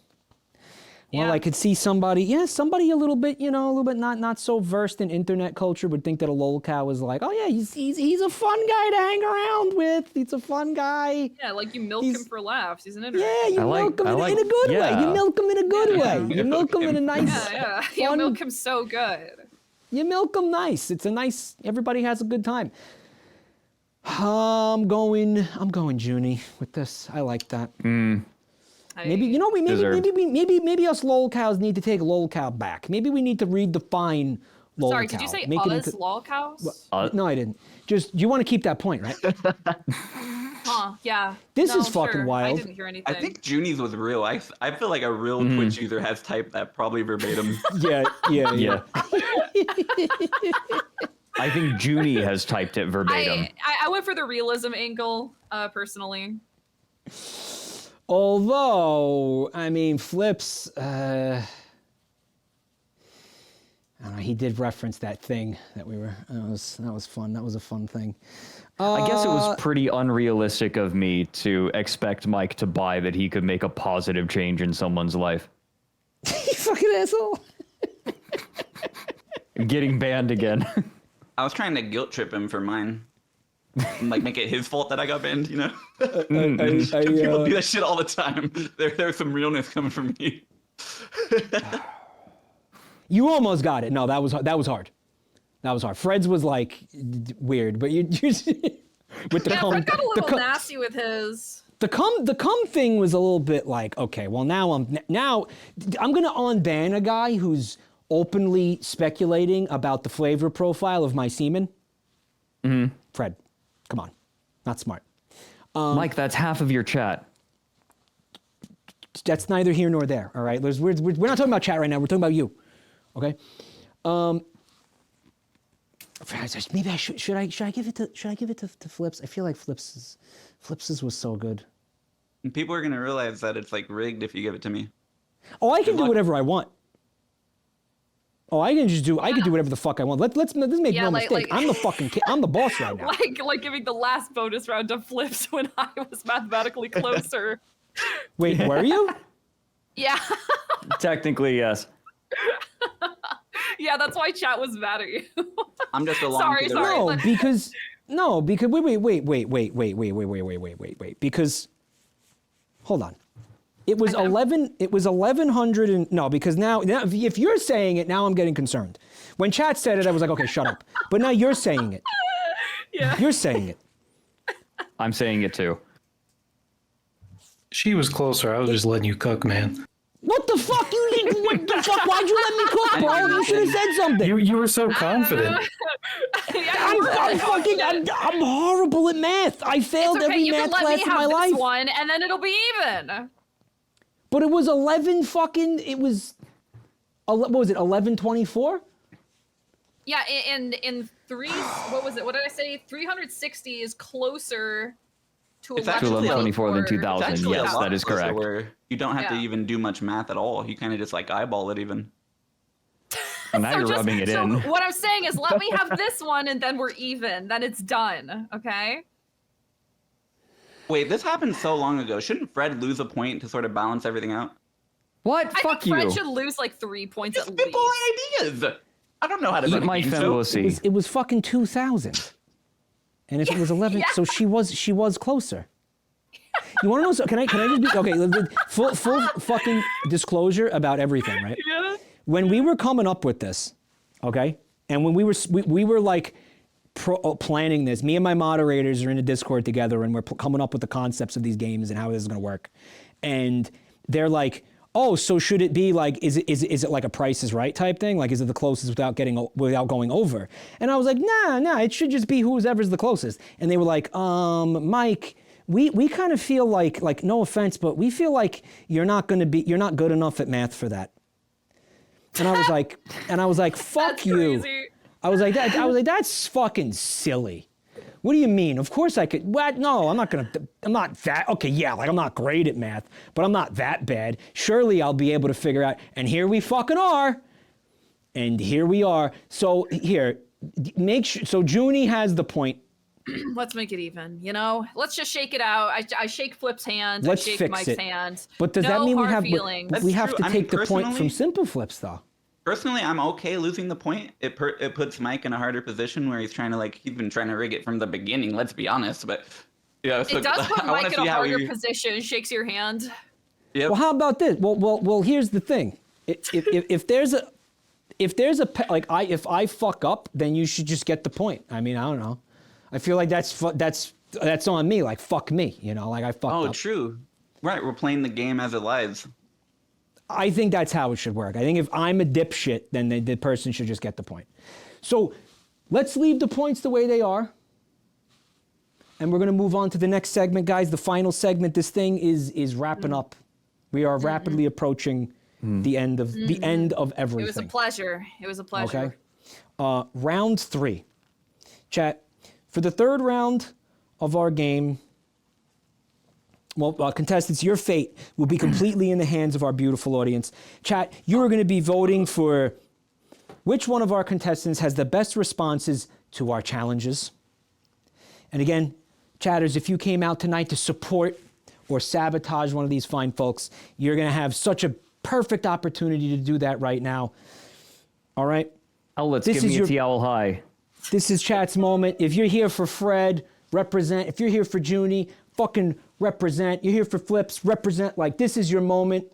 Well, Yeah. I could see somebody a little bit, not so versed in internet culture would think that a lolcow is like, oh yeah, he's a fun guy to hang around with. He's a fun guy. Yeah, like you milk him for laughs. He's an internet. Yeah, you milk him in a good way. You milk him in a good way. You milk him in a nice, Yeah. You milk him so good. You milk him nice. It's a nice. Everybody has a good time. I'm going Junie with this. I like that. Maybe maybe us lolcows need to take lolcow back. Maybe we need to redefine lolcow. Sorry, did you say us lolcows? No, I didn't. Just you want to keep that point, right? Huh? Yeah. This is fucking wild. I didn't hear anything. I think Junie's was real. I feel like a real Twitch user has typed that probably verbatim. Yeah. I think Junie has typed it verbatim. I went for the realism angle, personally. Although, I mean, Flips, I don't know, he did reference that thing that that was fun. That was a fun thing. I guess it was pretty unrealistic of me to expect Mike to buy that he could make a positive change in someone's life. You fucking asshole. Getting banned again. I was trying to guilt trip him for mine. Like make it his fault that I got banned, People do that shit all the time. There's some realness coming from me. You almost got it. No, that was hard. That was hard. Fred's was like weird, but you with the cum. Fred got a little nasty with his. The cum thing was a little bit like, okay, well now I'm gonna unban a guy who's openly speculating about the flavor profile of my semen. Fred, come on, not smart. Mike, that's half of your chat. That's neither here nor there. All right, we're not talking about chat right now. We're talking about you. Okay. Maybe I should I give it to Flips? I feel like Flips's was so good. And people are gonna realize that it's like rigged if you give it to me. Oh, I can do whatever I want. Oh, I can do whatever the fuck I want. Let's make no mistake. I'm the fucking I'm the boss right now. Like giving the last bonus round to Flips when I was mathematically closer. Wait, were you? Yeah. Technically, yes. Yeah, that's why chat was mad at you. I'm just along. Sorry. No, because wait. Because hold on. It was 1100 and no, because now if you're saying it, now I'm getting concerned. When chat said it, I was like, okay, shut up. But now you're saying it. Yeah. You're saying it. I'm saying it too. She was closer. I was just letting you cook, man. What the fuck? What the fuck? Why'd you let me cook, bro? You should have said something. You were so confident. I'm horrible at math. I failed every math class in my life. One, and then it'll be even. But it was 11 fucking. It was. What was it? 1124. Yeah, in three. What was it? What did I say? 360 is closer to 1124 than 2000. Yes, that is correct. Where you don't have to even do much math at all. You kind of just like eyeball it even. And now you're rubbing it in. What I'm saying is, let me have this one, and then we're even. Then it's done. Okay. Wait, this happened so long ago. Shouldn't Fred lose a point to sort of balance everything out? What? I Fuck think you. Fred should lose like 3 points at least. Spitballing ideas. I don't know how to Eat run a my game fan show. pussy. It was fucking 2,000. And if it was 11, so she was closer. You want to know? So can I just be okay? Full fucking disclosure about everything, right? Yeah. When we were coming up with this, okay, and when we were like planning this, me and my moderators are in a Discord together, and we're coming up with the concepts of these games and how this is going to work, and they're like, oh, so should it be like, is it like a Price is Right type thing? Like, is it the closest without going over? And I was like, nah, it should just be whoever's the closest. And they were like, Mike, we kind of feel like no offense, but we feel like you're not good enough at math for that. And I was like, fuck That's you. crazy. I was like, that's fucking silly. What do you mean? Of course I could. What? No, I'm not that. Okay, yeah, like I'm not great at math, but I'm not that bad. Surely I'll be able to figure out. And here we fucking are. And here we are. So here, make sure. So Junie has the point. Let's make it even, you know? Let's just shake it out. I shake Flip's hand. Let's I shake fix Mike's it. hand. But does no that mean we hard have? feelings. We have That's to true. take the point from Personally- Simpleflips, though. Personally, I'm okay losing the point. It puts Mike in a harder position where he's been trying to rig it from the beginning. Let's be honest, but yeah, so It does put I wanna Mike in see a how harder we- position. Shakes your hand. Yep. Well, how about this? Well. Here's the thing. If I fuck up, then you should just get the point. I mean, I don't know. I feel like that's on me. Like fuck me, you know. Like I fucked up. Oh, true. Right, we're playing the game as it lies. I think that's how it should work. I think if I'm a dipshit, then the person should just get the point. So let's leave the points the way they are. And we're going to move on to the next segment, guys. The final segment. This thing is wrapping up. We are rapidly approaching the end of everything. It was a pleasure. Okay. Round 3. Chat, for the third round of our game, well, contestants, your fate will be completely in the hands of our beautiful audience. Chat, you are going to be voting for which one of our contestants has the best responses to our challenges. And again, chatters, if you came out tonight to support or sabotage one of these fine folks, you're going to have such a perfect opportunity to do that right now. All right? Oh, let's give me a TL high. This is chat's moment. If you're here for Fred, represent. If you're here for Junie, fucking represent. You're here for Flips, represent. Like, this is your moment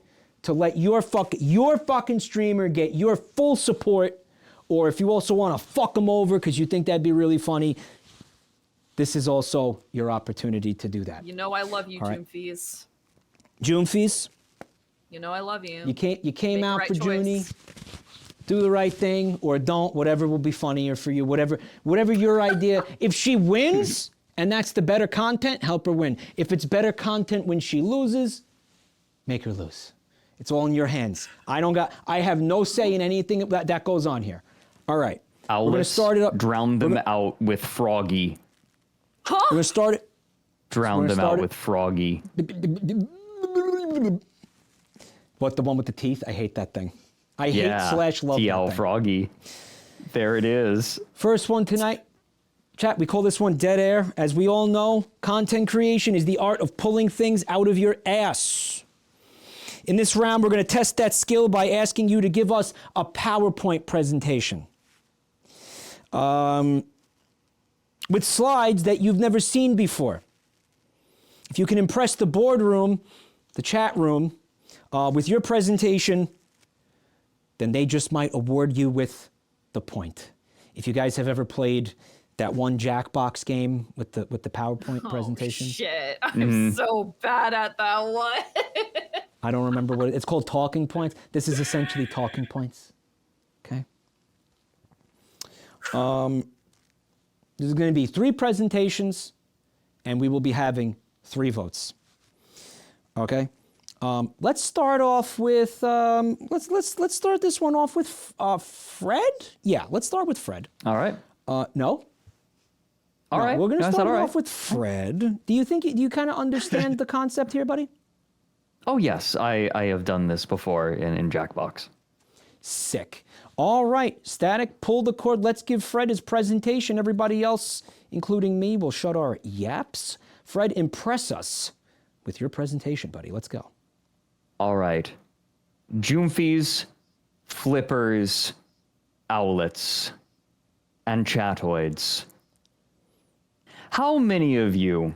to let your fucking streamer get your full support. Or if you also want to fuck them over because you think that'd be really funny, this is also your opportunity to do that. You know I love you, All right. Junefees. Junefees, You know I love you. you came Make out the for right Junie. choice. Do the right thing or don't, whatever will be funnier for you, whatever your idea. If she wins and that's the better content, help her win. If it's better content when she loses, make her lose. It's all in your hands. I have no say in anything that goes on here. All right. We're going to start it up. Drown them out with Froggy. Huh? We're going to start it. Drown them out with Froggy. What, the one with the teeth? I hate that thing. I hate / love that TL thing. Froggy. There it is. First one tonight. Chat, we call this one dead air. As we all know, content creation is the art of pulling things out of your ass. In this round, we're going to test that skill by asking you to give us a PowerPoint presentation. With slides that you've never seen before. If you can impress the boardroom, the chat room, with your presentation, then they just might award you with the point. If you guys have ever played that one Jackbox game with the PowerPoint presentation. Oh, shit. I'm so bad at that one. I don't remember what it's called. Talking points. This is essentially talking points. Okay. There's going to be 3 presentations, and we will be having 3 votes. Okay. Let's start off with let's start this one off with Fred. Yeah, let's start with Fred. All right. No. All right. We're going to No, start all right. off with Fred. Do you kind of understand the concept here, buddy? Oh, yes. I have done this before in Jackbox. Sick. All right, Static, pull the cord. Let's give Fred his presentation. Everybody else, including me, will shut our yaps. Fred, impress us with your presentation, buddy. Let's go. All right. Joomfies, Flippers, owlets, and chatoids. How many of you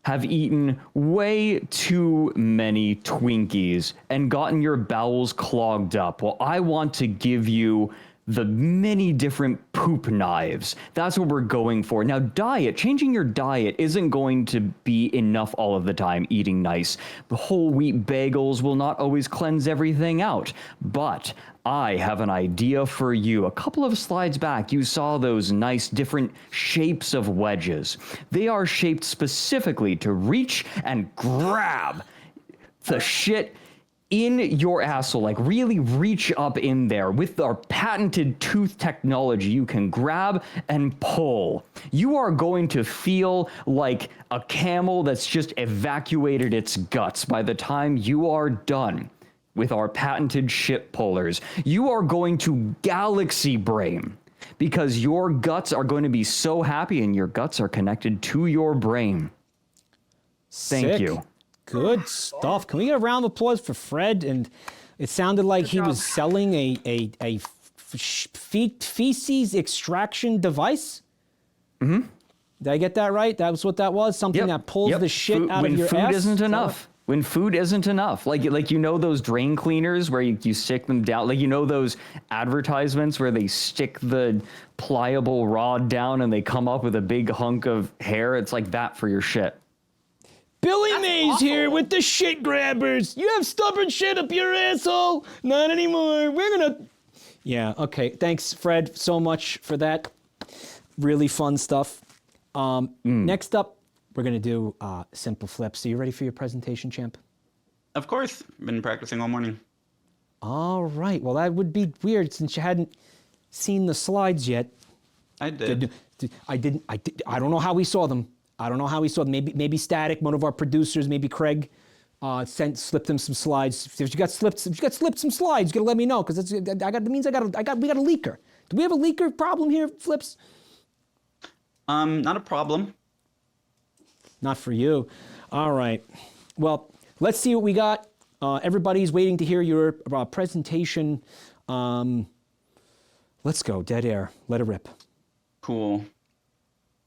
have eaten way too many Twinkies and gotten your bowels clogged up? Well, I want to give you the many different poop knives. That's what we're going for. Now, changing your diet isn't going to be enough all of the time, eating nice. The whole wheat bagels will not always cleanse everything out, but I have an idea for you. A couple of slides back, you saw those nice different shapes of wedges. They are shaped specifically to reach and grab the shit in your asshole, like really reach up in there. With our patented tooth technology, you can grab and pull. You are going to feel like a camel that's just evacuated its guts by the time you are done with our patented shit pullers. You are going to galaxy brain because your guts are going to be so happy and your guts are connected to your brain. Thank you. Good stuff. Can we get a round of applause for Fred? And it sounded like he was selling a feces extraction device. Mm-hmm. Did I get that right? That was what that was? Something that pulls the shit out of your ass? When food isn't enough. When food isn't enough. Like you know those drain cleaners where you stick them down? Like, you know those advertisements where they stick the pliable rod down and they come up with a big hunk of hair? It's like that for your shit. Billy Mays here with the shit grabbers. You have stubborn shit up your asshole. Not anymore. We're gonna... Yeah, okay. Thanks, Fred, so much for that. Really fun stuff. Next up, we're gonna do Simpleflips. Are you ready for your presentation, champ? Of course. Been practicing all morning. All right. Well, that would be weird since you hadn't seen the slides yet. I did. I didn't. I don't know how we saw them. Maybe Static, one of our producers, maybe Craig, slipped him some slides. If you got slipped some slides, you gotta let me know because we got a leaker. Do we have a leaker problem here, Flips? Not a problem. Not for you. All right. Well, let's see what we got. Everybody's waiting to hear your presentation. Let's go. Dead air. Let it rip. Cool.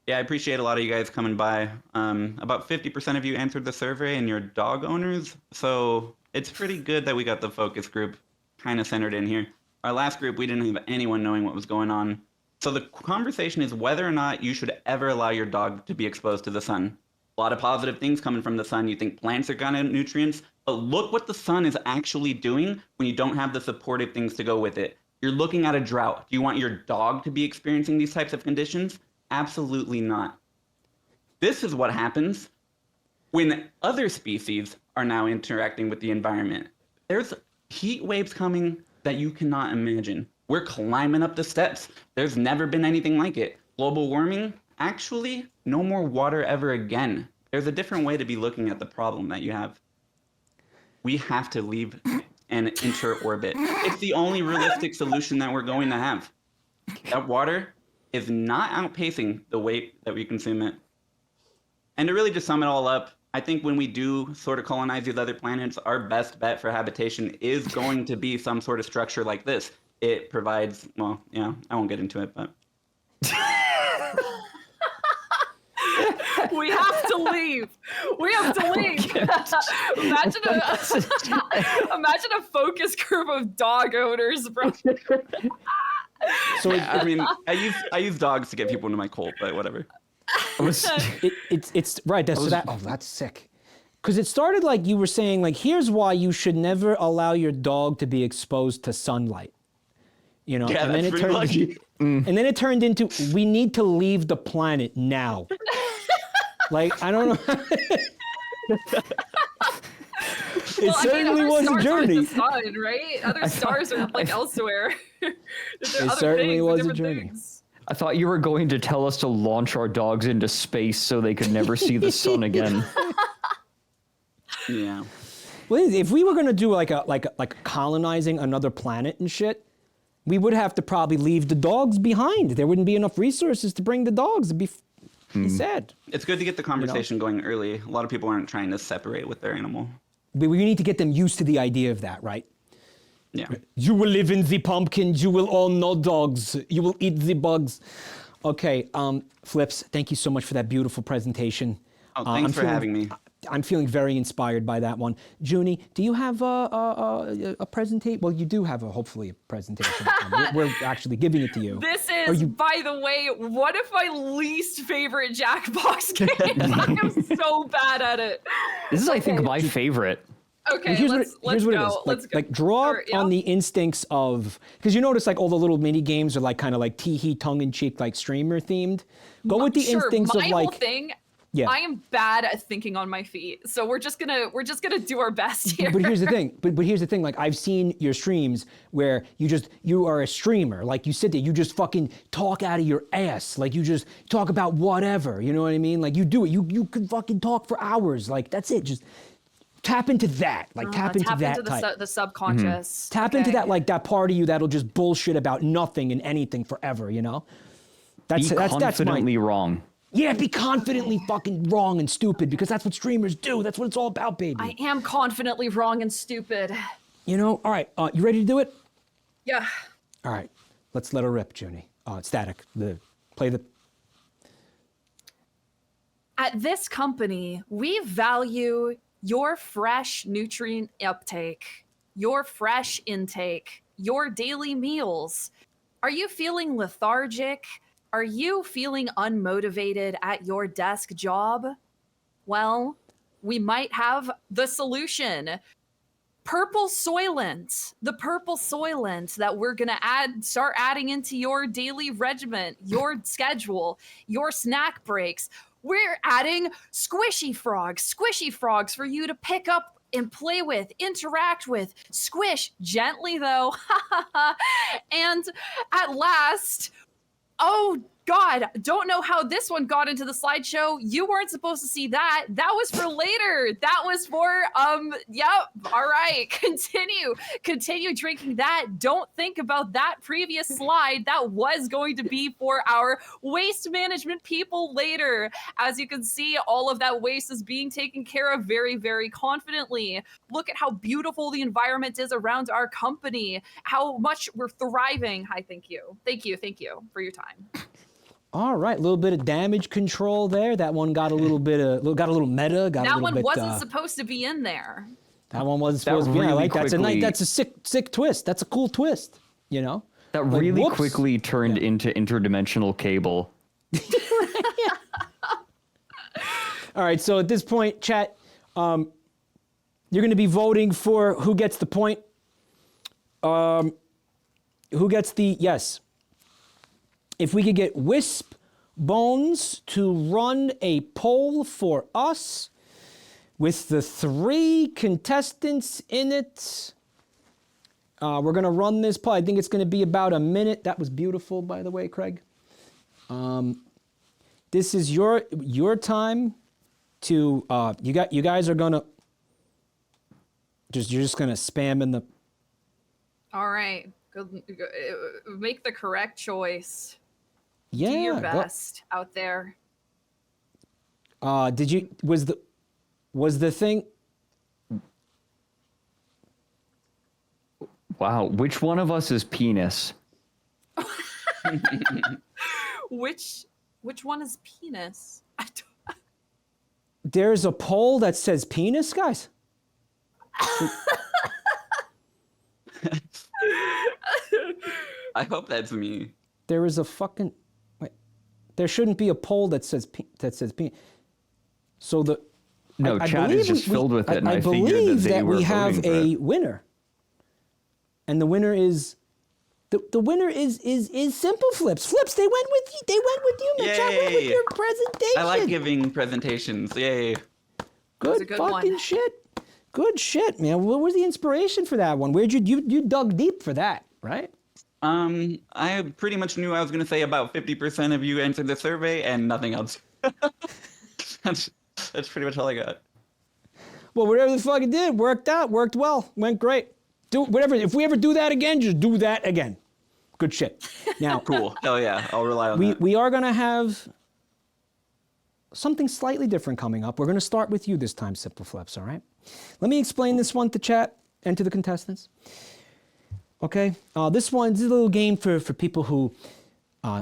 Yeah, I appreciate a lot of you guys coming by. About 50% of you answered the survey and you're dog owners. So it's pretty good that we got the focus group kind of centered in here. Our last group, we didn't have anyone knowing what was going on. So the conversation is whether or not you should ever allow your dog to be exposed to the sun. A lot of positive things coming from the sun. You think plants are gonna have nutrients, but look what the sun is actually doing when you don't have the supportive things to go with it. You're looking at a drought. Do you want your dog to be experiencing these types of conditions? Absolutely not. This is what happens when other species are now interacting with the environment. There's heat waves coming that you cannot imagine. We're climbing up the steps. There's never been anything like it. Global warming, actually, no more water ever again. There's a different way to be looking at the problem that you have. We have to leave and enter orbit. It's the only realistic solution that we're going to have. That water is not outpacing the weight that we consume it. And to really just sum it all up, I think when we do sort of colonize these other planets, our best bet for habitation is going to be some sort of structure like this. It provides, well, yeah, I won't get into it, but... We have to leave. We have to leave. Imagine a focus group of dog owners, bro. So I mean, I use dogs to get people into my cult, but whatever. It's right. That's sick. Because it started like you were saying, like, here's why you should never allow your dog to be exposed to sunlight. You know, yeah, and then it turned and then it turned into we need to leave the planet now. Like, I don't know. It certainly was a journey. The sun, right? Other stars are like elsewhere. It certainly was a journey. I thought you were going to tell us to launch our dogs into space so they could never see the sun again. Yeah. Well, if we were going to do like colonizing another planet and shit, we would have to probably leave the dogs behind. There wouldn't be enough resources to bring the dogs. It'd be sad. It's good to get the conversation going early. A lot of people aren't trying to separate with their animal. But we need to get them used to the idea of that, right? Yeah. You will live in the pumpkins. You will all know dogs. You will eat the bugs. Okay, Flips, thank you so much for that beautiful presentation. Oh, thanks for having me. I'm feeling very inspired by that one. Junie, do you have a presentation? Well, you do have hopefully a presentation. We're actually giving it to you. This is, by the way, one of my least favorite Jackbox games. I am so bad at it. This is, I think, my favorite. Okay, let's go. Let's go. Like draw on the instincts of, because you notice like all the little mini games are like kind of like tee-hee, tongue-in-cheek, like streamer themed. Go with the instincts of like. My whole thing. Yeah. I am bad at thinking on my feet, so we're just gonna do our best here. But here's the thing. But here's the thing. Like I've seen your streams where you are a streamer. Like you sit there, you just fucking talk out of your ass. Like you just talk about whatever. You know what I mean? Like you do it. You can fucking talk for hours. Like that's it. Just tap into that. Like tap into that type. The subconscious. Tap into that, like that part of you that'll just bullshit about nothing and anything forever. You know. That's confidently wrong. Yeah, be confidently fucking wrong and stupid because that's what streamers do. That's what it's all about, baby. I am confidently wrong and stupid. You know, all right, you ready to do it? Yeah. All right, let's let her rip, Junie. Static, play the... At this company, we value your fresh nutrient uptake, your fresh intake, your daily meals. Are you feeling lethargic? Are you feeling unmotivated at your desk job? Well, we might have the solution. Purple Soylent, the purple Soylent that we're gonna start adding into your daily regimen, your schedule, your snack breaks. We're adding squishy frogs for you to pick up and play with, interact with, squish gently though. And at last, oh God, don't know how this one got into the slideshow. You weren't supposed to see that. That was for later. That was for, yep, all right, continue drinking that. Don't think about that previous slide. That was going to be for our waste management people later. As you can see, all of that waste is being taken care of very, very confidently. Look at how beautiful the environment is around our company, how much we're thriving. Hi, thank you for your time. All right, a little bit of damage control there. That one got a little bit got a little meta. That one wasn't supposed to be in there. That one wasn't supposed to be. I like that's a sick twist. That's a cool twist. You know. That really quickly turned into interdimensional cable. All right, so at this point, chat, you're going to be voting for who gets the point. Who gets the yes. If we could get Wisp Bones to run a poll for us with the 3 contestants in it, we're going to run this poll. I think it's going to be about a minute. That was beautiful, by the way, Craig. This is your time to you guys are going to you're just going to spam in the. All right. Go, make the correct choice. Yeah, do your best out there. Was the thing? Wow, which one of us is penis? Which one is penis? There's a poll that says penis, guys. I hope that's me. There is a fucking wait. There shouldn't be a poll that says penis. So chat is just filled with it, and I believe that we have a winner, and the winner is the winner is Simpleflips. Flips, they went with you. Man. Chat went with your presentation. I like giving presentations. Yay! Good fucking one. Shit. Good shit, man. What was the inspiration for that one? Where'd you dug deep for that, right? I pretty much knew I was going to say about 50% of you answered the survey and nothing else. That's pretty much all I got. Well, whatever the fuck it did, worked well, went great. Do whatever. If we ever do that again, just do that again. Good shit. Now, cool. Hell yeah, I'll rely on that. We are going to have something slightly different coming up. We're going to start with you this time, Simpleflips, all right? Let me explain this one to chat and to the contestants. Okay, this one's a little game for people who,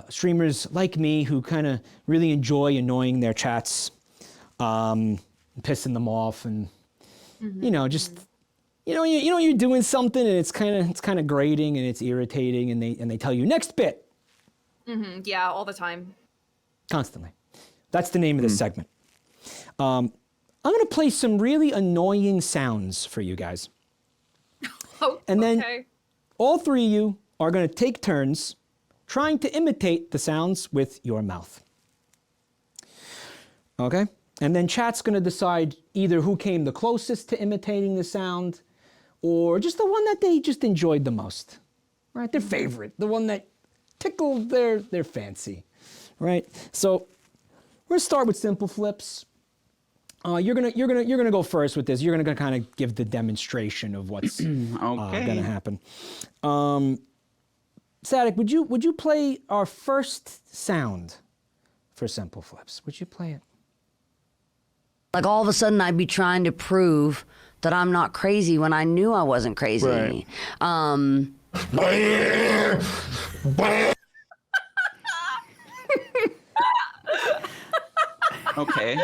streamers like me, who kind of really enjoy annoying their chats, pissing them off, and just you're doing something and it's kind of grating and it's irritating, and they tell you next bit. Yeah, all the time. Constantly. That's the name of this segment. I'm gonna play some really annoying sounds for you guys, and then all three of you are gonna take turns trying to imitate the sounds with your mouth. Okay? And then chat's gonna decide either who came the closest to imitating the sound, or just the one that they just enjoyed the most, right? Their favorite, the one that tickled their fancy, right? So we're gonna start with Simpleflips. You're gonna go first with this. You're gonna kind of give the demonstration of what's gonna happen. Sadik, would you play our first sound for Simpleflips? Would you play it? Like all of a sudden, I'd be trying to prove that I'm not crazy when I knew I wasn't crazy. Right. Okay.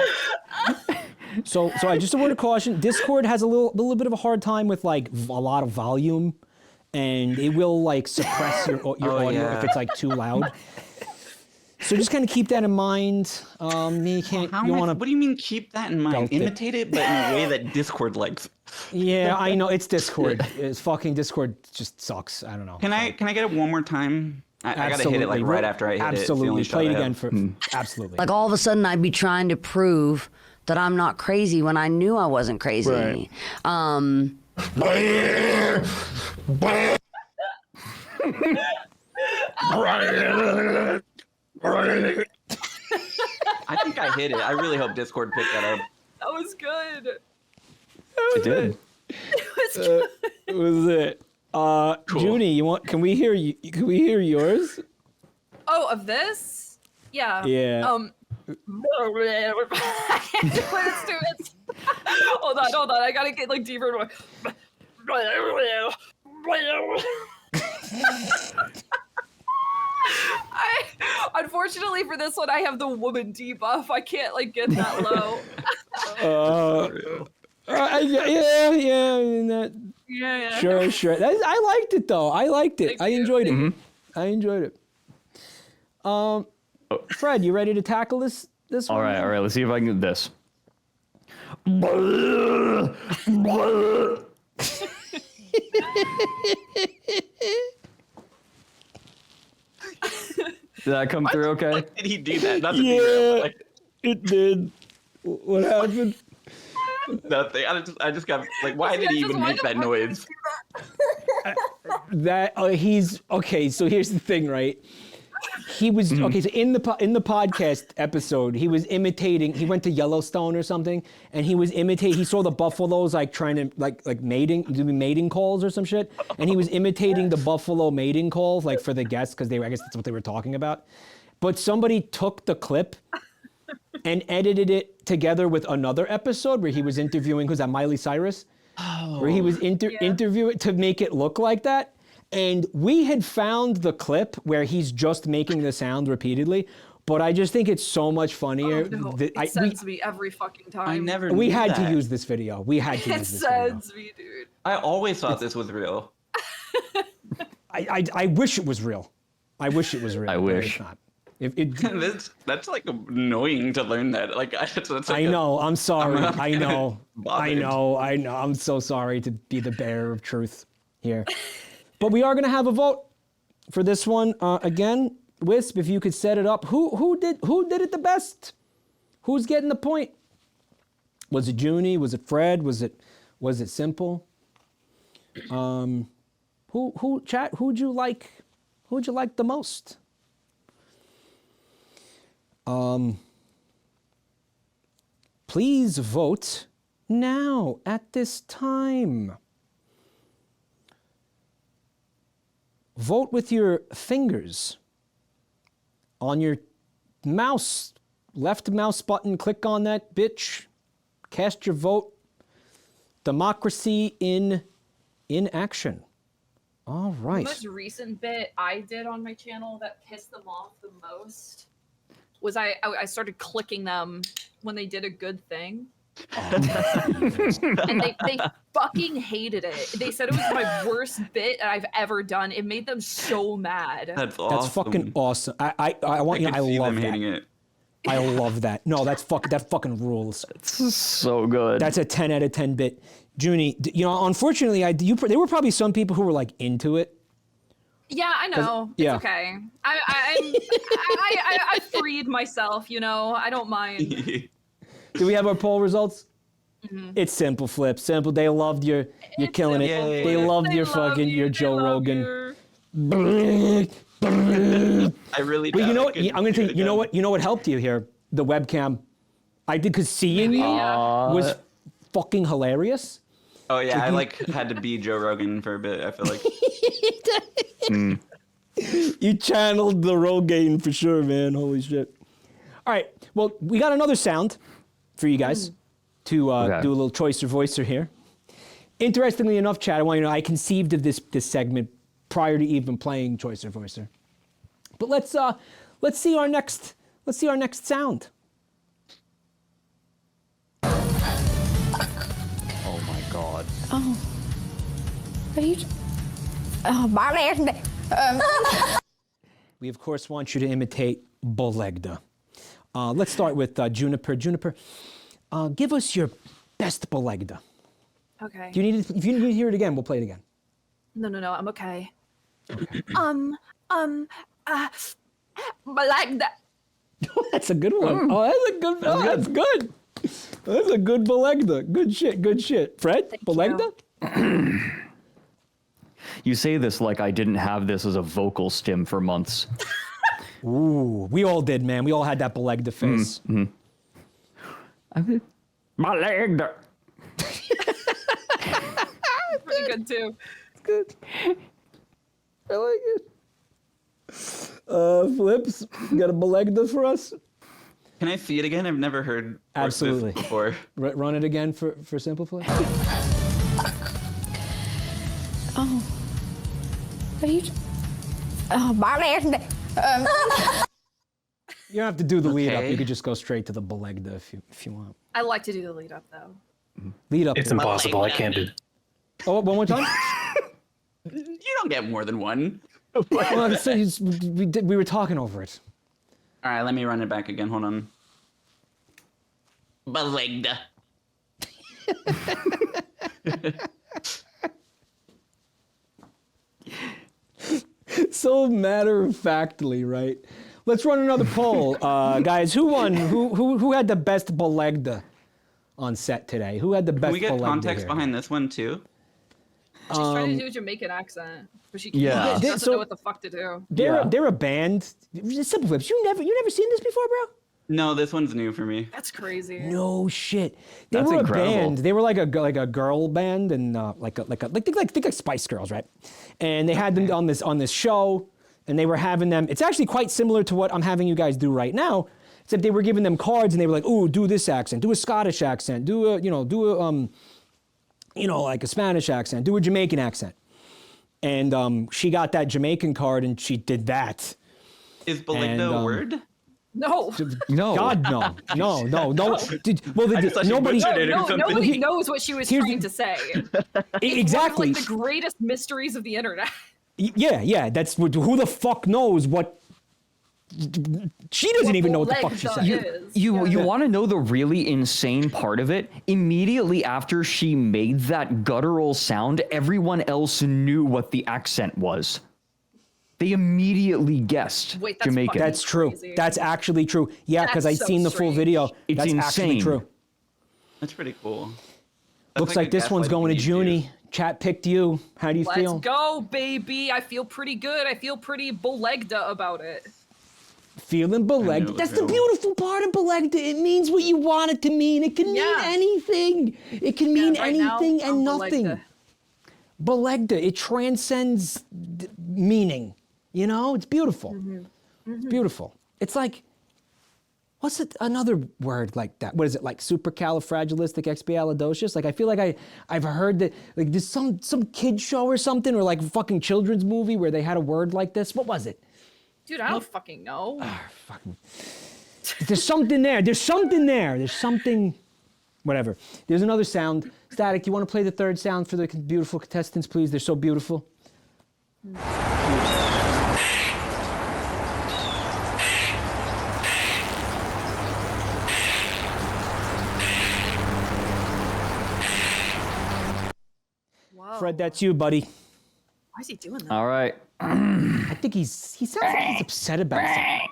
So just a word of caution. Discord has a little bit of a hard time with like a lot of volume, and it will like suppress your audio if it's like too loud. So just kind of keep that in mind. You can't. What do you mean keep that in mind? Imitate it, but in a way that Discord likes. Yeah, I know it's Discord. It's fucking Discord. Just sucks. I don't know. Can I get it one more time? I gotta hit it like right after I hit it. Absolutely. Play it again for absolutely. Like all of a sudden, I'd be trying to prove that I'm not crazy when I knew I wasn't crazy. Right. I think I hit it. I really hope Discord picked that up. That was good. It did. It was it. Cool. Junie, can we hear yours? Oh, of this? Yeah. Yeah. I can't do it. Hold on. I gotta get like deeper. Unfortunately for this one, I have the woman debuff. I can't like get that low. Yeah. Sure. I liked it though. I liked it. I enjoyed it. Mm-hmm. I enjoyed it. Fred, you ready to tackle this one? All right. Let's see if I can get this. Did that come through okay? Why did he do that? Nothing. Yeah, it did. What happened? Nothing. I just got like, why did he even make that noise? He's okay. So here's the thing, right? He was okay. So in the podcast episode, he was imitating. He went to Yellowstone or something, and he was imitating. He saw the buffaloes like trying to like doing mating calls or some shit, and he was imitating the buffalo mating calls like for the guests because I guess that's what they were talking about. But somebody took the clip and edited it together with another episode where he was interviewing. Who's that? Miley Cyrus. Where he was interviewing to make it look like that. And we had found the clip where he's just making the sound repeatedly, but I just think it's so much funnier. It sends me every fucking time. I never. We had to use this video. It sends me, dude. I always thought this was real. I wish it was real. I wish it was real. I wish. It's not. That's like annoying to learn that. Like that's like I know. I'm sorry. I know. Bothered. I know. I'm so sorry to be the bearer of truth here. But we are going to have a vote for this one. Again, Wisp, if you could set it up. Who did it the best? Who's getting the point? Was it Junie? Was it Fred? Was it Simple? Who'd you like the most? Please vote now at this time. Vote with your fingers on your mouse, left mouse button, click on that bitch, cast your vote. Democracy in action. All right. The most recent bit I did on my channel that pissed them off the most was I started clicking them when they did a good thing. And they fucking hated it. They said it was my worst bit I've ever done. It made them so mad. That's awesome. That's fucking awesome. I want you. I love that. Hating it. I love that. No, that fucking rules. It's so good. That's a 10 out of 10 bit. Junie, you know, unfortunately, there were probably some people who were like into it. Yeah, I know. Yeah. It's okay. I freed myself, you know. I don't mind. Do we have our poll results? Mm-hmm. It's Simpleflips. Simple. They loved you're killing it. Yay. They loved your fucking your Joe Rogan. I really. But you know what? I'm gonna tell you. You know what helped you here? The webcam. I did, because seeing you was fucking hilarious. Oh yeah, I had to be Joe Rogan for a bit. I feel like. You channeled the Rogaine for sure, man. Holy shit. All right. Well, we got another sound for you guys to do a little choicer voicer here. Interestingly enough, Chad, I want you to know I conceived of this segment prior to even playing choicer voicer. But let's see our next sound. Oh my god. Oh. Are you? Oh, We of course want you to imitate Bolegda. Let's start with Juniper. Juniper, give us your best Bolegda. Okay. If you need to hear it again, we'll play it again. No, I'm okay. Like that. That's a good one. Oh, that's good. That's a good Bolegda. Good shit. Fred, Thank Bolegda? You say this like I didn't have this as a vocal stim for months. Ooh, we all did, man. We all had that Bolegda face. Bolegda. Pretty good too. Good. I like it. Flips, you got a Bolegda for us? Can I see it again? I've never heard Absolutely. this before. Run it again for Simpleflips. Oh. Are you? Oh, You don't have to do the lead up. Okay. You could just go straight to the Bolegda if you want. I like to do the lead up though. Lead up. It's to it. impossible. I can't do. Oh, one more time? You don't get more than one. Well, we were talking over it. All right, let me run it back again. Hold on. Bolegda. So matter-of-factly, right? Let's run another poll, guys. Who won? Who had the best Bolegda on set today? Who had the best? Can we get Bolegda context here? behind this one too? She's trying to do a Jamaican accent, but she Yeah. doesn't know what the fuck to do. They're a band. Simpleflips. You never seen this before, bro? No, this one's new for me. That's crazy. No shit. They That's were incredible. a band. They were like a girl band and think like Spice Girls, right? And they had them on this show, and they were having them. It's actually quite similar to what I'm having you guys do right now, except they were giving them cards and they were like, "Ooh, do this accent, do a Scottish accent, do a like a Spanish accent, do a Jamaican accent." And she got that Jamaican card and she did that. Is Bolegda a word? No. No. God, no. Well, nobody. Nobody knows what she was trying to say. Exactly. One of, like, the greatest mysteries of the internet. Yeah. That's who the fuck knows what. She doesn't even know what the fuck she said. You want to know the really insane part of it? Immediately after she made that guttural sound, everyone else knew what the accent was. They immediately guessed Wait, that's Jamaican. fucking That's true. crazy. That's actually true. Yeah, because I'd That's so seen the full strange. video. It's That's actually insane. true. That's pretty cool. Looks like this one's going to Junie. Chat picked you. How do you feel? Let's go, baby. I feel pretty good. I feel pretty Bolegda about it. Feeling Bolegda. it That's was the real. beautiful part of Bolegda. It means what you want it to mean. It can mean Yeah. anything. It can mean right now, anything and I'm nothing. Bolegda. Bolegda. It transcends meaning. You know, it's beautiful. It's beautiful. It's like What's another word like that? What is it, like supercalifragilisticexpialidocious? Like I feel like I've heard that like there's some kid show or something or like fucking children's movie where they had a word like this. What was it? Dude, I don't fucking know. Fucking. There's something there. There's something there. There's something. Whatever. There's another sound. Static, you want to play the third sound for the beautiful contestants, please? They're so beautiful. Fred, that's you, buddy. Why is he doing that? All right. I think he sounds like he's upset about something.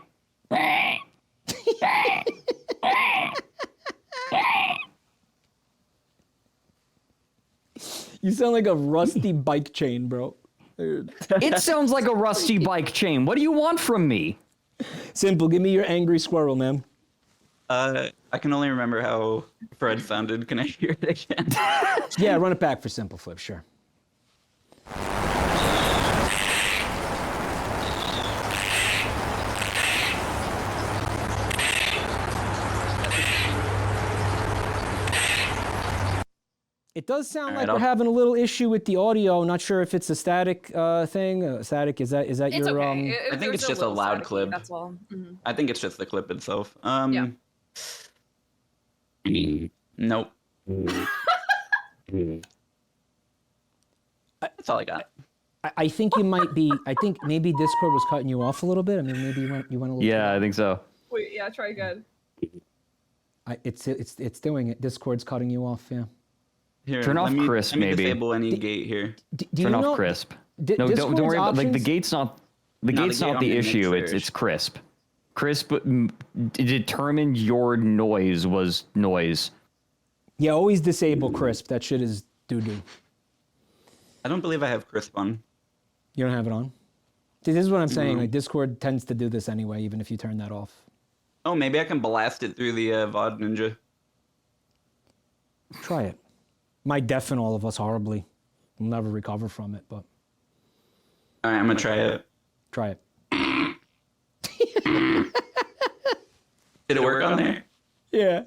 You sound like a rusty bike chain, bro. It sounds like a rusty bike chain. What do you want from me? Simple, give me your angry squirrel, man. I can only remember how Fred sounded. Can I hear it again? Yeah, run it back for Simpleflips, sure. It does sound like we're having a little issue with the audio. Not sure if it's a static thing. Static, is that It's your okay. I think it's just a loud clip. That's all. Mm-hmm. I think it's just the clip itself. Yeah. Nope. That's all I got. I think you might be. I think maybe Discord was cutting you off a little bit. I mean, maybe you went a little. Yeah, I think so. Wait, yeah, try again. It's doing it. Discord's cutting you off. Yeah. Here, Turn off crisp, let me maybe. disable any gate here. Turn off crisp. No, don't worry about like the gate's not the gate's not the issue. It's crisp. Crisp determined your noise was noise. Yeah, always disable crisp. That shit is doo-doo. I don't believe I have crisp on. You don't have it on? See, this is what I'm saying. Like Discord tends to do this anyway, even if you turn that off. Oh, maybe I can blast it through the VOD Ninja. Try it. Might deafen all of us horribly. We'll never recover from it, but... All right, I'm going to try it. Try it. Did it work on there? Yeah.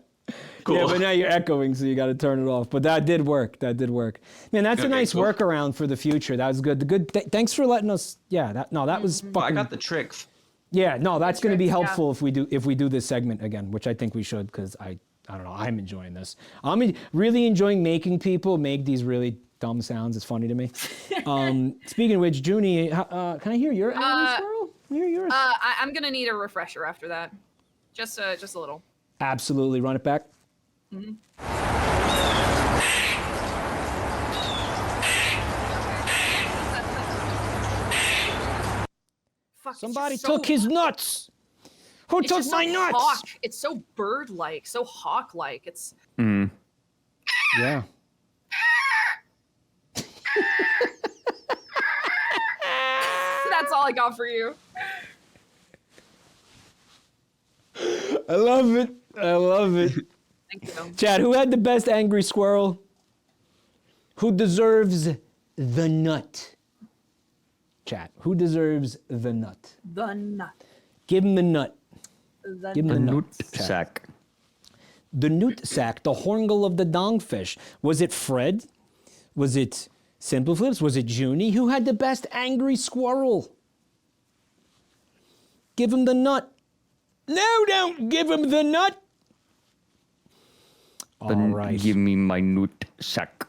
Cool. Yeah, but now you're echoing, so you got to turn it off. But that did work. That did work. Man, that's a nice workaround for the future. That was good. Thanks for letting us... Yeah, that was fucking... Oh, I got the tricks. Yeah, no, that's going to be helpful if we do this segment again, which I think we should, because I don't know, I'm enjoying this. I'm really enjoying making people make these really dumb sounds. It's funny to me. Speaking of which, Junie, can I hear your angry squirrel? Can I hear yours? I'm gonna need a refresher after that. Just a little. Absolutely, run it back. Mm-hmm. Fuck, Somebody took his nuts. Who took my nuts? Hawk. It's so bird-like, so hawk-like. It's. Yeah. That's all I got for you. I love it. I love it. Thank you. Chad, who had the best angry squirrel? Who deserves the nut? Chat, who deserves the nut? The nut. Give him the nut. Give him the nut. Sack. The newt sack, the horngle of the dongfish. Was it Fred? Was it Simpleflips? Was it Junie? Who had the best angry squirrel? Give him the nut. No, don't give him the nut. All right. Give me my nut sack.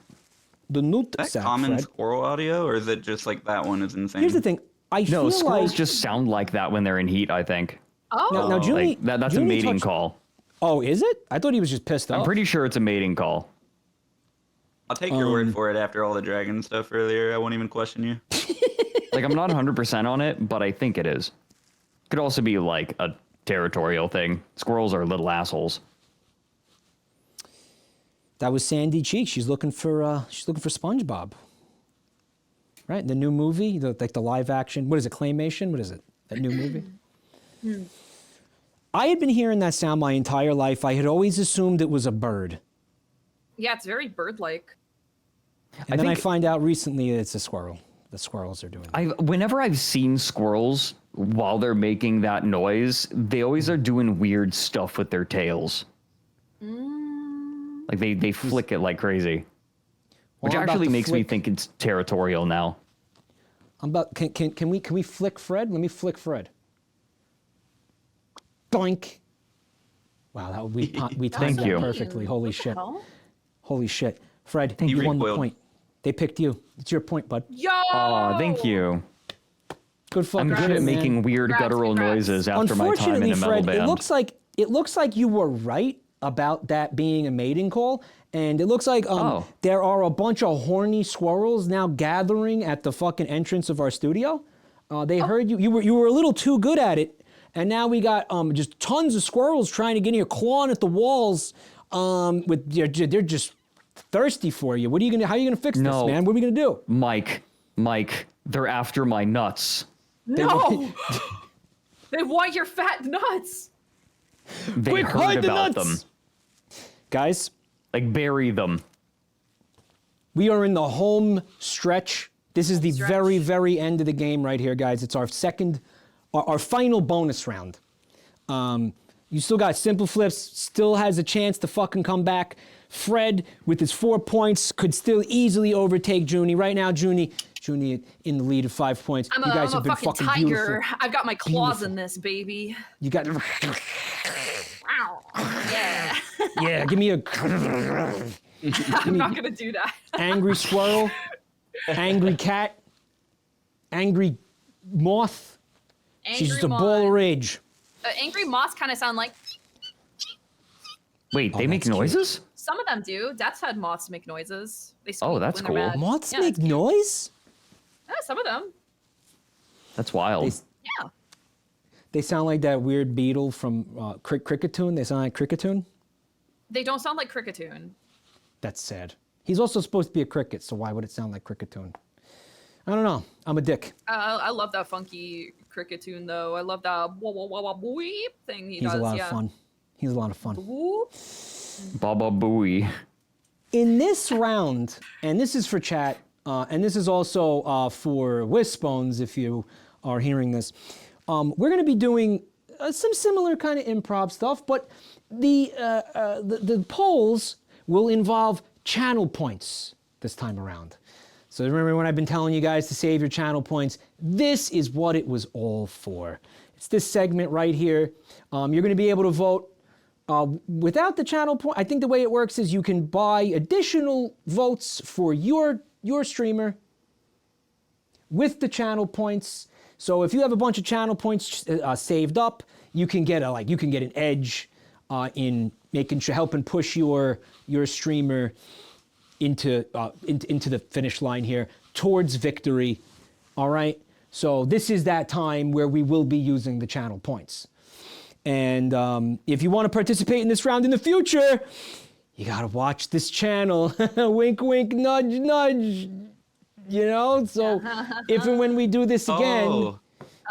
The newt Is that sack, common Fred. squirrel audio, or is it just like that one is insane? Here's the thing. I feel Squirrels like... just sound like that when they're in heat, I think. Oh. Now Junie, Like, that's a Junie mating touched- call. Oh, is it? I thought he was just pissed off. I'm pretty sure it's a mating call. I'll take your word for it after all the dragon stuff earlier. I won't even question you. Like, I'm not 100% on it, but I think it is. Could also be like a territorial thing. Squirrels are little assholes. That was Sandy Cheek. She's looking for SpongeBob. Right? The new movie, like the live action. What is it? Claymation? What is it? That new movie? I had been hearing that sound my entire life. I had always assumed it was a bird. Yeah, it's very bird-like. And then I find out recently it's a squirrel. the squirrels are doing. Whenever I've seen squirrels while they're making that noise, they always are doing weird stuff with their tails. Like they flick it like crazy, which actually makes me think it's territorial now. Can we flick Fred? Let me flick Fred. Doink. Wow, we timed that perfectly. Holy shit. Holy shit. Fred, you won the point. They picked you. It's your point, bud. Yo! Oh, thank you. Good fucking I'm good at making weird guttural noises after my time in a metal Fred, band. it looks like you were right about that being a mating call, and it looks like there are a bunch of horny squirrels now gathering at the fucking entrance of our studio. They heard you. You were a little too good at it, and now we got just tons of squirrels trying to get in here, clawing at the walls. They're just thirsty for you. How are you gonna fix this, man? What are we gonna do? Mike, they're after my nuts. No! They want your fat nuts! They heard about them. Guys. Like, bury them. We are in the home stretch. This is the very, very end of the game right here, guys. It's our final bonus round. You still got Simpleflips, still has a chance to fucking come back. Fred, with his 4 points, could still easily overtake Junie. Right now, Junie in the lead of 5 points. I'm a fucking tiger. Beautiful. I've got my claws in this, baby. You got... Yeah. Yeah, give me a... I'm not going to do that. Angry squirrel, angry cat, angry moth. She's just a ball of rage. Angry moths kind of sound like... Wait, they make noises? Cute. Some of them do. Dad's had moths make noises. They squeak that's when they're cool. mad. Moths make noise? Yeah, some of them. That's wild. Yeah. They sound like that weird beetle from Cricketoon. They sound like Cricketoon. They don't sound like Cricketoon. That's sad. He's also supposed to be a cricket, so why would it sound like Cricketoon? I don't know. I'm a dick. I love that funky Cricketoon, though. I love that weep thing he does. He's a lot of fun. He's a lot of fun. Baba Booey. In this round, and this is for chat, and this is also for Wispbones, if you are hearing this, we're going to be doing some similar kind of improv stuff, but the polls will involve channel points this time around. So remember when I've been telling you guys to save your channel points? This is what it was all for. It's this segment right here. You're going to be able to vote without the channel point. I think the way it works is you can buy additional votes for your streamer with the channel points. So if you have a bunch of channel points saved up, you can get an edge in helping push your streamer into the finish line here towards victory. All right. So this is that time where we will be using the channel points. And if you want to participate in this round in the future, you got to watch this channel. Wink, wink, nudge, nudge. You know, so if and when we do this again,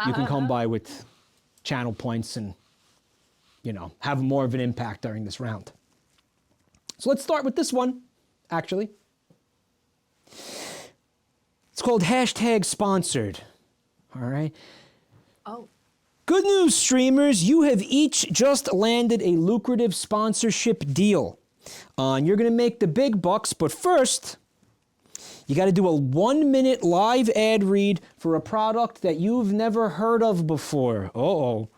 you can come by with channel points and, have more of an impact during this round. So let's start with this one, actually. It's called #sponsored. All right. Oh. Good news, streamers. You have each just landed a lucrative sponsorship deal. And you're going to make the big bucks, but first, you got to do a 1-minute live ad read for a product that you've never heard of before. Uh-oh.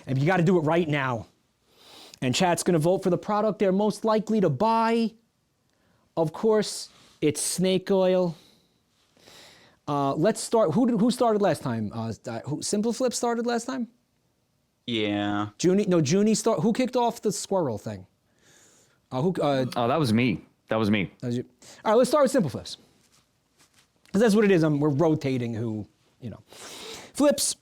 And you got to do it right now. And chat's going to vote for the product they're most likely to buy. Of course, it's snake oil. Let's start. Who started last time? Simpleflips started last time? Yeah. Junie started. Who kicked off the squirrel thing? That was me. That was me. That was you. All right, let's start with Simpleflips. Because that's what it is. We're rotating who. Flips,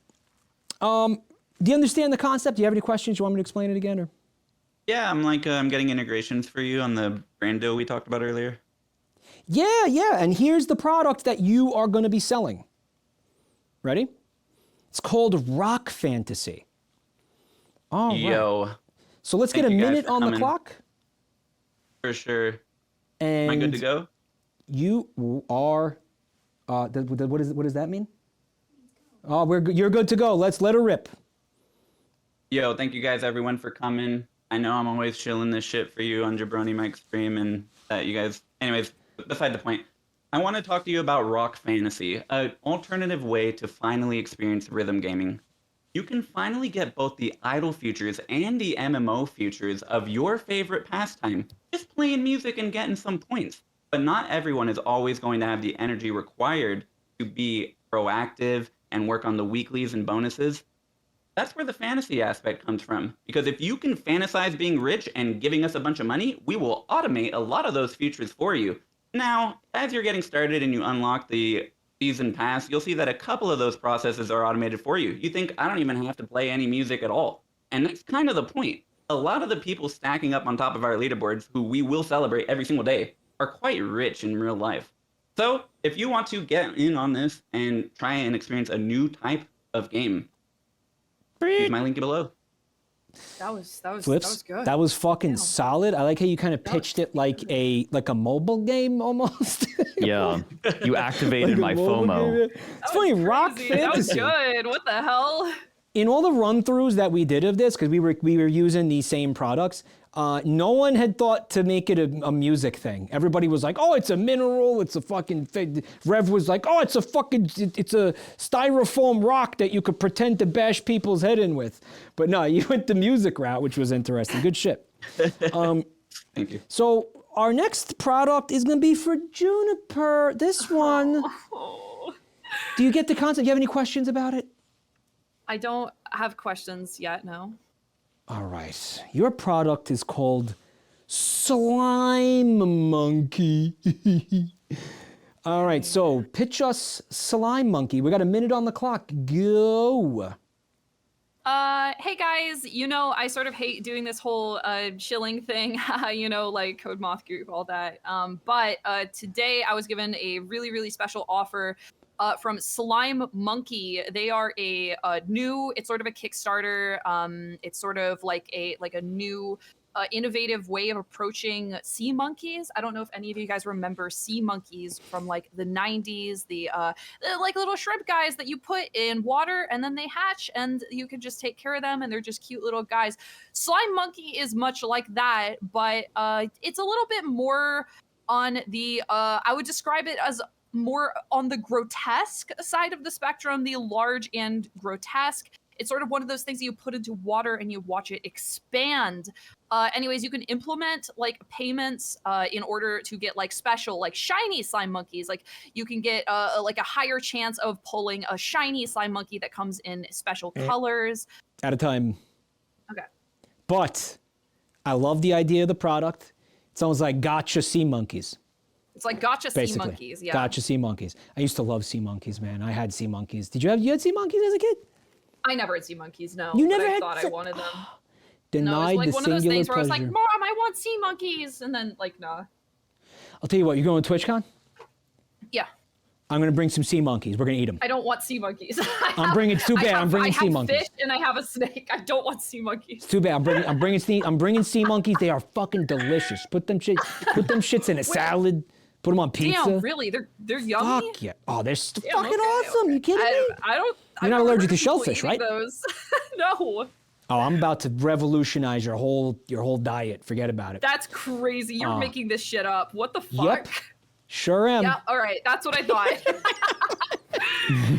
do you understand the concept? Do you have any questions? You want me to explain it again? Or? Yeah, I'm getting integrations for you on the Brando we talked about earlier. Yeah. And here's the product that you are going to be selling. Ready? It's called Rock Fantasy. All right. Yo. So let's get a minute on the clock. For sure. And am I good to go? You are What does that mean? Oh, you're good to go. Let's let her rip. Yo, thank you guys, everyone, for coming. I know I'm always chilling this shit for you on Jabroni Mike's stream, and that you guys. Anyways, beside the point, I want to talk to you about Rock Fantasy, an alternative way to finally experience rhythm gaming. You can finally get both the idle features and the MMO features of your favorite pastime, just playing music and getting some points. But not everyone is always going to have the energy required to be proactive and work on the weeklies and bonuses. That's where the fantasy aspect comes from. Because if you can fantasize being rich and giving us a bunch of money, we will automate a lot of those features for you. Now, as you're getting started and you unlock the season pass, you'll see that a couple of those processes are automated for you. You think, I don't even have to play any music at all. And that's kind of the point. A lot of the people stacking up on top of our leaderboards, who we will celebrate every single day, are quite rich in real life. So if you want to get in on this and try and experience a new type of game, use my link below. That was good. That was fucking solid. I like how you kind of pitched it like a mobile game almost. Yeah, you activated my FOMO. It's funny, Rock Fantasy. That was good. What the hell? In all the run-throughs that we did of this, because we were using these same products, no one had thought to make it a music thing. Everybody was like, "Oh, it's a mineral. It's a fucking thing." Rev was like, "Oh, it's a styrofoam rock that you could pretend to bash people's head in with." But no, you went the music route, which was interesting. Good shit. Thank you. So our next product is going to be for Juniper. This one. Do you get the concept? Do you have any questions about it? I don't have questions yet, no. All right. Your product is called Slime Monkey. All right, so pitch us Slime Monkey. We got a minute on the clock. Go. Hey guys, I sort of hate doing this whole shilling thing, like Code Moth Group, all that. But today I was given a really, really special offer from Slime Monkey. They are a new, it's sort of a Kickstarter. It's sort of like a new innovative way of approaching sea monkeys. I don't know if any of you guys remember sea monkeys from like the 90s, the like little shrimp guys that you put in water and then they hatch and you can just take care of them and they're just cute little guys. Slime Monkey is much like that, but it's a little bit more on the, I would describe it as more on the grotesque side of the spectrum, the large and grotesque. It's sort of one of those things that you put into water and you watch it expand. Anyways, you can implement like payments in order to get like special, like shiny slime monkeys. Like you can get like a higher chance of pulling a shiny slime monkey that comes in special colors. At a time. Okay. But I love the idea of the product. It sounds like gotcha sea monkeys. It's like gotcha Basically. sea monkeys, yeah. Gotcha sea monkeys. I used to love sea monkeys, man. I had sea monkeys. You had sea monkeys as a kid? I never had sea monkeys, no. You never but had I thought I wanted them. Denied no, it was like the one of those things where I was like, pleasure. Mom, I want sea monkeys, and then like, nah. I'll tell you what, you going to TwitchCon? Yeah. I'm going to bring some sea monkeys. We're going to eat them. I don't want sea monkeys. I'm bringing sea monkeys. I have fish and I have a snake. I don't want sea monkeys. It's too bad. I'm bringing sea monkeys. They are fucking delicious. Put them shits in a salad. Put them on pizza. Damn, really? They're yummy? Fuck yeah. Oh, they're fucking okay, awesome. Okay. You kidding me? You're not allergic to shellfish, right? Those. No. Oh, I'm about to revolutionize your whole diet. Forget about it. That's crazy. You're making this shit up. What the fuck? Yep. Sure am. Yeah, all right. That's what I thought.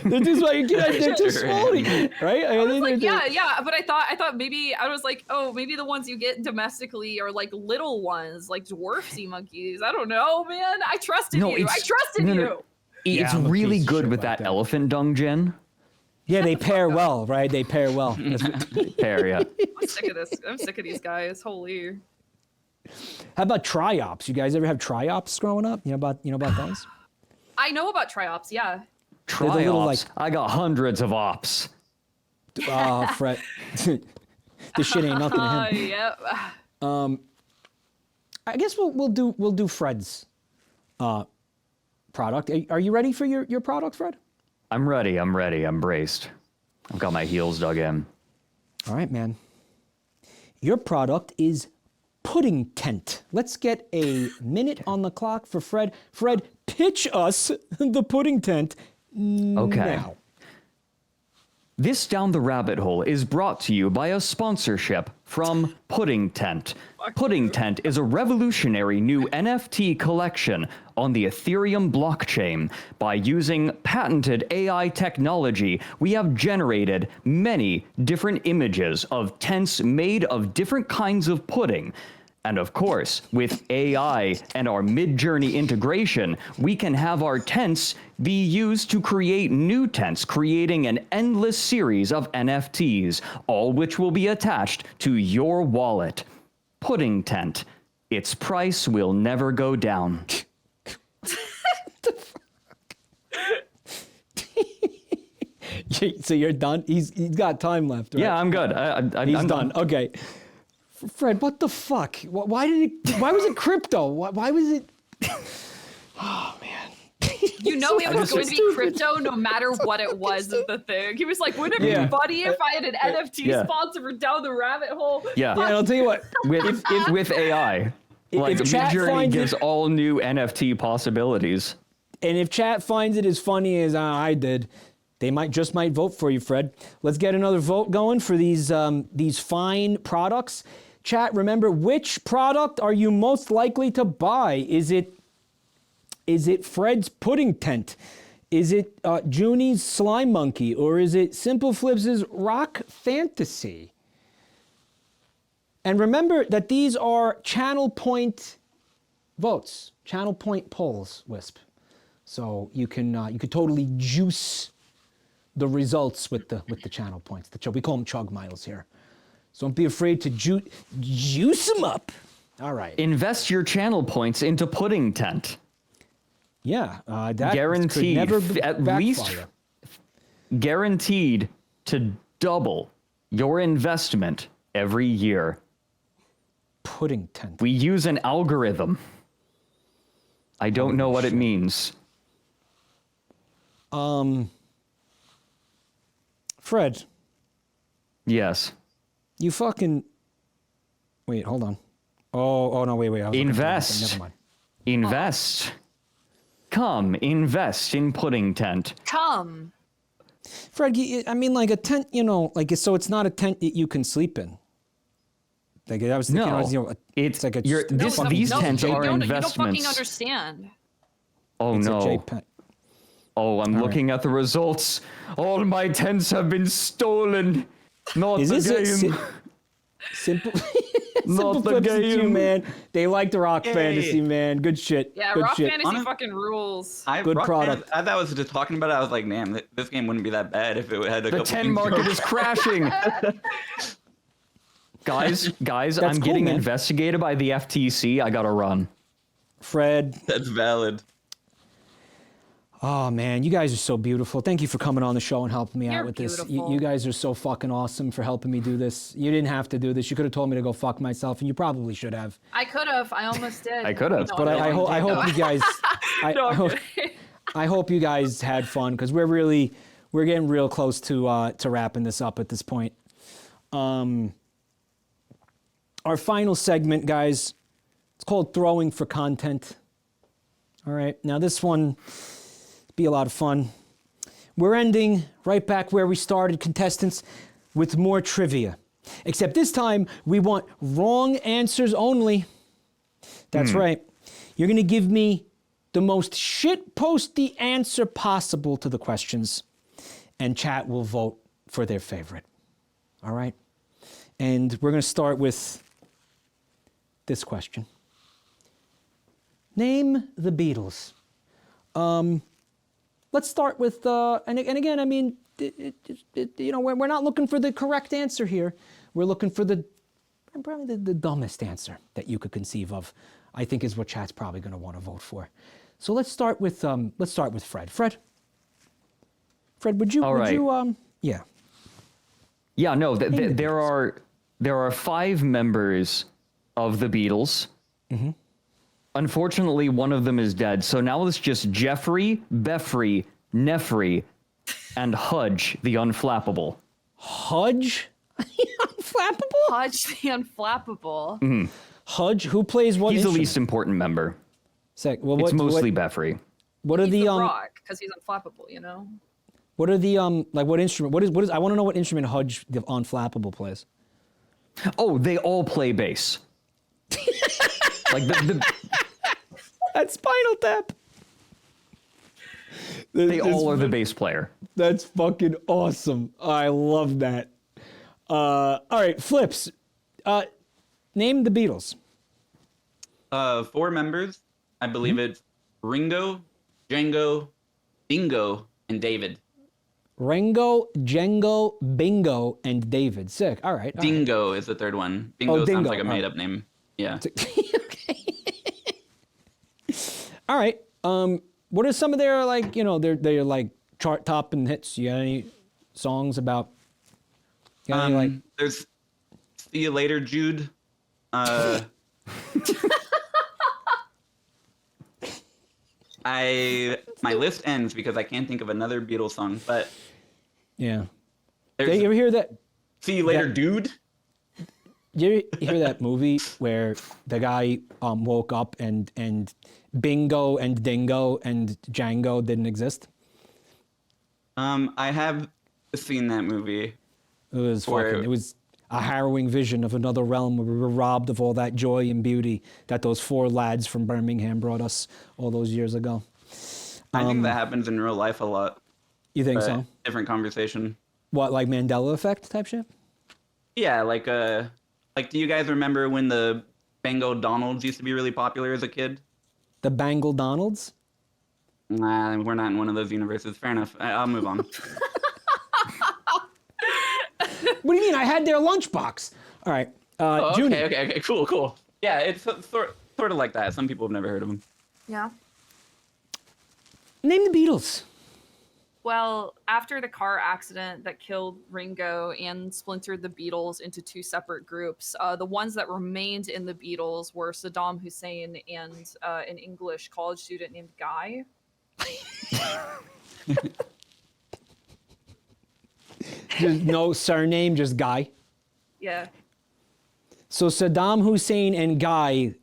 This is why you get they're too small, right? I was like, yeah, but I thought maybe I was like, oh, maybe the ones you get domestically are like little ones, like dwarf sea monkeys. I don't know, man. I trusted you. I trusted you. It's really good with that elephant dung, Jen. Yeah, they pair well, right? They pair well. Pair, yeah. I'm sick of this. I'm sick of these guys. Holy. How about triops? You guys ever have triops growing up? You know about those? I know about triops, yeah. Triops? Little, I got hundreds of ops. Oh, Fred. This shit ain't nothing to him. Yep. I guess we'll do Fred's product. Are you ready for your product, Fred? I'm ready. I'm braced. I've got my heels dug in. All right, man. Your product is pudding tent. Let's get a minute on the clock for Fred. Fred, pitch us the pudding tent now. This Down the Rabbit Hole is brought to you by a sponsorship from Pudding Tent. Pudding Tent is a revolutionary new NFT collection on the Ethereum blockchain. By using patented AI technology, we have generated many different images of tents made of different kinds of pudding. And of course, with AI and our Mid-Journey integration, we can have our tents be used to create new tents, creating an endless series of NFTs, all which will be attached to your wallet. Pudding Tent. Its price will never go down. So you're done? He's got time left, right? Yeah, I'm good. I'm done. Okay. Fred, what the fuck? Why was it crypto? Why was it? Oh man. You know it was going to be crypto no matter what it was is the thing. He was like, wouldn't it be funny if I had an NFT sponsor for Down the Rabbit Hole? Yeah. And I'll tell you what. With AI, like Mid-Journey gives all new NFT possibilities. And if chat finds it as funny as I did, they might vote for you, Fred. Let's get another vote going for these fine products. Chat, remember, which product are you most likely to buy? Is it Fred's pudding tent? Is it Junie's slime monkey? Or is it Simpleflips' rock fantasy? And remember that these are channel point votes, channel point polls, Wisp. So you can totally juice the results with the channel points. We call them chug miles here. So don't be afraid to juice them up. All right. Invest your channel points into Pudding Tent. Yeah, that guaranteed, could never at least guaranteed to double your investment every year. Pudding Tent. We use an algorithm. I don't know what it means. Fred. Yes. You fucking... Wait, hold on. Oh no, wait. Invest. Never mind. Invest. Come, invest in Pudding Tent. Come. Fred, I mean, like a tent, so it's not a tent that you can sleep in. Like I was thinking, it's like these tents are investments. You don't fucking understand. Oh it's no. Oh, I'm looking at the results. All my tents have been stolen. Not Is the this game. Simple. Not the game, too, man. They like the rock fantasy, man. Good shit. Yeah, Good rock shit. fantasy fucking rules. Good product. As I was just talking about it, I was like, man, this game wouldn't be that bad if it had a couple. The 10 market is crashing. Guys, I'm getting investigated by the FTC. I gotta run. Fred. That's valid. Oh man, you guys are so beautiful. Thank you for coming on the show and helping me out with beautiful. this. You guys are so fucking awesome for helping me do this. You didn't have to do this. You could have told me to go fuck myself, and you probably should have. I could have. I almost did. I could have. But I hope you guys. I hope you guys had fun because we're getting real close to wrapping this up at this point. Our final segment, guys, it's called Throwing for Content. All right, now this one be a lot of fun. We're ending right back where we started, contestants, with more trivia. Except this time, we want wrong answers only. That's right. You're going to give me the most shit-posty answer possible to the questions, and chat will vote for their favorite. All right? And we're going to start with this question. Name the Beatles. Let's start with, and again, I mean, we're not looking for the correct answer here. We're looking for probably the dumbest answer that you could conceive of, I think is what chat's probably going to want to vote for. So let's start with Fred. Fred, would you, yeah. Yeah, no, there are 5 members of the Beatles. Mm-hmm. Unfortunately, one of them is dead. So now it's just Jeffrey, Beffrey, Neffrey, and Hudge, the Unflappable. Hudge? The Unflappable? Hudge the Unflappable. Mm-hmm. Hudge, who plays what? He's instrument? the least important member. Sick. Well, It's mostly Beffrey. What are He's the rock because he's unflappable, you know. What are the like what instrument? What is I want to know what instrument Hudge the Unflappable plays. Oh, they all play bass. Like the That's Spinal Tap. they all are the bass player. That's fucking awesome. I love that. All right, Flips. Name the Beatles. 4 members. I believe it's Ringo, Django, Dingo, and David. Ringo, Django, Bingo, and David. Sick. All right. Dingo is the third one. Bingo sounds like a made-up name. Yeah. Okay. All right. What are some of their like? You know, they're like chart topping hits. You got any songs about? You got any, like? There's "See You Later, Jude." My list ends because I can't think of another Beatles song. But Yeah. Did you ever hear that? "See You Later, Dude"? You hear that movie where the guy woke up and Bingo and Dingo and Django didn't exist? I have seen that movie. It was Where- it was a harrowing vision of another realm where we were robbed of all that joy and beauty that those 4 lads from Birmingham brought us all those years ago. I think that happens in real life a lot. You think but so? Different conversation. What, like Mandela effect type shit? Yeah, like do you guys remember when the Bango Donalds used to be really popular as a kid? The Bangle Donalds? Nah, we're not in one of those universes. Fair enough. I'll move on. What do you mean? I had their lunchbox. All right. Junie. Okay, cool. Yeah, it's sort of like that. Some people have never heard of them. Yeah. Name the Beatles. Well, after the car accident that killed Ringo and splintered the Beatles into 2 separate groups, the ones that remained in the Beatles were Saddam Hussein and an English college student named Guy. Just no surname, just Guy. Yeah. So Saddam Hussein and Guy.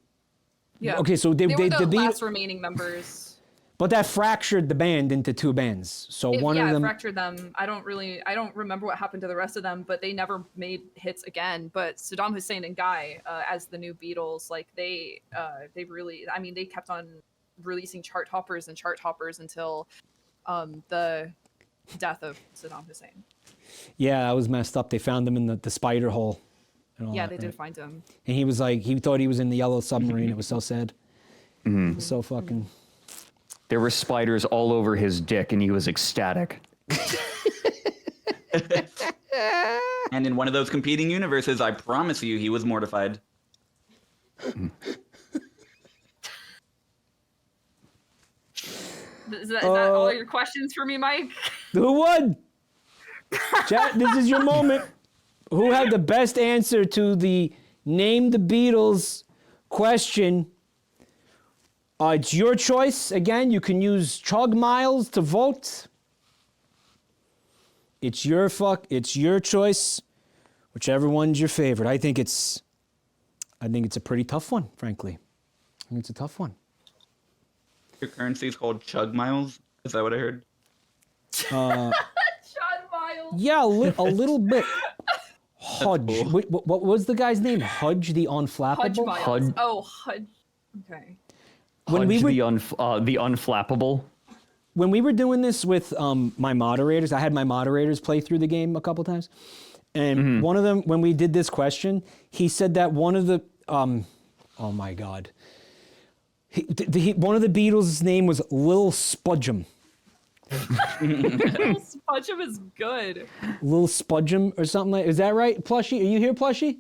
Yeah. Okay, so they were the Beatles, last remaining members. but that fractured the band into 2 bands. So one of it them. fractured them. I don't remember what happened to the rest of them, but they never made hits again. But Saddam Hussein and Guy, as the new Beatles, like they really, I mean, they kept on releasing chart toppers until the death of Saddam Hussein. Yeah, that was messed up. They found him in the spider hole. And all Yeah, that, they did right? find him. And he was like, he thought he was in the yellow submarine. It was so sad. It was so fucking. There were spiders all over his dick, and he was ecstatic. And in one of those competing universes, I promise you, he was mortified. Is that all your questions for me, Mike? Who won? Chat, this is your moment. Who had the best answer to the Name the Beatles question? It's your choice. Again, you can use Chug Miles to vote. It's your choice. Whichever one's your favorite. I think it's a pretty tough one, frankly. I think it's a tough one. Your currency is called Chug Miles. Is that what I heard? Sean Miles. Yeah, a little bit. Hudge. Cool. Wait, what was the guy's name? Hudge the Unflappable? Hudge Miles. Hudge. Oh, Hudge. Okay. When Hudge we were- the unflappable. When we were doing this with my moderators, I had my moderators play through the game a couple times. And one of them, when we did this question, he said that one of the, oh my God. One of the Beatles' name was Lil Spudgem. Little Spudgem is good. Lil Spudgem or something like, is that right? Plushie, are you here, Plushie?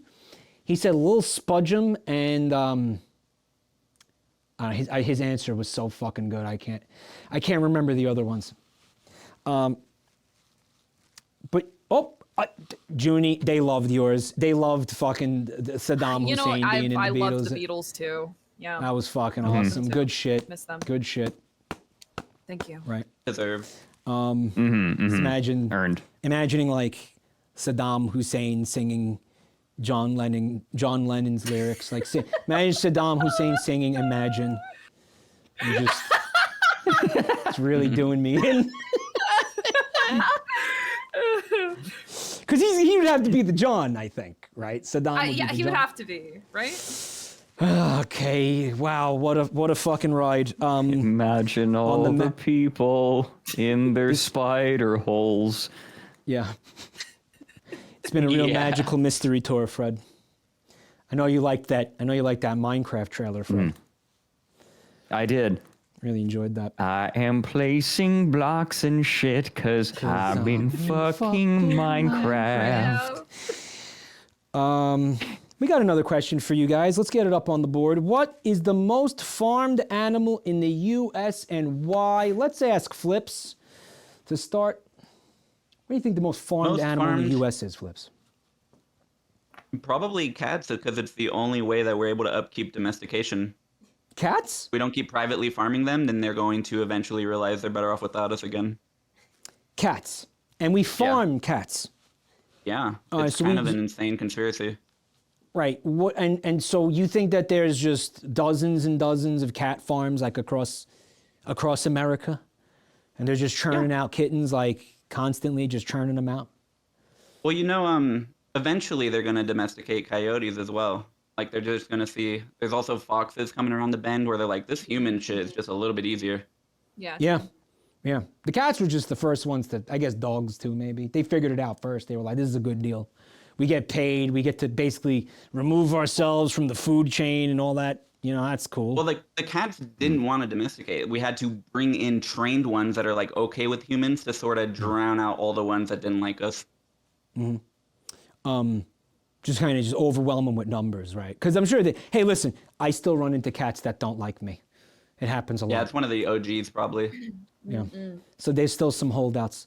He said Lil Spudgem and his answer was so fucking good. I can't remember the other ones. But Junie, they loved yours. They loved fucking Saddam You know, Hussein being in the I Beatles. loved the Beatles too. Yeah. That was fucking awesome. Good shit. Miss them. Good shit. Thank you. Right. Deserved. Imagine Earned. imagining like Saddam Hussein singing John Lennon's lyrics. Like, imagine Saddam Hussein singing "Imagine." It's really doing me in. Because he would have to be the John, I think, right? Saddam would be the he would John. have to be, right? Okay, wow, what a fucking ride. Imagine all the people in their spider holes. Yeah. It's been a real magical mystery tour, Fred. I know you liked that Minecraft trailer, Fred. I did. Really enjoyed that. I am placing blocks and shit because I've been fucking Minecraft. We got another question for you guys. Let's get it up on the board. What is the most farmed animal in the U.S. and why? Let's ask Flips to start. What do you think the most farmed animal in the U.S. is, Flips? Probably cats, because it's the only way that we're able to upkeep domestication. Cats? If we don't keep privately farming them, then they're going to eventually realize they're better off without us again. Cats. And we farm cats. Yeah. It's kind of an insane conspiracy. Right. And so you think that there's just dozens and dozens of cat farms like across America? And they're just churning out kittens, like constantly just churning them out? Well, eventually they're going to domesticate coyotes as well. Like, they're just going to see... There's also foxes coming around the bend where they're like, this human shit is just a little bit easier. Yeah. Yeah. The cats were just the first ones to... I guess dogs, too, maybe. They figured it out first. They were like, this is a good deal. We get paid. We get to basically remove ourselves from the food chain and all that. You know, that's cool. Well, like, the cats didn't want to domesticate. We had to bring in trained ones that are, like, okay with humans to sort of drown out all the ones that didn't like us. Just kind of just overwhelm them with numbers, right? Because I'm sure that, hey, listen, I still run into cats that don't like me. It happens a lot. Yeah, it's one of the OGs probably. Yeah. So there's still some holdouts.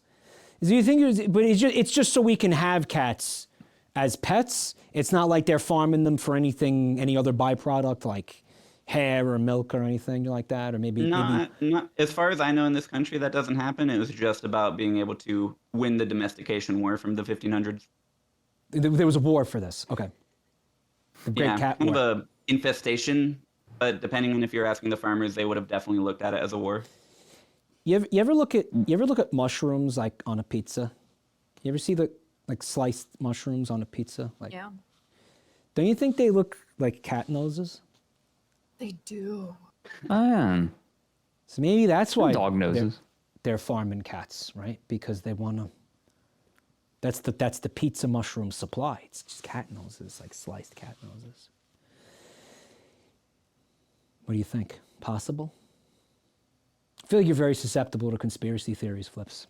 Do you think but it's just so we can have cats as pets? It's not like they're farming them for anything, any other byproduct like hair or milk or anything like that? Or maybe... Not, as far as I know in this country, that doesn't happen. It was just about being able to win the domestication war from the 1500s. There was a war for this. Okay. The Great Cat War. Kind of a infestation, but depending on if you're asking the farmers, they would have definitely looked at it as a war. You ever look at mushrooms like on a pizza? You ever see the like sliced mushrooms on a pizza? Like, Yeah. Don't you think they look like cat noses? They do. So maybe that's why dog noses. They're farming cats, right? Because they want to. That's the pizza mushroom supply. It's just cat noses, like sliced cat noses. What do you think? Possible? I feel like you're very susceptible to conspiracy theories, Flips.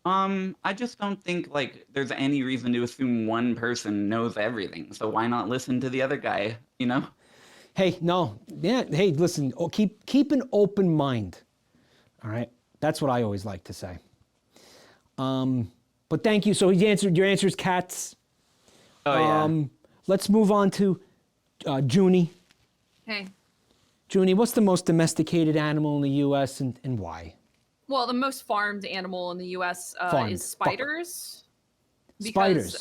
I just don't think like there's any reason to assume one person knows everything. So why not listen to the other guy? You know? Hey, no, yeah. Hey, listen. Keep an open mind. All right, that's what I always like to say. But thank you. So your answer is cats. Oh yeah. Let's move on to Junie. Hey. Junie, what's the most domesticated animal in the U.S. and why? Well, the most farmed animal in the U.S. Is spiders. Spiders.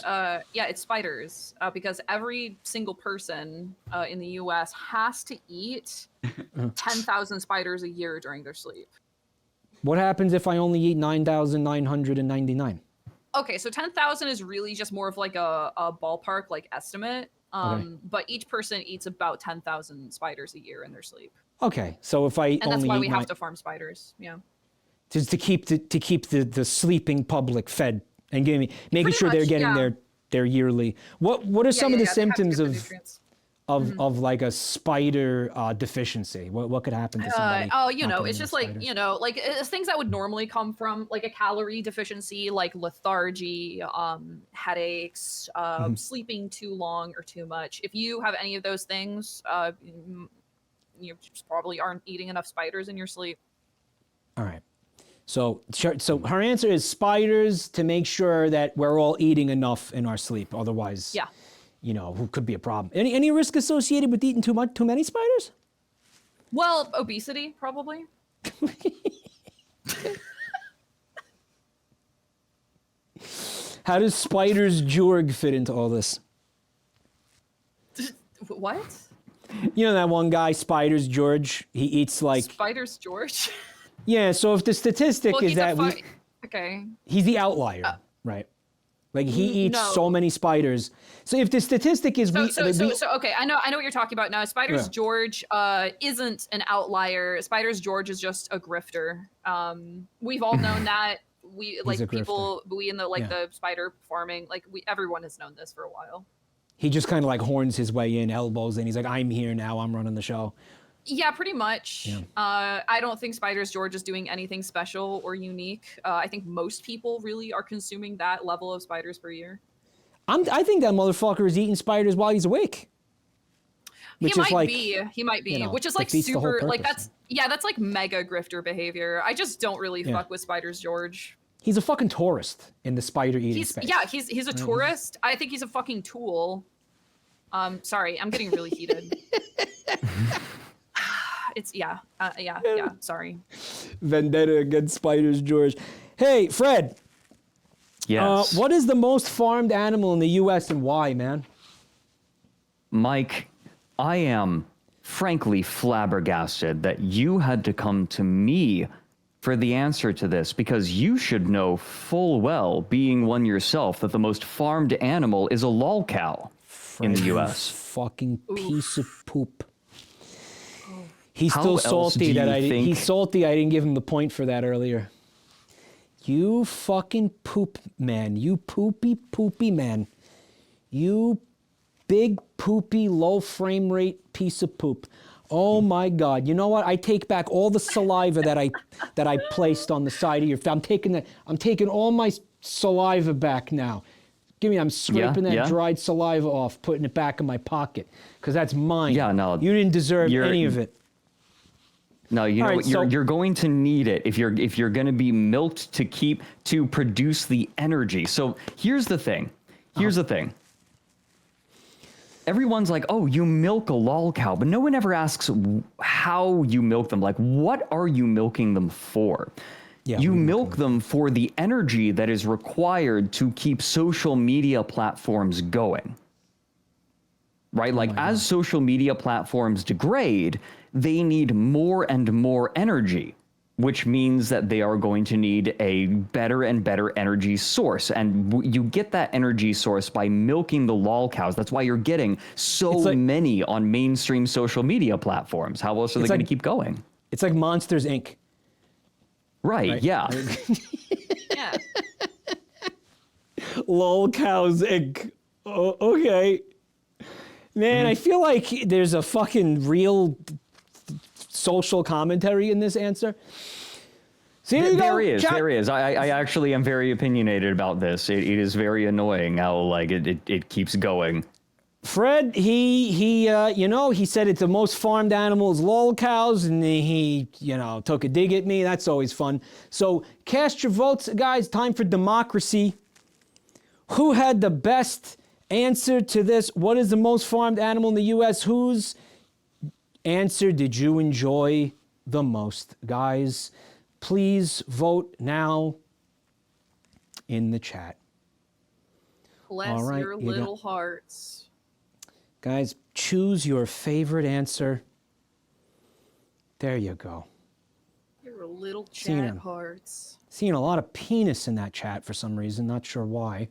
It's spiders. Because every single person in the U.S. has to eat 10,000 spiders a year during their sleep. What happens if I only eat 9,999? Okay, so 10,000 is really just more of like a ballpark like estimate. But each person eats about 10,000 spiders a year in their sleep. Okay, so if I and only that's why eat we have to farm spiders. Yeah. Just to keep the sleeping public fed and making sure they're getting their yearly. What are some of the symptoms of like a spider deficiency? What could happen to somebody? It's just like, it's things that would normally come from like a calorie deficiency, like lethargy, headaches, sleeping too long or too much. If you have any of those things, you just probably aren't eating enough spiders in your sleep. All right. So her answer is spiders to make sure that we're all eating enough in our sleep. Otherwise, who could be a problem. Any risk associated with eating too many spiders? Well, obesity, probably. How does spiders Jorg fit into all this? What? You know that one guy, Spiders George? He eats like... Spiders George? Yeah, so if the statistic is that Okay. he's the outlier, right? Like he eats so many spiders. So if the statistic is okay, I know what you're talking about now. Spiders George isn't an outlier. Spiders George is just a grifter. We've all known that. We like people we in the the spider farming, everyone has known this for a while. He just kind of like horns his way in, elbows in. He's like, I'm here now. I'm running the show. Yeah, pretty much. Yeah. I don't think Spiders George is doing anything special or unique. I think most people really are consuming that level of spiders per year. I think that motherfucker is eating spiders while he's awake. He might be, you know, which is like super, like that's like mega grifter behavior. I just don't really fuck with Spiders George. He's a fucking tourist in the spider eating space. Yeah, he's a tourist. I think he's a fucking tool. Sorry, I'm getting really heated. It's sorry. Vendetta against Spiders George. Hey, Fred. Yes. What is the most farmed animal in the U.S. and why, man? Mike, I am frankly flabbergasted that you had to come to me for the answer to this, because you should know full well, being one yourself, that the most farmed animal is a lol cow in the U.S. Fucking piece of poop. He's still salty that he's salty I didn't give him the point for that earlier. You fucking poop man. You poopy man. You big poopy low frame rate piece of poop. Oh my God. You know what? I take back all the saliva that I placed on the side of your face. I'm taking all my saliva back now. I'm scraping that dried saliva off, putting it back in my pocket, because that's mine. Yeah, no. You didn't deserve any of it. No, you know what? You're going to need it if you're going to be milked to produce the energy. So here's the thing. Everyone's like, oh, you milk a lol cow, but no one ever asks how you milk them. Like, what are you milking them for? Yeah, you milk them for the energy that is required to keep social media platforms going. Right? As social media platforms degrade, they need more and more energy, which means that they are going to need a better and better energy source. And you get that energy source by milking the lol cows. That's why you're getting so many on mainstream social media platforms. How else are they going to keep going? It's like Monsters, Inc. Right? Yeah. Yeah. Lol cows, Inc. Oh, okay. Man, I feel like there's a fucking real social commentary in this answer. See, there is. I actually am very opinionated about this. It is very annoying how it keeps going. Fred, he said it's the most farmed animals, lol cows, and he took a dig at me. That's always fun. So cast your votes, guys. Time for democracy. Who had the best answer to this? What is the most farmed animal in the U.S.? Whose answer did you enjoy the most? Guys, please vote now in the chat. Bless your little hearts. Guys, choose your favorite answer. There you go. Your little chat hearts. Seeing a lot of penis in that chat for some reason, not sure why.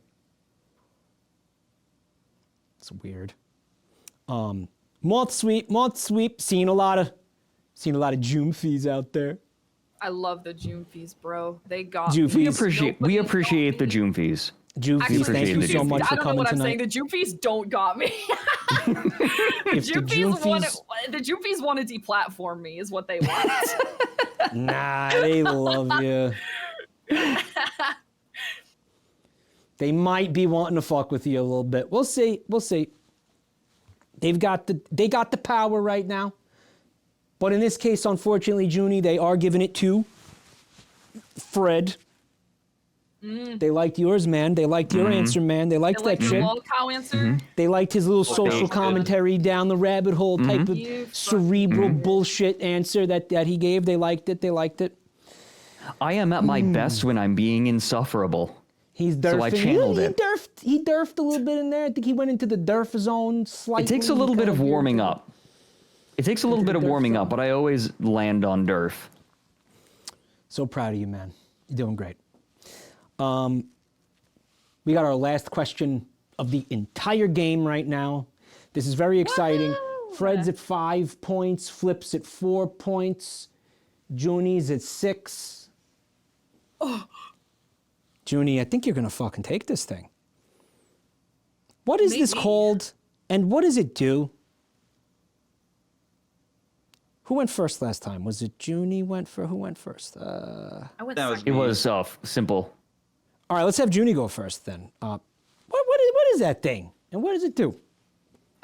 It's weird. Moth sweep. Seeing a lot of Joomfies out there. I love the Joomfies, bro. They got Joomfies. We appreciate the Joomfies. Joomfies, thank you so much for coming tonight. I don't know what I'm saying. The Joomfies don't got me. The Joomfies want to deplatform me is what they want. Nah, they love you. They might be wanting to fuck with you a little bit. We'll see. They got the power right now. But in this case, unfortunately, Junie, they are giving it to Fred. They liked yours, man. They liked your answer, man. They liked that shit. Lol cow answer. They liked his little social commentary down the rabbit hole type of cerebral bullshit answer that he gave. They liked it. I am at my best when I'm being insufferable. He's derfing. So I channeled it. He derfed a little bit in there. I think he went into the derf zone slightly. It takes a little bit of warming up. It takes a little bit of warming up, but I always land on derf. So proud of you, man. You're doing great. We got our last question of the entire game right now. This is very exciting. Woo! Fred's at 5 points. Flip's at 4 points. Junie's at 6. Oh. Junie, I think you're going to fucking take this thing. What is this called, and what does it do? Who went first last time? Was it Junie who went first? I went That was second. It was simple. All right, let's have Junie go first then. What is that thing, and what does it do?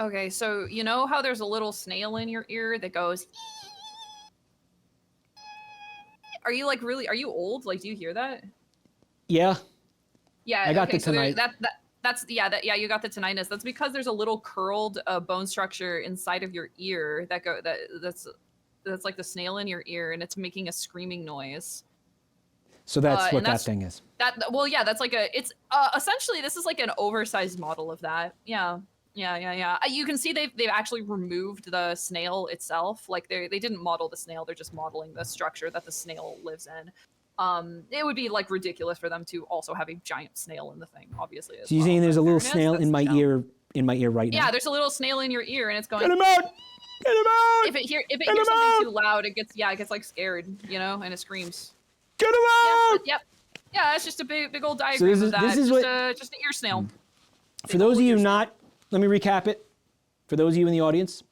Okay, so you know how there's a little snail in your ear that goes. Are you old? Like, do you hear that? Yeah. Yeah, I got okay, the so tinnitus. you got the tinnitus. That's because there's a little curled bone structure inside of your ear that's like the snail in your ear, and it's making a screaming noise. So that's what that thing is. That's like it's essentially this is like an oversized model of that. Yeah. You can see they've actually removed the snail itself. Like they didn't model the snail, they're just modeling the structure that the snail lives in. It would be like ridiculous for them to also have a giant snail in the thing, obviously. So you're saying there's a little snail in my ear right now? Yeah, there's a little snail in your ear, and it's going. Get him out! Get him out! If it hears something too loud, it gets like scared, and it screams. Get him out! Yep. Yeah, it's just a big old diagram of that. This is just an ear snail. For those of you not, let me recap it. For those of you in the audience,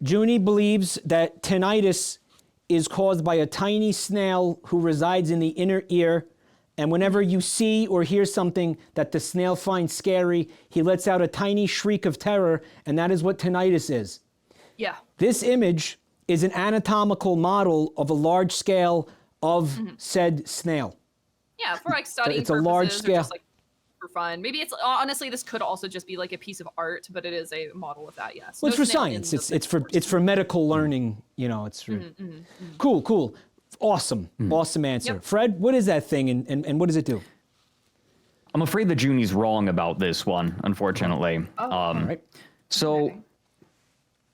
Junie believes that tinnitus is caused by a tiny snail who resides in the inner ear, and whenever you see or hear something that the snail finds scary, he lets out a tiny shriek of terror, and that is what tinnitus is. Yeah. This image is an anatomical model of a large scale of said snail. Yeah, for like studying it's a purposes large or scale. just like for fun. Maybe it's honestly this could also just be like a piece of art, but it is a model of that. Yes. Well, it's for science. It's for medical learning. It's for cool. Awesome answer. Yep. Fred, what is that thing, and what does it do? I'm afraid that Junie's wrong about this one, unfortunately. All right. So. Okay.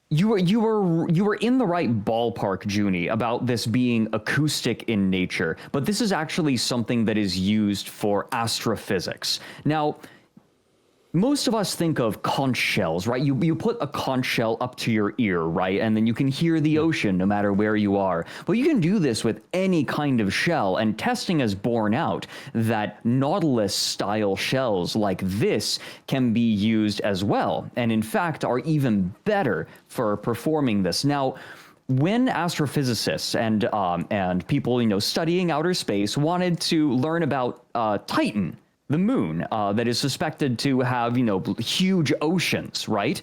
You were in the right ballpark, Junie, about this being acoustic in nature, but this is actually something that is used for astrophysics. Now, most of us think of conch shells, right? You put a conch shell up to your ear, right? And then you can hear the ocean no matter where you are. Well, you can do this with any kind of shell, and testing has borne out that Nautilus-style shells like this can be used as well, and in fact are even better for performing this. Now, when astrophysicists and people studying outer space wanted to learn about Titan, the moon, that is suspected to have, huge oceans, right?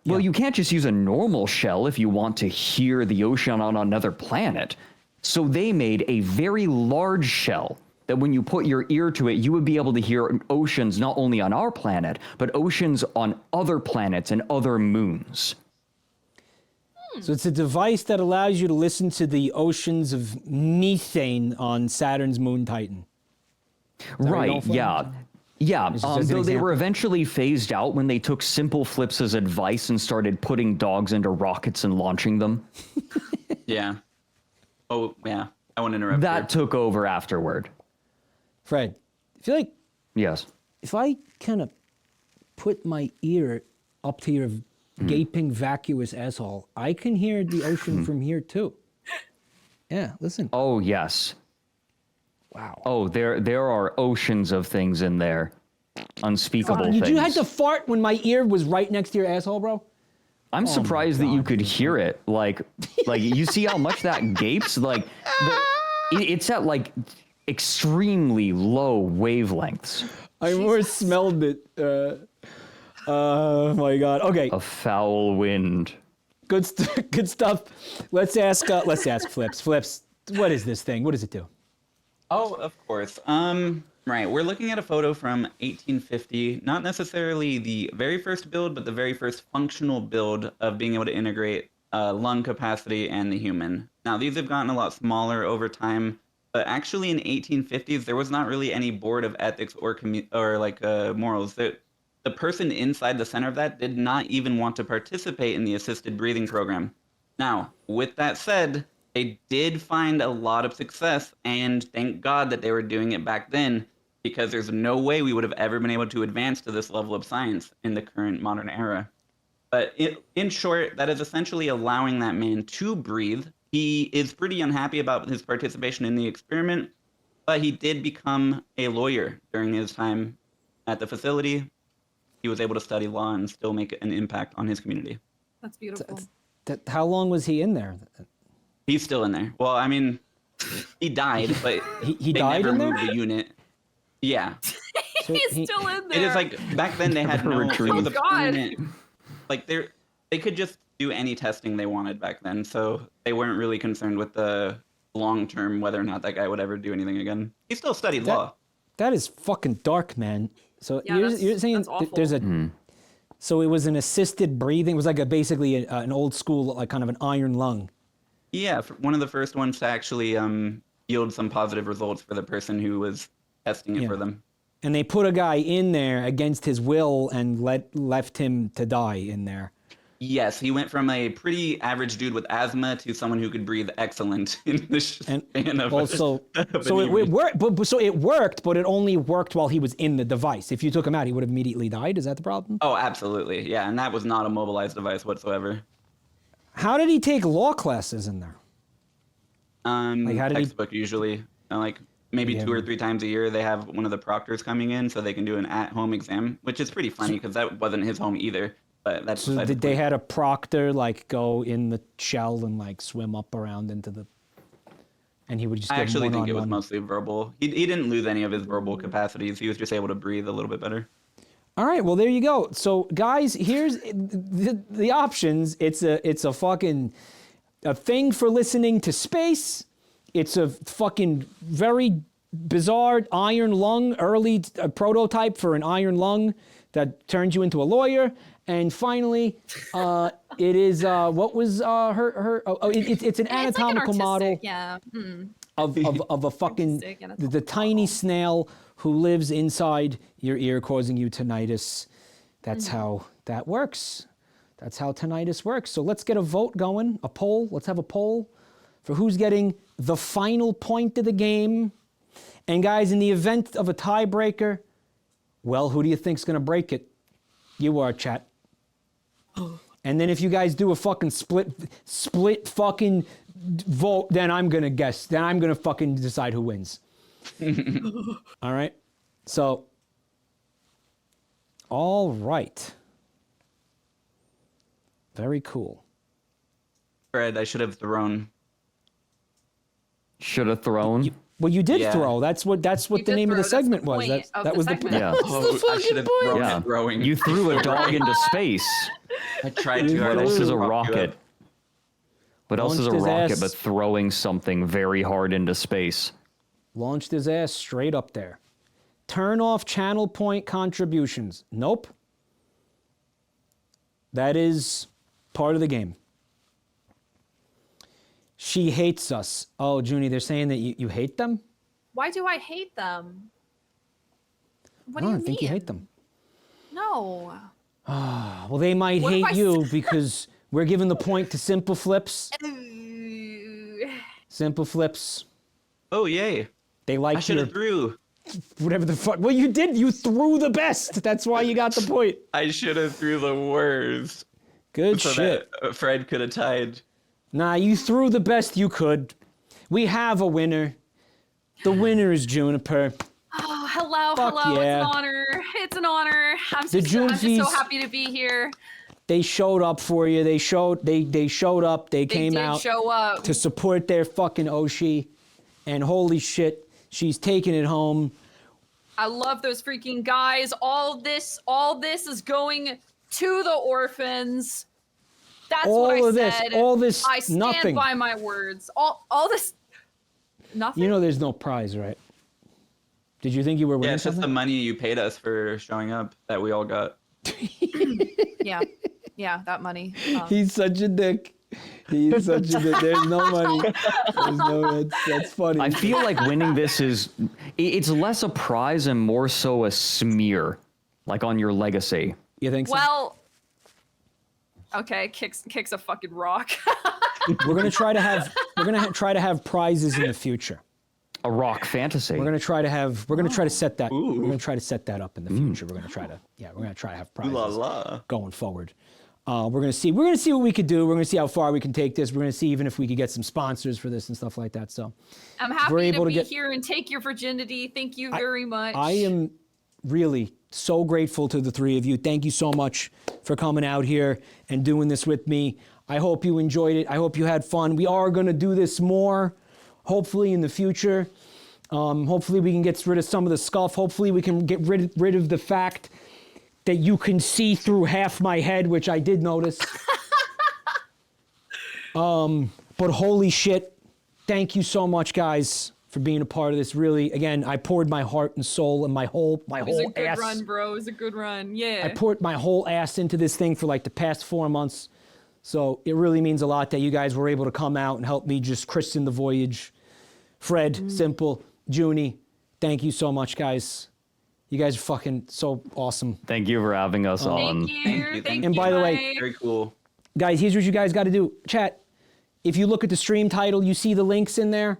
Well, you can't just use a normal shell if you want to hear the ocean on another planet. So they made a very large shell that when you put your ear to it, you would be able to hear oceans not only on our planet, but oceans on other planets and other moons. So it's a device that allows you to listen to the oceans of methane on Saturn's moon Titan. Right, yeah. Though they were eventually phased out when they took Simpleflips' advice and started putting dogs into rockets and launching them. Yeah. Oh, yeah. I want to interrupt That took over afterward. Fred, I feel like Yes. if I kind of put my ear up to your gaping vacuous asshole, I can hear the ocean from here too. Yeah, listen. Oh, yes. Wow. Oh, there are oceans of things in there. Unspeakable things. Did you have to fart when my ear was right next to your asshole, bro? I'm surprised that you could hear it. Like you see how much that gapes? Like, it's at like extremely low wavelengths. I more smelled it. Oh my God. Okay. A foul wind. Good stuff. Let's ask Flips. Flips, what is this thing? What does it do? Oh, of course. Right. We're looking at a photo from 1850. Not necessarily the very first build, but the very first functional build of being able to integrate lung capacity and the human. Now, these have gotten a lot smaller over time, But actually, in 1850s, there was not really any board of ethics or morals. The person inside the center of that did not even want to participate in the assisted breathing program. Now, with that said, they did find a lot of success, and thank God that they were doing it back then, because there's no way we would have ever been able to advance to this level of science in the current modern era. But in short, that is essentially allowing that man to breathe. He is pretty unhappy about his participation in the experiment, but he did become a lawyer during his time at the facility. He was able to study law and still make an impact on his community. That's beautiful. How long was he in there? He's still in there. Well, I mean, he died, but he they died never in there? moved the unit. Yeah. He's still in there. It is like back then they had no. It was a God. permanent, like they could just do any testing they wanted back then, so they weren't really concerned with the long term whether or not that guy would ever do anything again. He still studied law. That is fucking dark, man. So Yeah, you're saying that's awful. there's a so it was an assisted breathing. It was like basically an old school, like kind of an iron lung. Yeah, one of the first ones to actually yield some positive results for the person who was testing it for them. And they put a guy in there against his will and left him to die in there. Yes, he went from a pretty average dude with asthma to someone who could breathe excellent in the span of also, so it worked, so it worked, but it only worked while he was in the device. If you took him out, he would have immediately died. Is that the problem? Oh, absolutely. Yeah, and that was not a mobilized device whatsoever. How did he take law classes in there? Like how did textbook usually, like maybe 2 or 3 times a year they have one of the proctors coming in so they can do an at-home exam, which is pretty funny because that wasn't his home either. But that's so they had a proctor like go in the shell and like swim up around into the, and he would just. I actually think it was mostly verbal. He didn't lose any of his verbal capacities. He was just able to breathe a little bit better. All right, well there you go. So guys, here's the options. It's a fucking a thing for listening to space. It's a fucking very bizarre iron lung, early prototype for an iron lung that turns you into a lawyer. And finally, it is what was her? It's an anatomical model of a fucking the tiny snail who lives inside your ear, causing you tinnitus. That's how that works. That's how tinnitus works. So let's get a vote going, a poll. Let's have a poll for who's getting the final point of the game. And guys, in the event of a tiebreaker, well, who do you think's gonna break it? You are, chat. And then if you guys do a fucking split fucking vote, then I'm gonna guess. Then I'm gonna fucking decide who wins. All right. So, all right. Very cool. Fred, I should have thrown. Should have thrown. Well, you did throw. That's what the name of the segment was. That was the point. Yeah. I should have thrown throwing. You threw a dog into space. I tried to. What else is a rocket? What else is a rocket but throwing something very hard into space? Launched his ass straight up there. Turn off channel point contributions. Nope. That is part of the game. She hates us. Oh, Junie, they're saying that you hate them? Why do I hate them? What do I you don't think mean? you hate them. No. Well, they might hate you because we're giving the point to Simpleflips. Simpleflips. Oh, yay. They like I should have threw. Whatever the fuck. Well, you did. You threw the best. That's why you got the point. I should have threw the worst. Good so shit. That Fred could have tied. Nah, you threw the best you could. We have a winner. The winner is Juniper. Oh, hello. Yeah. It's an honor. It's an honor. I'm just so happy to be here. They showed up for you. They showed up. They came out show up to support their fucking Oshi. And holy shit, she's taking it home. I love those freaking guys. All this is going to the orphans. That's what I said. All this, I stand nothing. by my words. All this, nothing. You know there's no prize, right? Did you think you were winning it's just something? the money you paid us for showing up that we all got. Yeah, that money. He's such a dick. He's such a good. There's no money. There's no. That's funny. I feel like winning this it's less a prize and more so a smear, like on your legacy. You think so? Well, okay, kicks a fucking rock. We're gonna try to have prizes in the future. A rock fantasy. We're gonna try to set that. We're gonna try to set that up in the future. We're gonna try to have prizes going forward. We're gonna see what we could do. We're gonna see how far we can take this. We're gonna see even if we could get some sponsors for this and stuff like that. So I'm happy to be here and take your virginity. Thank you very much. I am really so grateful to the three of you. Thank you so much for coming out here and doing this with me. I hope you enjoyed it. I hope you had fun. We are gonna do this more, hopefully in the future. Hopefully we can get rid of some of the scuff. Hopefully we can get rid of the fact that you can see through half my head, which I did notice. But holy shit, thank you so much, guys, for being a part of this. Really, again, I poured my heart and soul and my whole ass. It was a good run, bro. It was a good run. Yeah. I poured my whole ass into this thing for like the past 4 months. So it really means a lot that you guys were able to come out and help me just christen the voyage. Fred, Simple, Junie, thank you so much, guys. You guys are fucking so awesome. Thank you for having us on. Thank you. And by the way, very cool. Guys, here's what you guys got to do. Chat, if you look at the stream title, you see the links in there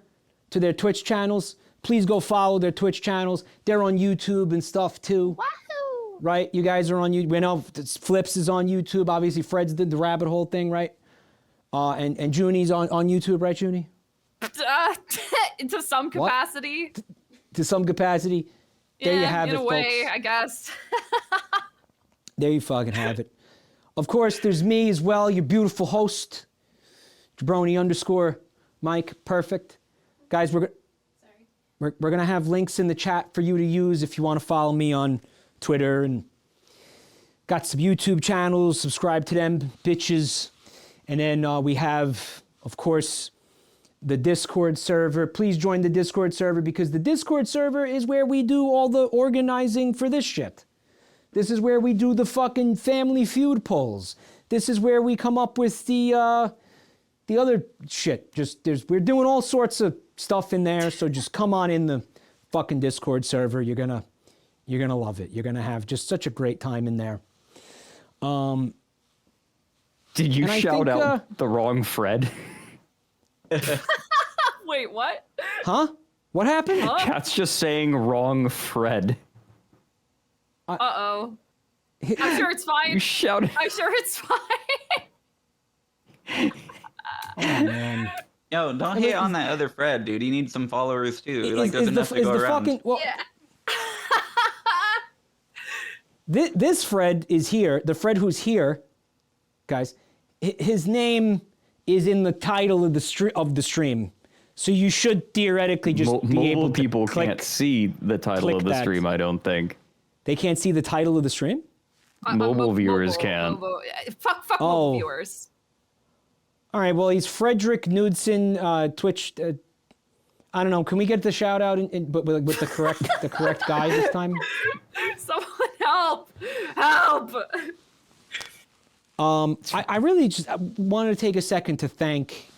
to their Twitch channels. Please go follow their Twitch channels. They're on YouTube and stuff too. Wahoo! Right? You guys are on YouTube. We know Flips is on YouTube. Obviously, Fred's did the rabbit hole thing, right? And Junie's on YouTube, right, Junie? To some capacity. To some capacity. There you have it, folks. In a way, I guess. There you fucking have it. Of course, there's me as well, your beautiful host, Jabroni _Mike. Perfect. Guys, we're going to have links in the chat for you to use if you want to follow me on Twitter. And got some YouTube channels. Subscribe to them, bitches. And then we have, of course, the Discord server. Please join the Discord server because the Discord server is where we do all the organizing for this shit. This is where we do the fucking Family Feud polls. This is where we come up with the other shit. We're doing all sorts of stuff in there. So just come on in the fucking Discord server. You're gonna love it. You're gonna have just such a great time in there. Did you shout out the wrong Fred? Wait, what? Huh? What happened? Huh? Cat's just saying wrong Fred. Uh-oh. I'm sure it's fine. You shouted. I'm sure it's fine. Oh, man. Yo, don't hate on that other Fred, dude. He needs some followers too. There's enough to go around. Yeah. This Fred is here. The Fred who's here, guys. His name is in the title of the stream, so you should theoretically just be able to. People can't see the title of the stream. I don't think they can't see the title of the stream. Mobile viewers can. Fuck mobile viewers. All right. Well, he's Fredrik Knudsen, Twitch. I don't know. Can we get the shout out but with the correct guy this time? Someone help! Help! I really just wanted to take a second to thank.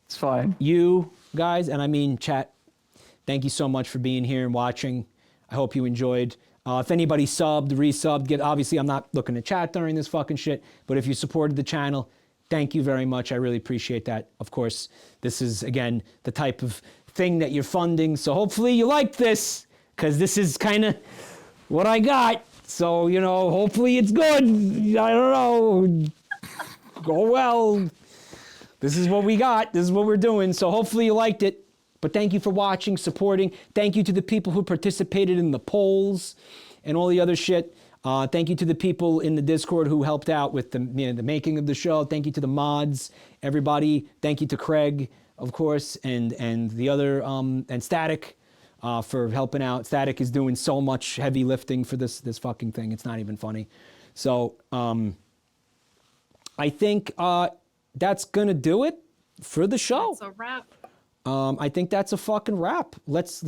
It's fine. You guys, and I mean chat. Thank you so much for being here and watching. I hope you enjoyed. If anybody subbed, resubbed, obviously I'm not looking to chat during this fucking shit, but if you supported the channel, thank you very much. I really appreciate that. Of course, this is, again, the type of thing that you're funding, so hopefully you liked this, because this is kind of what I got. So, hopefully it's good. I don't know. Go well. This is what we got. This is what we're doing. So hopefully you liked it. But thank you for watching, supporting. Thank you to the people who participated in the polls and all the other shit. Thank you to the people in the Discord who helped out with the making of the show. Thank you to the mods, everybody. Thank you to Craig, of course, and the other, and Static for helping out. Static is doing so much heavy lifting for this fucking thing. It's not even funny. So I think that's gonna do it for the show. It's a wrap. I think that's a fucking wrap. Let's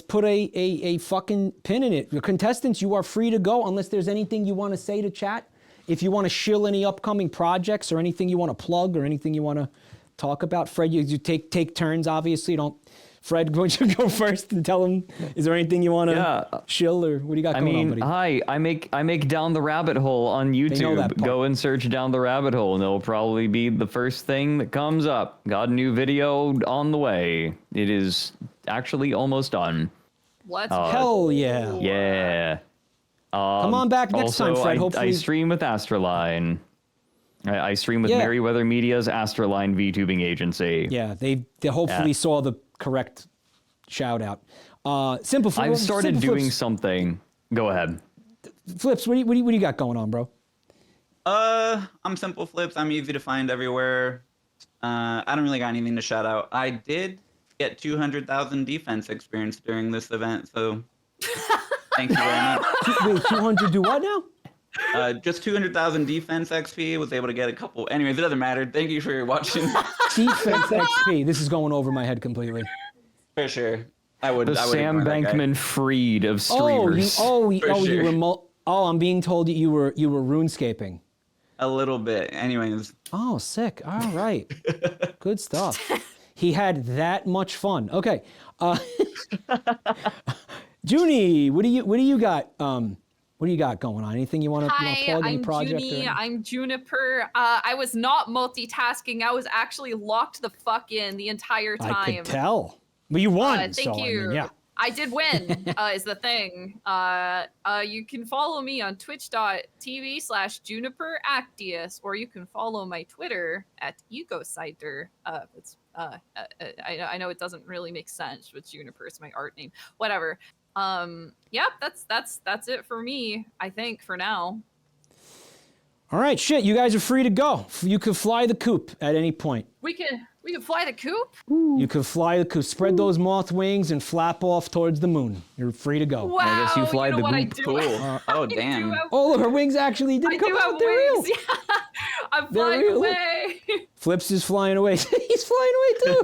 put a fucking pin in it. The contestants, you are free to go unless there's anything you want to say to chat. if you want to shill any upcoming projects or anything you want to plug or anything you want to talk about. Fred, you take turns, obviously. Fred, why don't you go first and tell him, is there anything you want to shill or what do you got going on, buddy? Hi, I make Down the Rabbit Hole on YouTube. Go and search Down the Rabbit Hole and it'll probably be the first thing that comes up. Got a new video on the way. It is actually almost done. Let's hell yeah. Yeah. Come on back next time, Fred. Hopefully. I stream with Astraline. I stream with Merryweather Media's Astraline VTubing agency. Yeah, they hopefully saw the correct shout out. Simpleflips. I've started doing something. Go ahead. Flips, what do you got going on, bro? I'm Simpleflips. I'm easy to find everywhere. I don't really got anything to shout out. I did get 200,000 defense experience during this event, so thank you very much. Wait, 200 do what now? Just 200,000 defense XP. Was able to get a couple. Anyways, it doesn't matter. Thank you for watching. Defense XP. This is going over my head completely. For sure. I would. Sam Bankman-Fried of streamers. I'm being told that you were RuneScaping. A little bit. Anyways. Oh, sick. All right. Good stuff. He had that much fun. Okay. Junie, what do you got? What do you got going on? Anything you want to plug? Any project? Junie, I'm Juniper. I was not multitasking. I was actually locked the fuck in the entire time. I could tell. Well, you won. Thank you. I mean, yeah. I did win, is the thing. You can follow me on twitch.tv/JuniperActias, or you can follow my Twitter at EgoCiter. I know it doesn't really make sense with Juniper. It's my art name. Whatever. Yeah, that's it for me, I think, for now. All right, shit, you guys are free to go. You can fly the coop at any point. We can fly the coop? Ooh. You can fly the coop. Spread those moth wings and flap off towards the moon. You're free to go. Wow, I guess you fly the coop. Cool. Oh, damn. Look, her wings actually did come out. They're real. Yeah. I'm flying away. Flips is flying away. He's flying away too.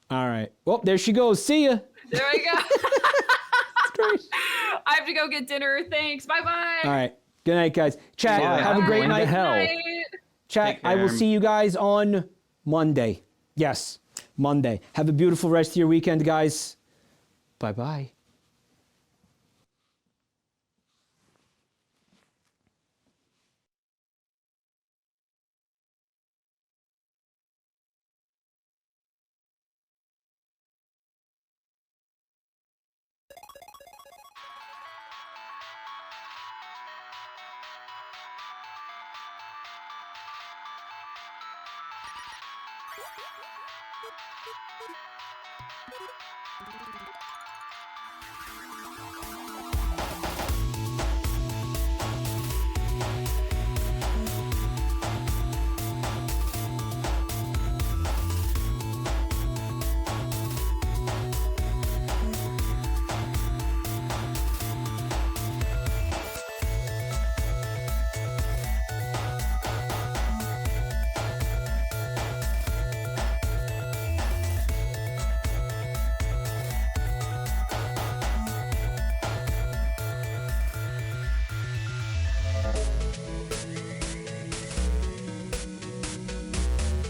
All right. Well, there she goes. See ya. There I go. I have to go get dinner. Thanks. Bye-bye. All right. Good night, guys. Chat, have a great night. Chat, I will see you guys on Monday. Yes, Monday. Have a beautiful rest of your weekend, guys. Bye-bye.